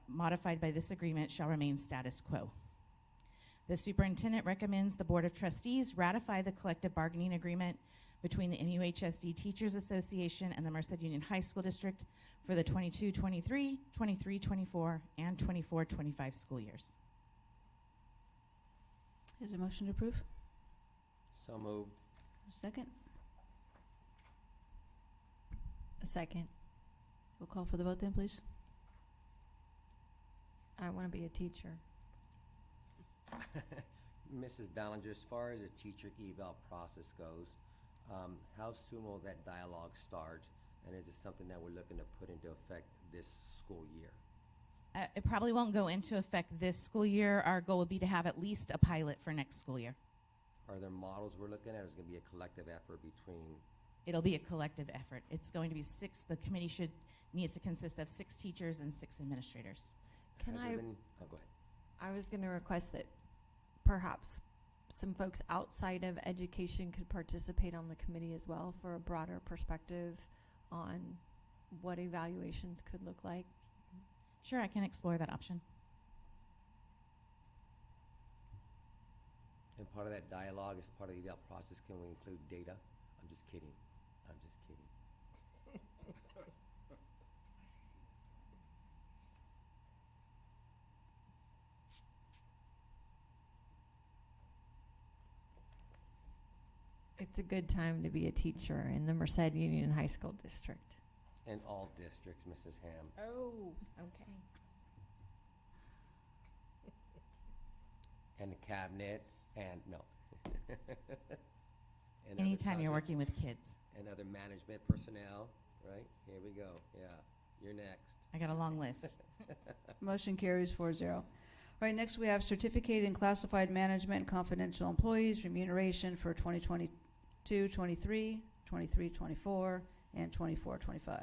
Speaker 6: modified by this agreement shall remain status quo. The superintendent recommends the Board of Trustees ratify the collective bargaining agreement between the MUHSD Teachers Association and the Merced Union High School District for the 22-23, 23-24, and 24-25 school years.
Speaker 1: Is there a motion to approve?
Speaker 2: So moved.
Speaker 1: Second?
Speaker 11: A second.
Speaker 1: We'll call for the vote then, please.
Speaker 11: I want to be a teacher.
Speaker 2: Mrs. Ballinger, as far as the teacher eval process goes, how soon will that dialogue start? And is it something that we're looking to put into effect this school year?
Speaker 6: It probably won't go into effect this school year. Our goal would be to have at least a pilot for next school year.
Speaker 2: Are there models we're looking at, or is it going to be a collective effort between?
Speaker 6: It'll be a collective effort. It's going to be 6. The committee needs to consist of 6 teachers and 6 administrators.
Speaker 11: Can
Speaker 2: Has
Speaker 11: I?
Speaker 2: there been- oh, go ahead.
Speaker 11: I was going to request that perhaps some folks outside of education could participate on the committee as well for a broader perspective on what evaluations could look like.
Speaker 6: Sure, I can explore that option.
Speaker 2: And part of that dialogue, as part of the eval process, can we include data? I'm just kidding. I'm just kidding.
Speaker 11: It's a good time to be a teacher in the Merced Union High School District.
Speaker 2: In all districts, Mrs. Ham.
Speaker 11: Oh, okay.
Speaker 2: And the cabinet, and no. And other
Speaker 6: Anytime you're
Speaker 2: process-
Speaker 6: working with kids.
Speaker 2: And other management personnel, right? Here we go. Yeah, you're next.
Speaker 6: I got a long list.
Speaker 1: Motion carries 4-0. All right, next we have certificated and classified management and confidential employees remuneration for 2022-23, 23-24, and 24-25.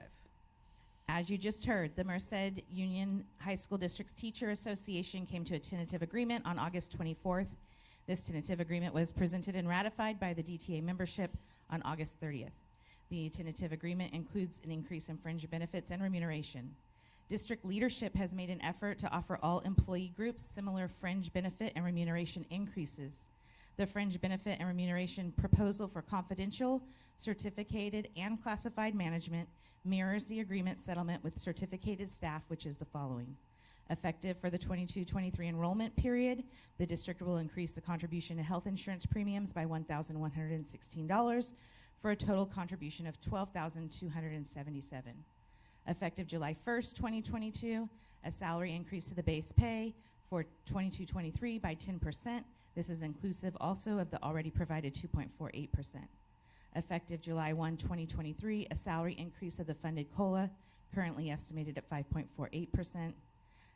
Speaker 6: As you just heard, the Merced Union High School District's Teacher Association came to a tentative agreement on August 24th. This tentative agreement was presented and ratified by the DTA membership on August 30th. The tentative agreement includes an increase in fringe benefits and remuneration. District leadership has made an effort to offer all employee groups similar fringe benefit and remuneration increases. The fringe benefit and remuneration proposal for confidential, certificated, and classified management mirrors the agreement settlement with certificated staff, which is the following. Effective for the 22-23 enrollment period, the district will increase the contribution to health insurance premiums by $1,116 for a total contribution of $12,277. Effective July 1st, 2022, a salary increase to the base pay for 22-23 by 10%. This is inclusive also of the already provided 2.48%. Effective July 1, 2023, a salary increase of the funded COLA, currently estimated at 5.48%.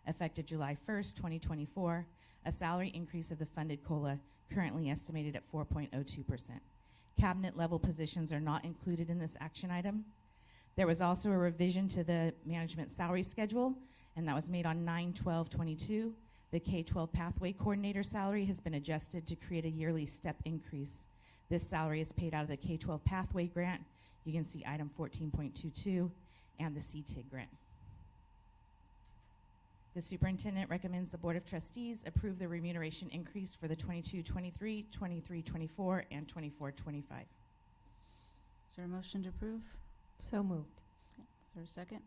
Speaker 6: Effective July 1st, 2024, a salary increase of the funded COLA, currently estimated at 4.02%. Cabinet level positions are not included in this action item. There was also a revision to the management salary schedule, and that was made on 9/12/22. The K-12 pathway coordinator salary has been adjusted to create a yearly step increase. This salary is paid out of the K-12 pathway grant. You can see item 14.22 and the CTIG grant. The superintendent recommends the Board of Trustees approve the remuneration increase for the 22-23, 23-24, and 24-25.
Speaker 1: Is there a motion to approve?
Speaker 11: So moved.
Speaker 1: Is there a second?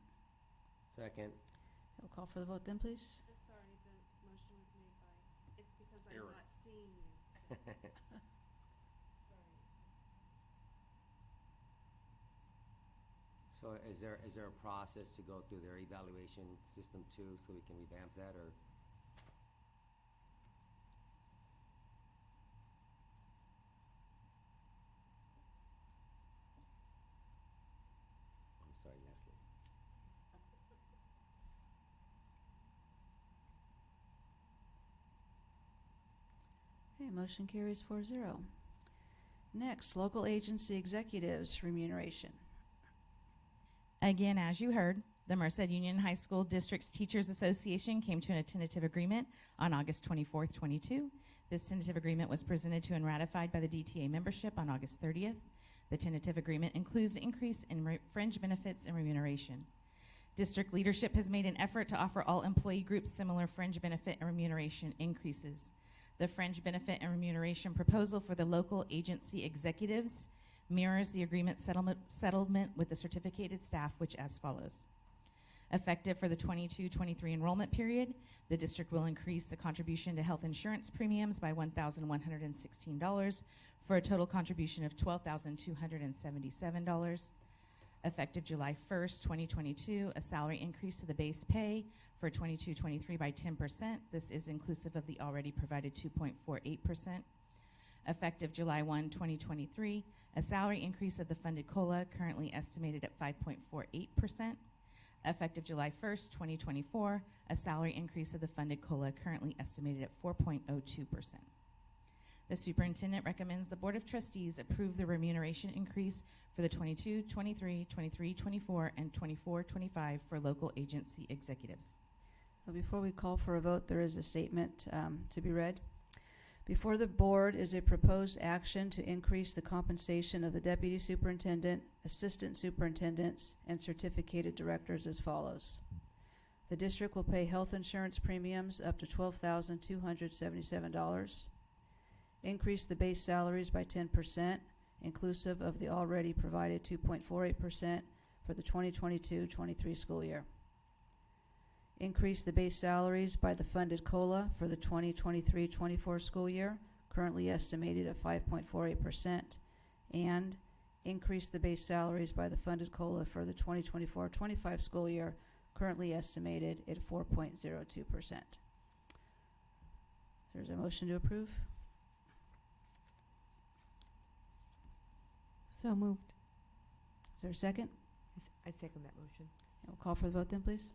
Speaker 2: Second.
Speaker 1: I'll call for the vote then, please.
Speaker 3: I'm sorry, the motion was made by, it's because I'm
Speaker 2: Error.
Speaker 3: not seeing you. Sorry.
Speaker 2: So is there a process to go through their evaluation system too, so we can revamp that, or? I'm sorry, Leslie.
Speaker 1: Okay, motion carries 4-0. Next, local agency executives remuneration.
Speaker 6: Again, as you heard, the Merced Union High School District's Teachers Association came to a tentative agreement on August 24th, 22. This tentative agreement was presented to and ratified by the DTA membership on August 30th. The tentative agreement includes increase in fringe benefits and remuneration. District leadership has made an effort to offer all employee groups similar fringe benefit and remuneration increases. The fringe benefit and remuneration proposal for the local agency executives mirrors the agreement settlement with the certificated staff, which as follows. Effective for the 22-23 enrollment period, the district will increase the contribution to health insurance premiums by $1,116 for a total contribution of $12,277. Effective July 1st, 2022, a salary increase to the base pay for 22-23 by 10%. This is inclusive of the already provided 2.48%. Effective July 1, 2023, a salary increase of the funded COLA currently estimated at 5.48%. Effective July 1st, 2024, a salary increase of the funded COLA currently estimated at 4.02%. The superintendent recommends the Board of Trustees approve the remuneration increase for the 22-23, 23-24, and 24-25 for local agency executives.
Speaker 1: Well, before we call for a vote, there is a statement to be read. Before the board is a proposed action to increase the compensation of the deputy superintendent, assistant superintendents, and certificated directors as follows. The district will pay health insurance premiums up to $12,277. Increase the base salaries by 10%, inclusive of the already provided 2.48% for the 2022-23 school year. Increase the base salaries by the funded COLA for the 2023-24 school year, currently estimated at 5.48%, and increase the base salaries by the funded COLA for the 2024-25 school year, currently estimated at 4.02%. There's a motion to approve.
Speaker 11: So moved.
Speaker 1: Is there a second?
Speaker 12: I second that motion.
Speaker 1: We'll call for the vote then, please.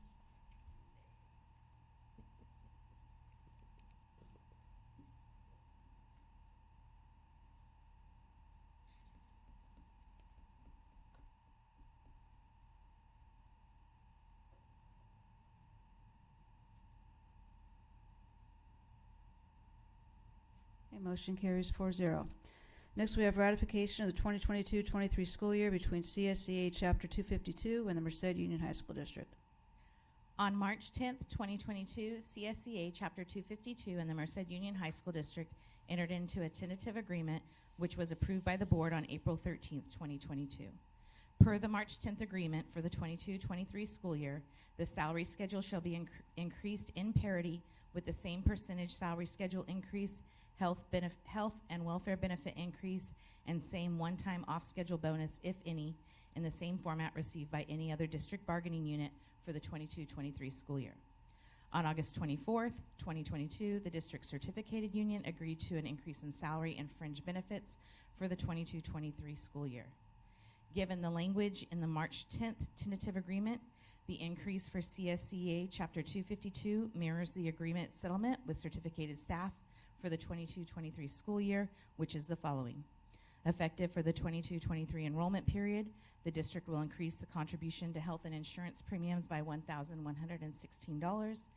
Speaker 1: Motion carries 4-0. Next, we have ratification of the 2022-23 school year between CSEA Chapter 252 and the Merced Union High School District.
Speaker 6: On March 10th, 2022, CSEA Chapter 252 and the Merced Union High School District entered into a tentative agreement which was approved by the board on April 13th, 2022. Per the March 10th agreement for the 22-23 school year, the salary schedule shall be increased in parity with the same percentage salary schedule increase, health and welfare benefit increase, and same one-time off-schedule bonus, if any, in the same format received by any other district bargaining unit for the 22-23 school year. On August 24th, 2022, the district certificated union agreed to an increase in salary and fringe benefits for the 22-23 school year. Given the language in the March 10th tentative agreement, the increase for CSEA Chapter 252 mirrors the agreement settlement with certificated staff for the 22-23 school year, which is the following. Effective for the 22-23 enrollment period, the district will increase the contribution to health and insurance premiums by $1,116.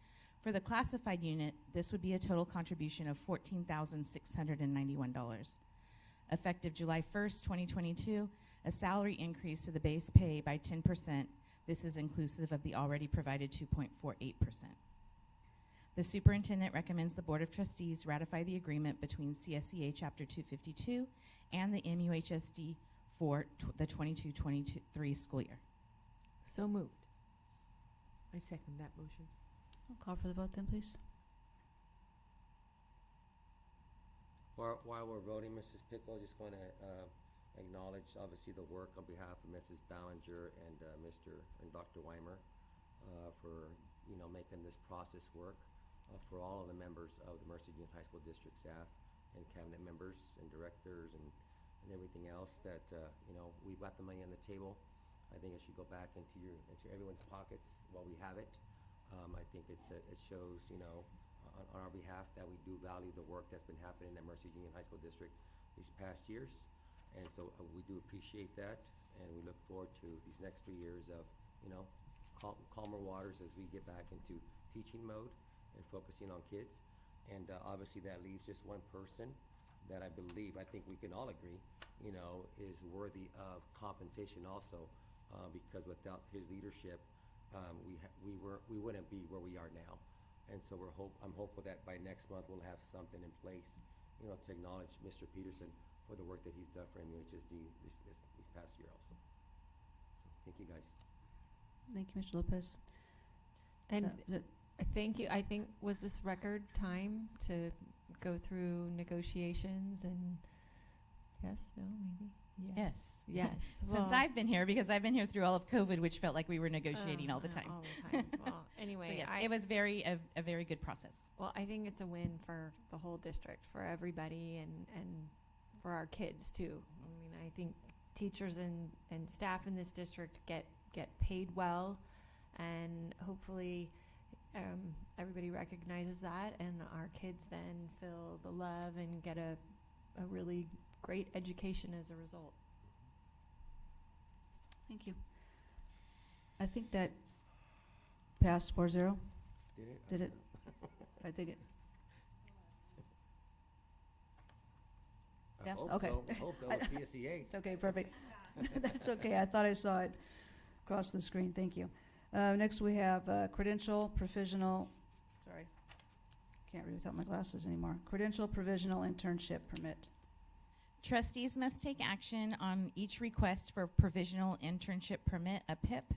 Speaker 6: For the classified unit, this would be a total contribution of $14,691. Effective July 1st, 2022, a salary increase to the base pay by 10%. This is inclusive of the already provided 2.48%.
Speaker 13: The superintendent recommends the Board of Trustees ratify the agreement between CSEA Chapter 252 and the MUHSD for the 22-23 school year.
Speaker 12: So moved. I second that motion.
Speaker 1: I'll call for the vote then, please.
Speaker 2: While we're voting, Mrs. Pickle, I just want to acknowledge, obviously, the work on behalf of Mrs. Ballinger and Dr. Weimer for, making this process work for all of the members of the Merced Union High School District staff and cabinet members and directors and everything else that, we've got the money on the table. I think it should go back into everyone's pockets while we have it. I think it shows, on our behalf that we do value the work that's been happening at Merced Union High School District these past years. And so we do appreciate that, and we look forward to these next 3 years of, calmer waters as we get back into teaching mode and focusing on kids. And obviously that leaves just one person that I think we can all agree, is worthy of compensation also, because without his leadership, we wouldn't be where we are now. And so I'm hopeful that by next month we'll have something in place, to acknowledge Mr. Peterson for the work that he's done for MUHSD this past year also. So, thank you, guys.
Speaker 1: Thank you, Mr. Lopez.
Speaker 11: And thank you. I think, was this record time to go through negotiations and yes, no, maybe?
Speaker 13: Yes.
Speaker 11: Yes.
Speaker 13: Since
Speaker 11: Well,
Speaker 13: I've been here, because I've been here through all of COVID, which felt like we were negotiating all the time.
Speaker 11: All the time. Well, anyway,
Speaker 13: So yes,
Speaker 11: I-
Speaker 13: it was a very good process.
Speaker 11: Well, I think it's a win for the whole district, for everybody, and for our kids too. I mean, I think teachers and staff in this district get paid well, and hopefully everybody recognizes that, and our kids then feel the love and get a really great education as a result.
Speaker 1: Thank you. I think that passed 4-0.
Speaker 2: Did it?
Speaker 1: Did it? I think it.
Speaker 2: I
Speaker 1: Yeah,
Speaker 2: hope
Speaker 1: okay.
Speaker 2: so. I hope so with CSEA.
Speaker 1: It's okay, perfect. That's okay. I thought I saw it across the screen. Thank you. Next we have credential provisional, sorry, can't read without my glasses anymore. Credential provisional internship permit.
Speaker 13: Trustees must take action on each request for provisional internship permit, a PIP.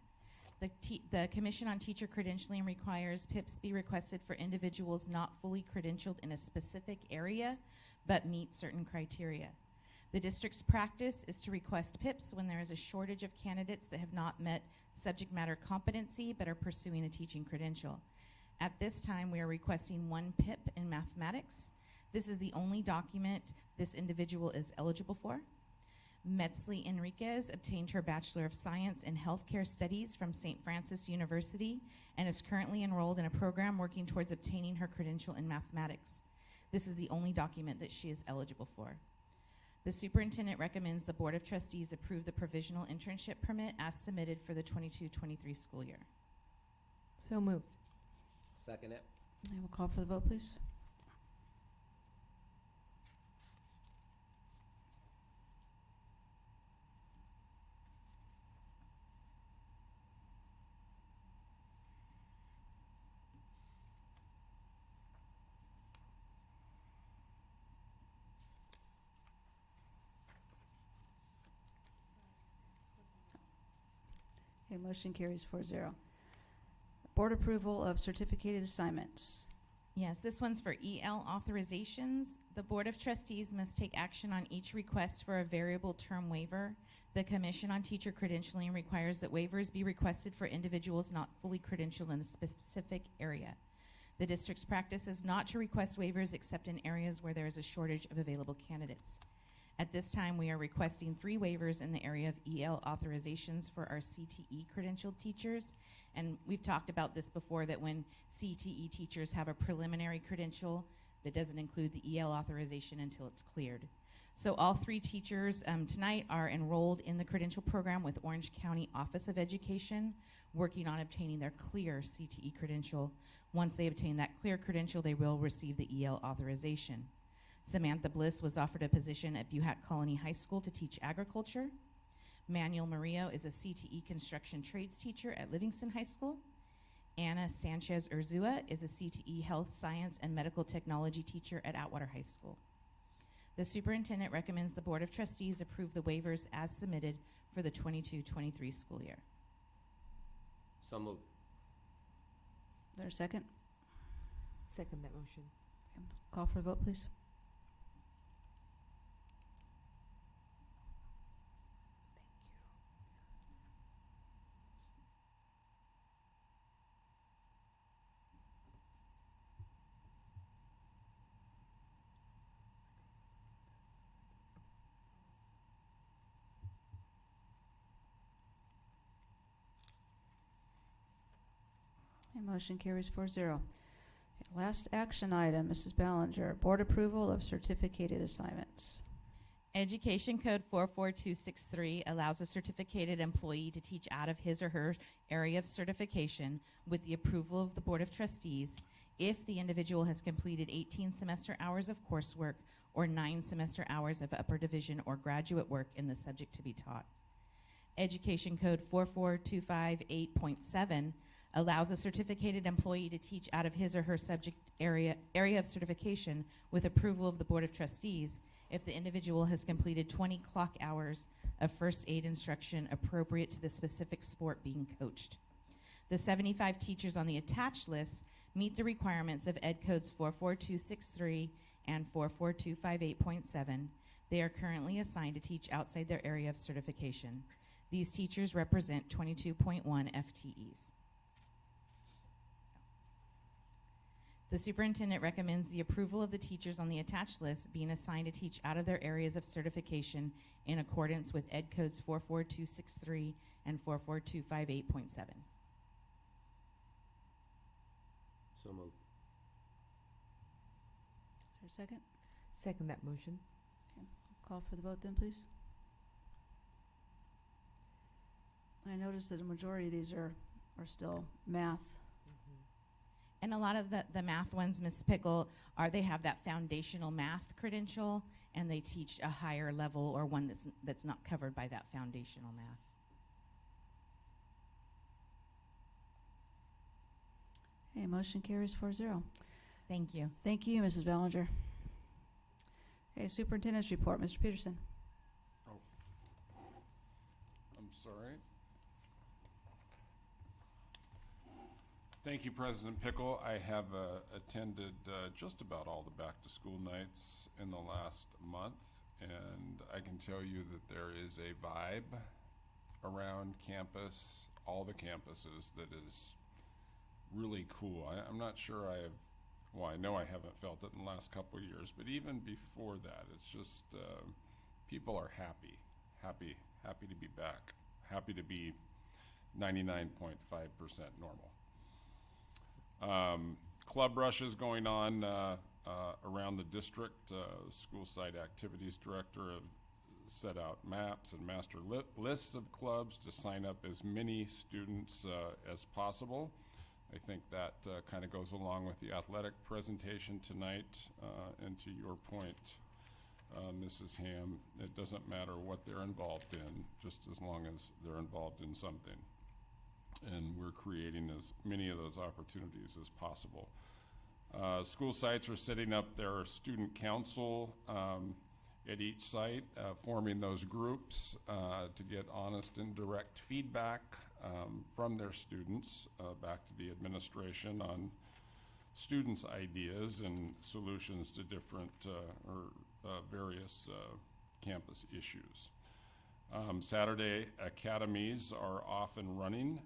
Speaker 13: The Commission on Teacher Credentialing requires PIPs be requested for individuals not fully credentialed in a specific area, but meet certain criteria. The district's practice is to request PIPs when there is a shortage of candidates that have not met subject matter competency but are pursuing a teaching credential. At this time, we are requesting one PIP in mathematics. This is the only document this individual is eligible for. Metzley Enriquez obtained her Bachelor of Science in Healthcare Studies from St. Francis University and is currently enrolled in a program working towards obtaining her credential in mathematics. This is the only document that she is eligible for. The superintendent recommends the Board of Trustees approve the provisional internship permit as submitted for the 22-23 school year.
Speaker 11: So moved.
Speaker 2: Second it.
Speaker 1: I will call for the vote, please. Okay, motion carries 4-0. Board approval of certificated assignments.
Speaker 13: Yes, this one's for EL authorizations. The Board of Trustees must take action on each request for a variable term waiver. The Commission on Teacher Credentialing requires that waivers be requested for individuals not fully credentialed in a specific area. The district's practice is not to request waivers except in areas where there is a shortage of available candidates. At this time, we are requesting 3 waivers in the area of EL authorizations for our CTE credentialed teachers. And we've talked about this before, that when CTE teachers have a preliminary credential, that doesn't include the EL authorization until it's cleared. So all 3 teachers tonight are enrolled in the credential program with Orange County Office of Education, working on obtaining their clear CTE credential. Once they obtain that clear credential, they will receive the EL authorization. Samantha Bliss was offered a position at Buhat Colony High School to teach agriculture. Manuel Murillo is a CTE construction trades teacher at Livingston High School. Anna Sanchez Urzua is a CTE Health Science and Medical Technology teacher at Atwater High School. The superintendent recommends the Board of Trustees approve the waivers as submitted for the 22-23 school year.
Speaker 2: So moved.
Speaker 1: Is there a second?
Speaker 12: Second that motion.
Speaker 1: Call for a vote, please. And motion carries 4-0. Last action item, Mrs. Ballinger, board approval of certificated assignments.
Speaker 13: Education Code 44263 allows a certificated employee to teach out of his or her area of certification with the approval of the Board of Trustees if the individual has completed 18 semester hours of coursework or 9 semester hours of upper division or graduate work in the subject to be taught. Education Code 44258.7 allows a certificated employee to teach out of his or her subject area of certification with approval of the Board of Trustees if the individual has completed 20 clock hours of first aid instruction appropriate to the specific sport being coached. The 75 teachers on the attached list meet the requirements of Ed Codes 44263 and 44258.7. They are currently assigned to teach outside their area of certification. These teachers represent 22.1 FTEs. The superintendent recommends the approval of the teachers on the attached list being assigned to teach out of their areas of certification in accordance with Ed Codes 44263 and 44258.7.
Speaker 2: So moved.
Speaker 1: Is there a second?
Speaker 12: Second that motion.
Speaker 1: Okay. Call for the vote then, please. I noticed that a majority of these are still math.
Speaker 13: And a lot of the math ones, Ms. Pickle, they have that foundational math credential, and they teach a higher level or one that's not covered by that foundational math.
Speaker 1: Okay, motion carries 4-0.
Speaker 13: Thank you.
Speaker 1: Thank you, Mrs. Ballinger. Okay, superintendent's report, Mr. Peterson.
Speaker 4: Oh, I'm sorry. Thank you, President Pickle. I have attended just about all the back-to-school nights in the last month, and I can tell you that there is a vibe around campus, all the campuses, that is really cool. I'm not sure I know I haven't felt it in the last couple of years, but even before that, it's just people are happy to be back, happy to be 99.5% normal. Club rushes going on around the district. School site activities director have set out maps and master lists of clubs to sign up as many students as possible. I think that kind of goes along with the athletic presentation tonight. And to your point, Mrs. Ham, it doesn't matter what they're involved in, just as long as they're involved in something. And we're creating as many of those opportunities as possible. School sites are setting up their student council at each site, forming those groups to get honest and direct feedback from their students back to the administration on students' ideas and solutions to different various campus issues. Saturday academies are off and running,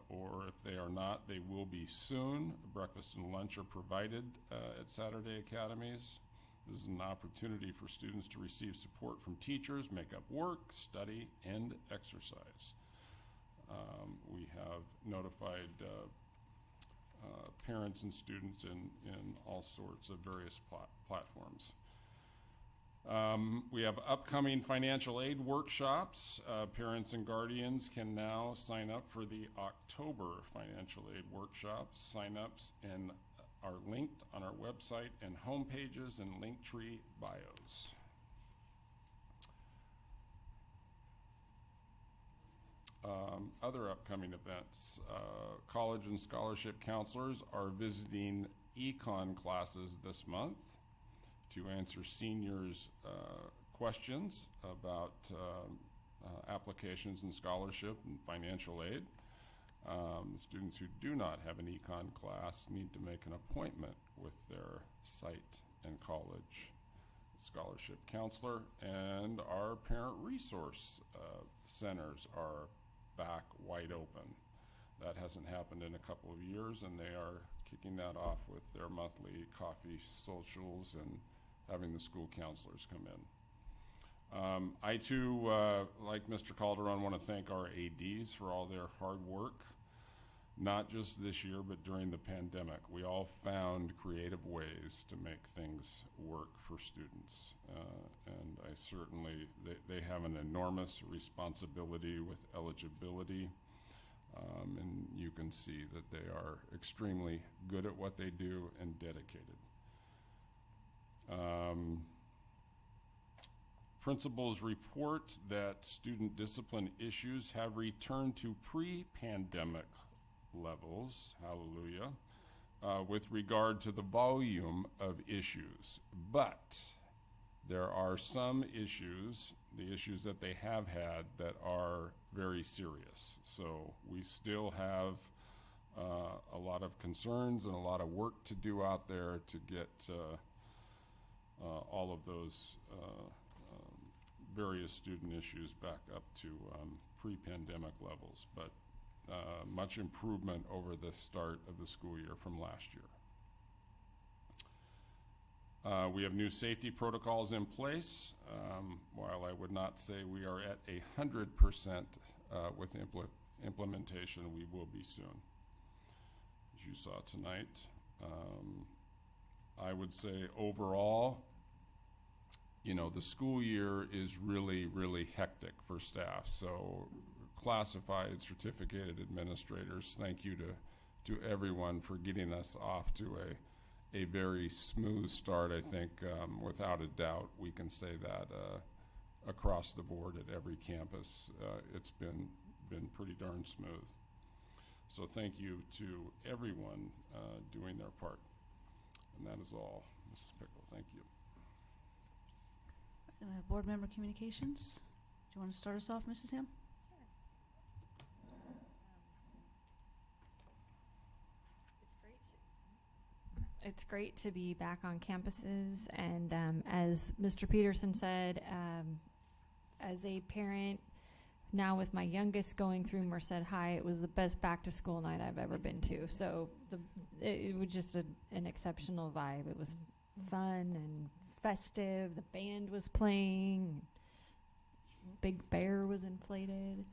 Speaker 4: or if they are not, they will be soon. Breakfast and lunch are provided at Saturday academies. This is an opportunity for students to receive support from teachers, make up work, study, and exercise. We have notified parents and students in all sorts of various platforms. We have upcoming financial aid workshops. Parents and guardians can now sign up for the October financial aid workshops. Sign-ups are linked on our website and home pages and Linktree bios. Other upcoming events, college and scholarship counselors are visiting econ classes this month to answer seniors' questions about applications and scholarship and financial aid. Students who do not have an econ class need to make an appointment with their site and college scholarship counselor, and our parent resource centers are back wide open. That hasn't happened in a couple of years, and they are kicking that off with their monthly coffee socials and having the school counselors come in. I too, like Mr. Calderon, want to thank our ADs for all their hard work, not just this year, but during the pandemic. We all found creative ways to make things work for students. And I certainly, they have an enormous responsibility with eligibility. And you can see that they are extremely good at what they do and dedicated. Principals report that student discipline issues have returned to pre-pandemic levels, hallelujah, with regard to the volume of issues. But there are some issues, the issues that they have had, that are very serious. So we still have a lot of concerns and a lot of work to do out there to get all of those various student issues back up to pre-pandemic levels, but much improvement over the start of the school year from last year. We have new safety protocols in place. While I would not say we are at 100% with implementation, we will be soon. As you saw tonight, I would say overall, you know, the school year is really, really hectic for staff. So classified, certificated administrators, thank you to everyone for getting us off to a very smooth start. I think without a doubt we can say that across the board at every campus. It's been pretty darn smooth. So thank you to everyone doing their part. And that is all, Mrs. Pickle. Thank you.
Speaker 1: Board member communications. Do you want to start us off, Mrs. Ham?
Speaker 11: It's great to be back on campuses, and as Mr. Peterson said, as a parent, now with my youngest going through Merced High, it was the best back-to-school night I've ever been to. So it was just an exceptional vibe. It was fun and festive. The band was playing. Big Bear was inflated.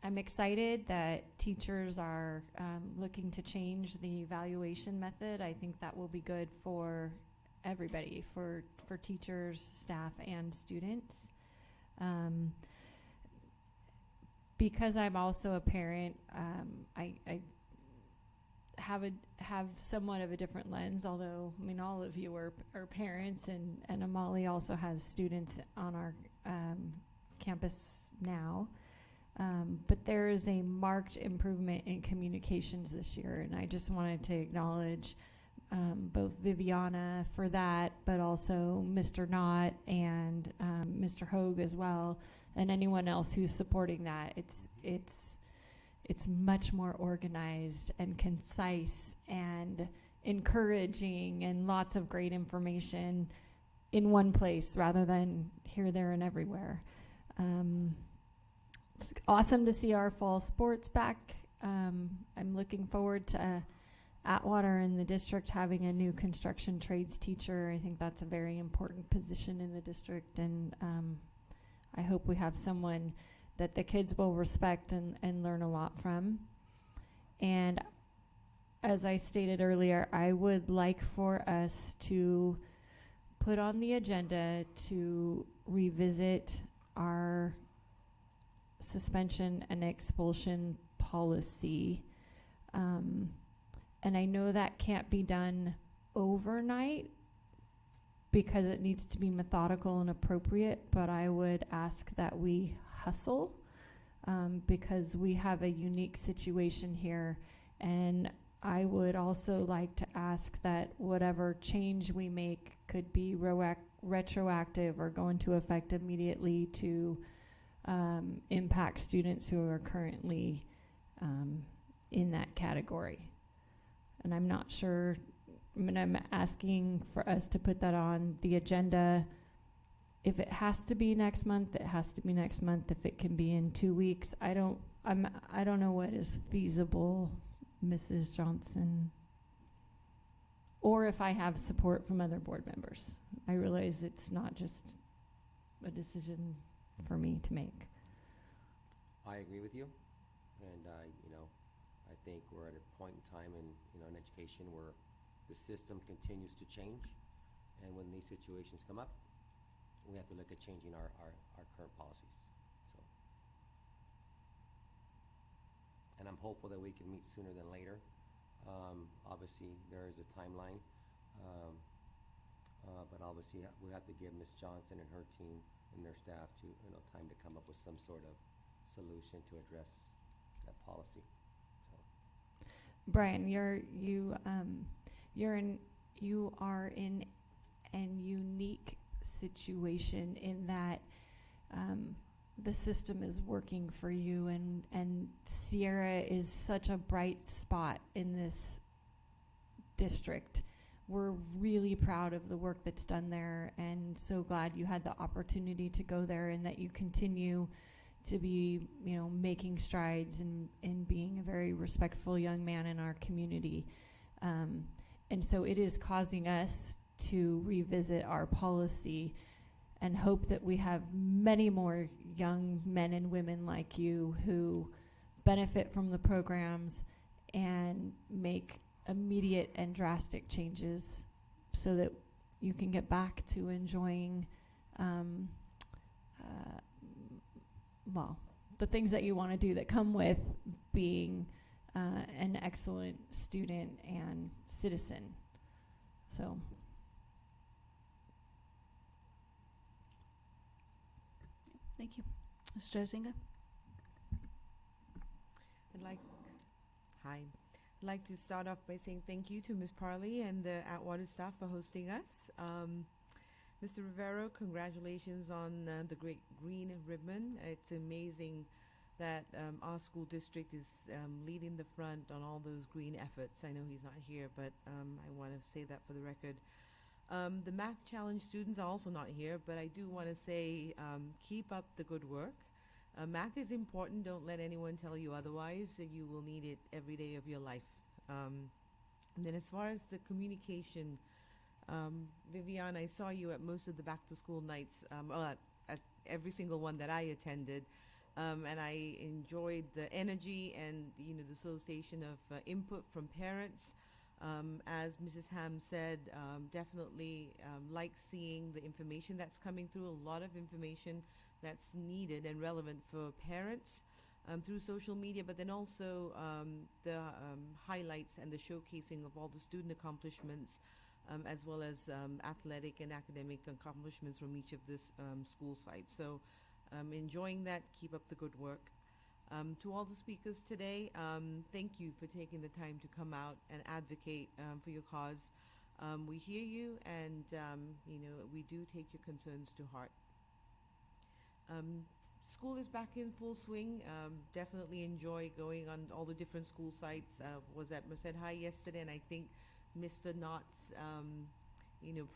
Speaker 11: I'm excited that teachers are looking to change the evaluation method. I think that will be good for everybody, for teachers, staff, and students. Because I'm also a parent, I have somewhat of a different lens, although, I mean, all of you are parents, and Amali also has students on our campus now. But there is a marked improvement in communications this year, and I just wanted to acknowledge both Viviana for that, but also Mr. Knott and Mr. Hogue as well, and anyone else who's supporting that. It's much more organized and concise and encouraging, and lots of great information in one place rather than here, there, and everywhere. It's awesome to see our fall sports back. I'm looking forward to Atwater and the district having a new construction trades teacher. I think that's a very important position in the district, and I hope we have someone that the kids will respect and learn a lot from. And as I stated earlier, I would like for us to put on the agenda to revisit our suspension and expulsion policy. And I know that can't be done overnight, because it needs to be methodical and appropriate, but I would ask that we hustle, because we have a unique situation here. And I would also like to ask that whatever change we make could be retroactive or go into effect immediately to impact students who are currently in that category. And I'm not sure, I mean, I'm asking for us to put that on the agenda. If it has to be next month, it has to be next month. If it can be in 2 weeks, I don't know what is feasible, Mrs. Johnson. Or if I have support from other board members. I realize it's not just a decision for me to make.
Speaker 2: I agree with you, and I think we're at a point in time in education where the system continues to change, and when these situations come up, we have to look at changing our current policies. So, and I'm hopeful that we can meet sooner than later. Obviously, there is a timeline, but obviously we have to give Ms. Johnson and her team and their staff to time to come up with some sort of solution to address that policy. So.
Speaker 11: Brian, you are in an unique situation in that the system is working for you, and Sierra is such a bright spot in this district. We're really proud of the work that's done there, and so glad you had the opportunity to go there and that you continue to be, making strides and being a very respectful young man in our community. And so it is causing us to revisit our policy and hope that we have many more young men and women like you who benefit from the programs and make immediate and drastic changes so that you can get back to enjoying the things that you want to do that come with being an excellent student and citizen. So.
Speaker 1: Thank you. Mr. Josinga?
Speaker 12: I'd like to start off by saying thank you to Ms. Parley and the Atwater staff for hosting us. Mr. Rivero, congratulations on the great green ribbon. It's amazing that our school district is leading the front on all those green efforts. I know he's not here, but I want to say that for the record. The math challenge students are also not here, but I do want to say keep up the good work. Math is important. Don't let anyone tell you otherwise. You will need it every day of your life. And then as far as the communication, Vivian, I saw you at most of the back-to-school nights, at every single one that I attended. And I enjoyed the energy and the solicitation of input from parents. As Mrs. Ham said, definitely like seeing the information that's coming through, a lot of information that's needed and relevant for parents through social media, but then also the highlights and the showcasing of all the student accomplishments, as well as athletic and academic accomplishments from each of the school sites. So enjoying that. Keep up the good work. To all the speakers today, thank you for taking the time to come out and advocate for your cause. We hear you, and we do take your concerns to heart. School is back in full swing. Definitely enjoy going on all the different school sites. Was at Merced High yesterday, and I think Mr. Knott's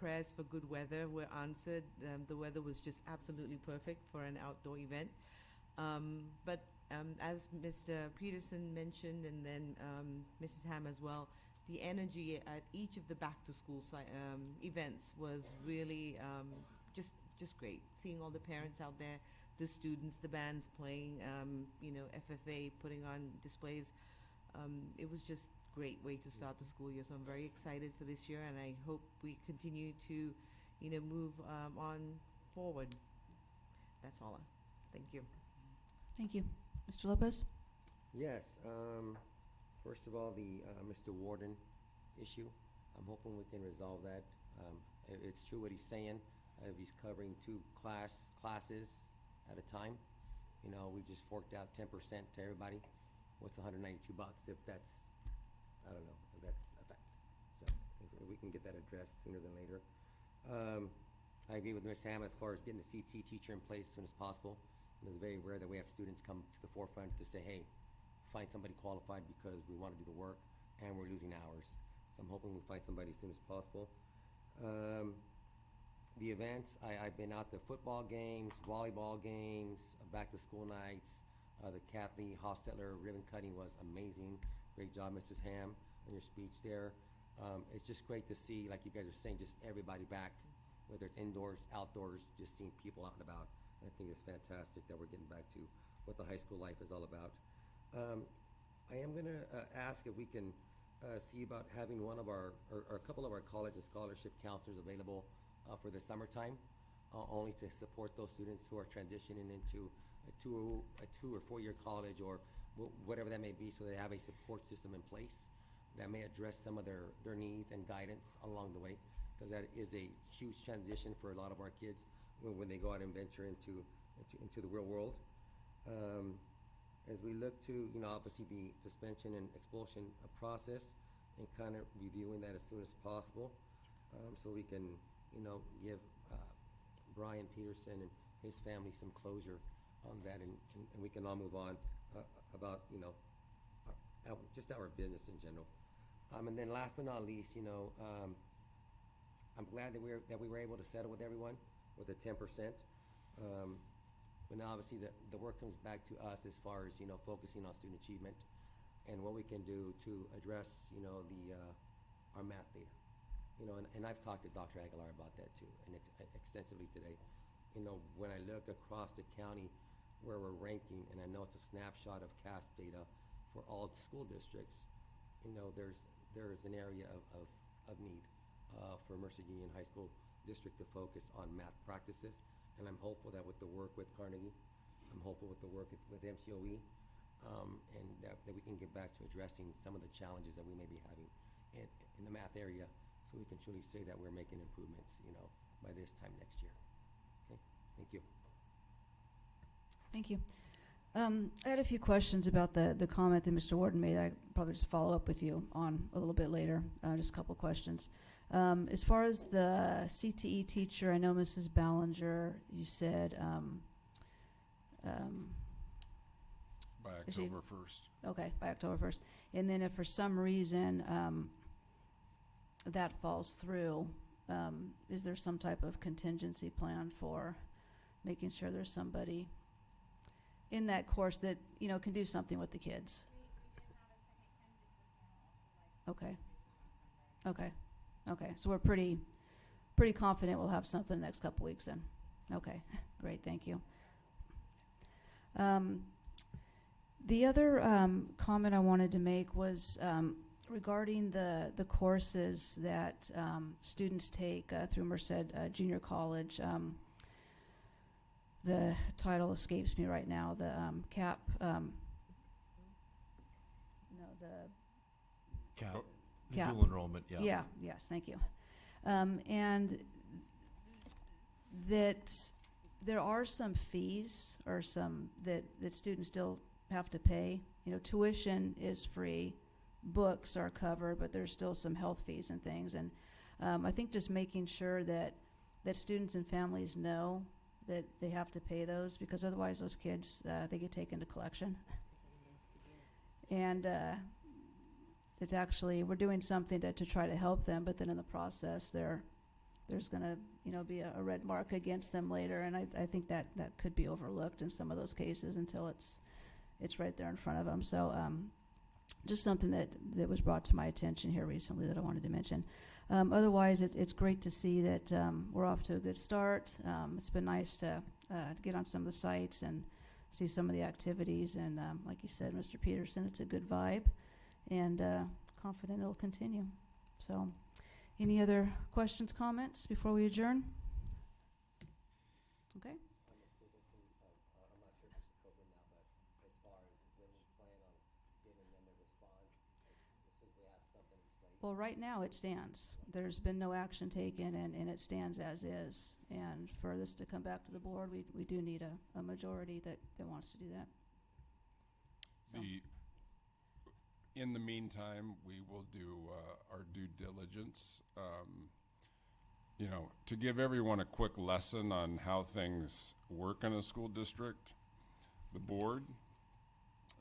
Speaker 12: prayers for good weather were answered. The weather was just absolutely perfect for an outdoor event. But as Mr. Peterson mentioned, and then Mrs. Ham as well, the energy at each of the back-to-school events was really just great. Seeing all the parents out there, the students, the bands playing, FFA putting on displays. It was just a great way to start the school year. So I'm very excited for this year, and I hope we continue to, move on forward. That's all. Thank you.
Speaker 1: Thank you. Mr. Lopez?
Speaker 2: Yes. First of all, the Mr. Warden issue. I'm hoping we can resolve that It's true what he's saying. If he's covering two classes at a time, you know, we just forked out 10% to everybody. What's 192 bucks if that's, I don't know, if that's a fact. So if we can get that addressed sooner than later. I agree with Ms. Ham as far as getting the CT teacher in place as soon as possible. It's very rare that we have students come to the forefront to say, hey, find somebody qualified because we want to do the work and we're losing hours. So I'm hoping we find somebody as soon as possible. The events, I've been out to football games, volleyball games, back to school nights. The Kathleen Hostetler ribbon cutting was amazing. Great job, Mrs. Ham, on your speech there. It's just great to see, like you guys are saying, just everybody back, whether it's indoors, outdoors, just seeing people out and about. I think it's fantastic that we're getting back to what the high school life is all about. I am going to ask if we can see about having one of our, or a couple of our college and scholarship counselors available for the summertime, only to support those students who are transitioning into a two or 4 year college or whatever that may be, so they have a support system in place that may address some of their needs and guidance along the way, because that is a huge transition for a lot of our kids when they go out and venture into the real world. As we look to, you know, obviously the suspension and expulsion process, and kind of reviewing that as soon as possible, so we can, you know, give Brian Peterson and his family some closure on that, and we can all move on about, you know, just our business in general. And then last but not least, you know, I'm glad that we were able to settle with everyone with the 10%. But now obviously the work comes back to us as far as, you know, focusing on student achievement and what we can do to address, you know, our math data. You know, and I've talked to Dr. Aguilar about that too, and extensively today. You know, when I look across the county where we're ranking, and I know it's a snapshot of CAS data for all school districts, you know, there's an area of need for Mercer Union High School District to focus on math practices. And I'm hopeful that with the work with Carnegie, I'm hopeful with the work with MCOE, and that we can get back to addressing some of the challenges that we may be having in the math area, so we can truly say that we're making improvements, you know, by this time next year. Okay, thank you.
Speaker 1: Thank you. I had a few questions about the comment that Mr. Warden made. I probably just follow up with you on a little bit later. Just a couple questions. As far as the CTE teacher, I know Mrs. Ballinger, you said
Speaker 4: by October 1st.
Speaker 1: Okay, by October 1st. And then if for some reason that falls through, is there some type of contingency plan for making sure there's somebody in that course that, you know, can do something with the kids? Okay. Okay. Okay. So we're pretty confident we'll have something in the next couple weeks then. Okay. Great. Thank you. The other comment I wanted to make was regarding the courses that students take through Merced Junior College. The title escapes me right now. The CAP.
Speaker 14: CAP.
Speaker 1: CAP.
Speaker 14: Dual enrollment. Yeah.
Speaker 1: Yeah. Yes. Thank you. And that there are some fees or some that students still have to pay. You know, tuition is free, books are covered, but there's still some health fees and things. And I think just making sure that students and families know that they have to pay those, because otherwise those kids, they get taken to collection. And it's actually, we're doing something to try to help them, but then in the process there's going to, you know, be a red mark against them later. And I think that could be overlooked in some of those cases until it's right there in front of them. So just something that was brought to my attention here recently that I wanted to mention. Otherwise, it's great to see that we're off to a good start. It's been nice to get on some of the sites and see some of the activities. And like you said, Mr. Peterson, it's a good vibe, and confident it'll continue. So any other questions, comments before we adjourn? Okay.
Speaker 2: I'm not sure if this is appropriate now, but as far as when we plan on giving them a response, as soon as we have something in place.
Speaker 1: Well, right now it stands. There's been no action taken, and it stands as is. And for this to come back to the board, we do need a majority that wants to do that. So.
Speaker 4: In the meantime, we will do our due diligence. You know, to give everyone a quick lesson on how things work in a school district, the board,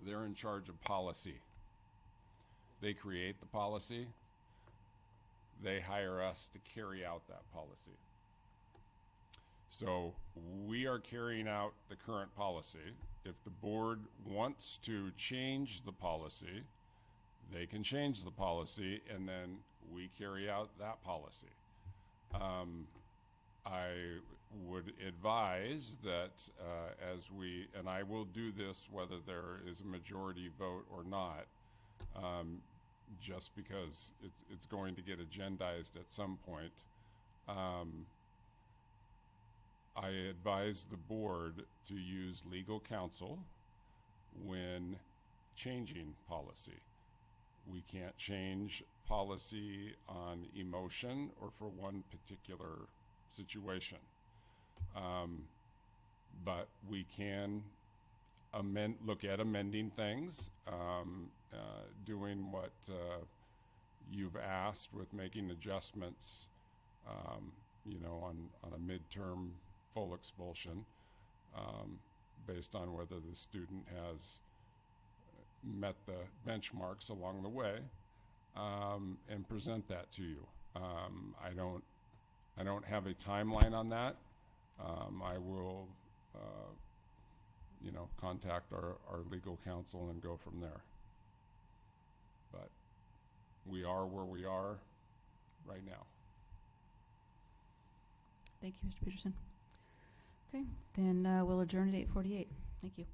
Speaker 4: they're in charge of policy. They create the policy. They hire us to carry out that policy. So we are carrying out the current policy. If the board wants to change the policy, they can change the policy, and then we carry out that policy. I would advise that and I will do this whether there is a majority vote or not, just because it's going to get agendized at some point. I advise the board to use legal counsel when changing policy. We can't change policy on emotion or for one particular situation. But we can look at amending things, doing what you've asked with making adjustments, you know, on a midterm full expulsion, based on whether the student has met the benchmarks along the way, and present that to you. I don't have a timeline on that. I will, you know, contact our legal counsel and go from there. But we are where we are right now.
Speaker 1: Thank you, Mr. Peterson. Okay, then we'll adjourn at 8:48. Thank you.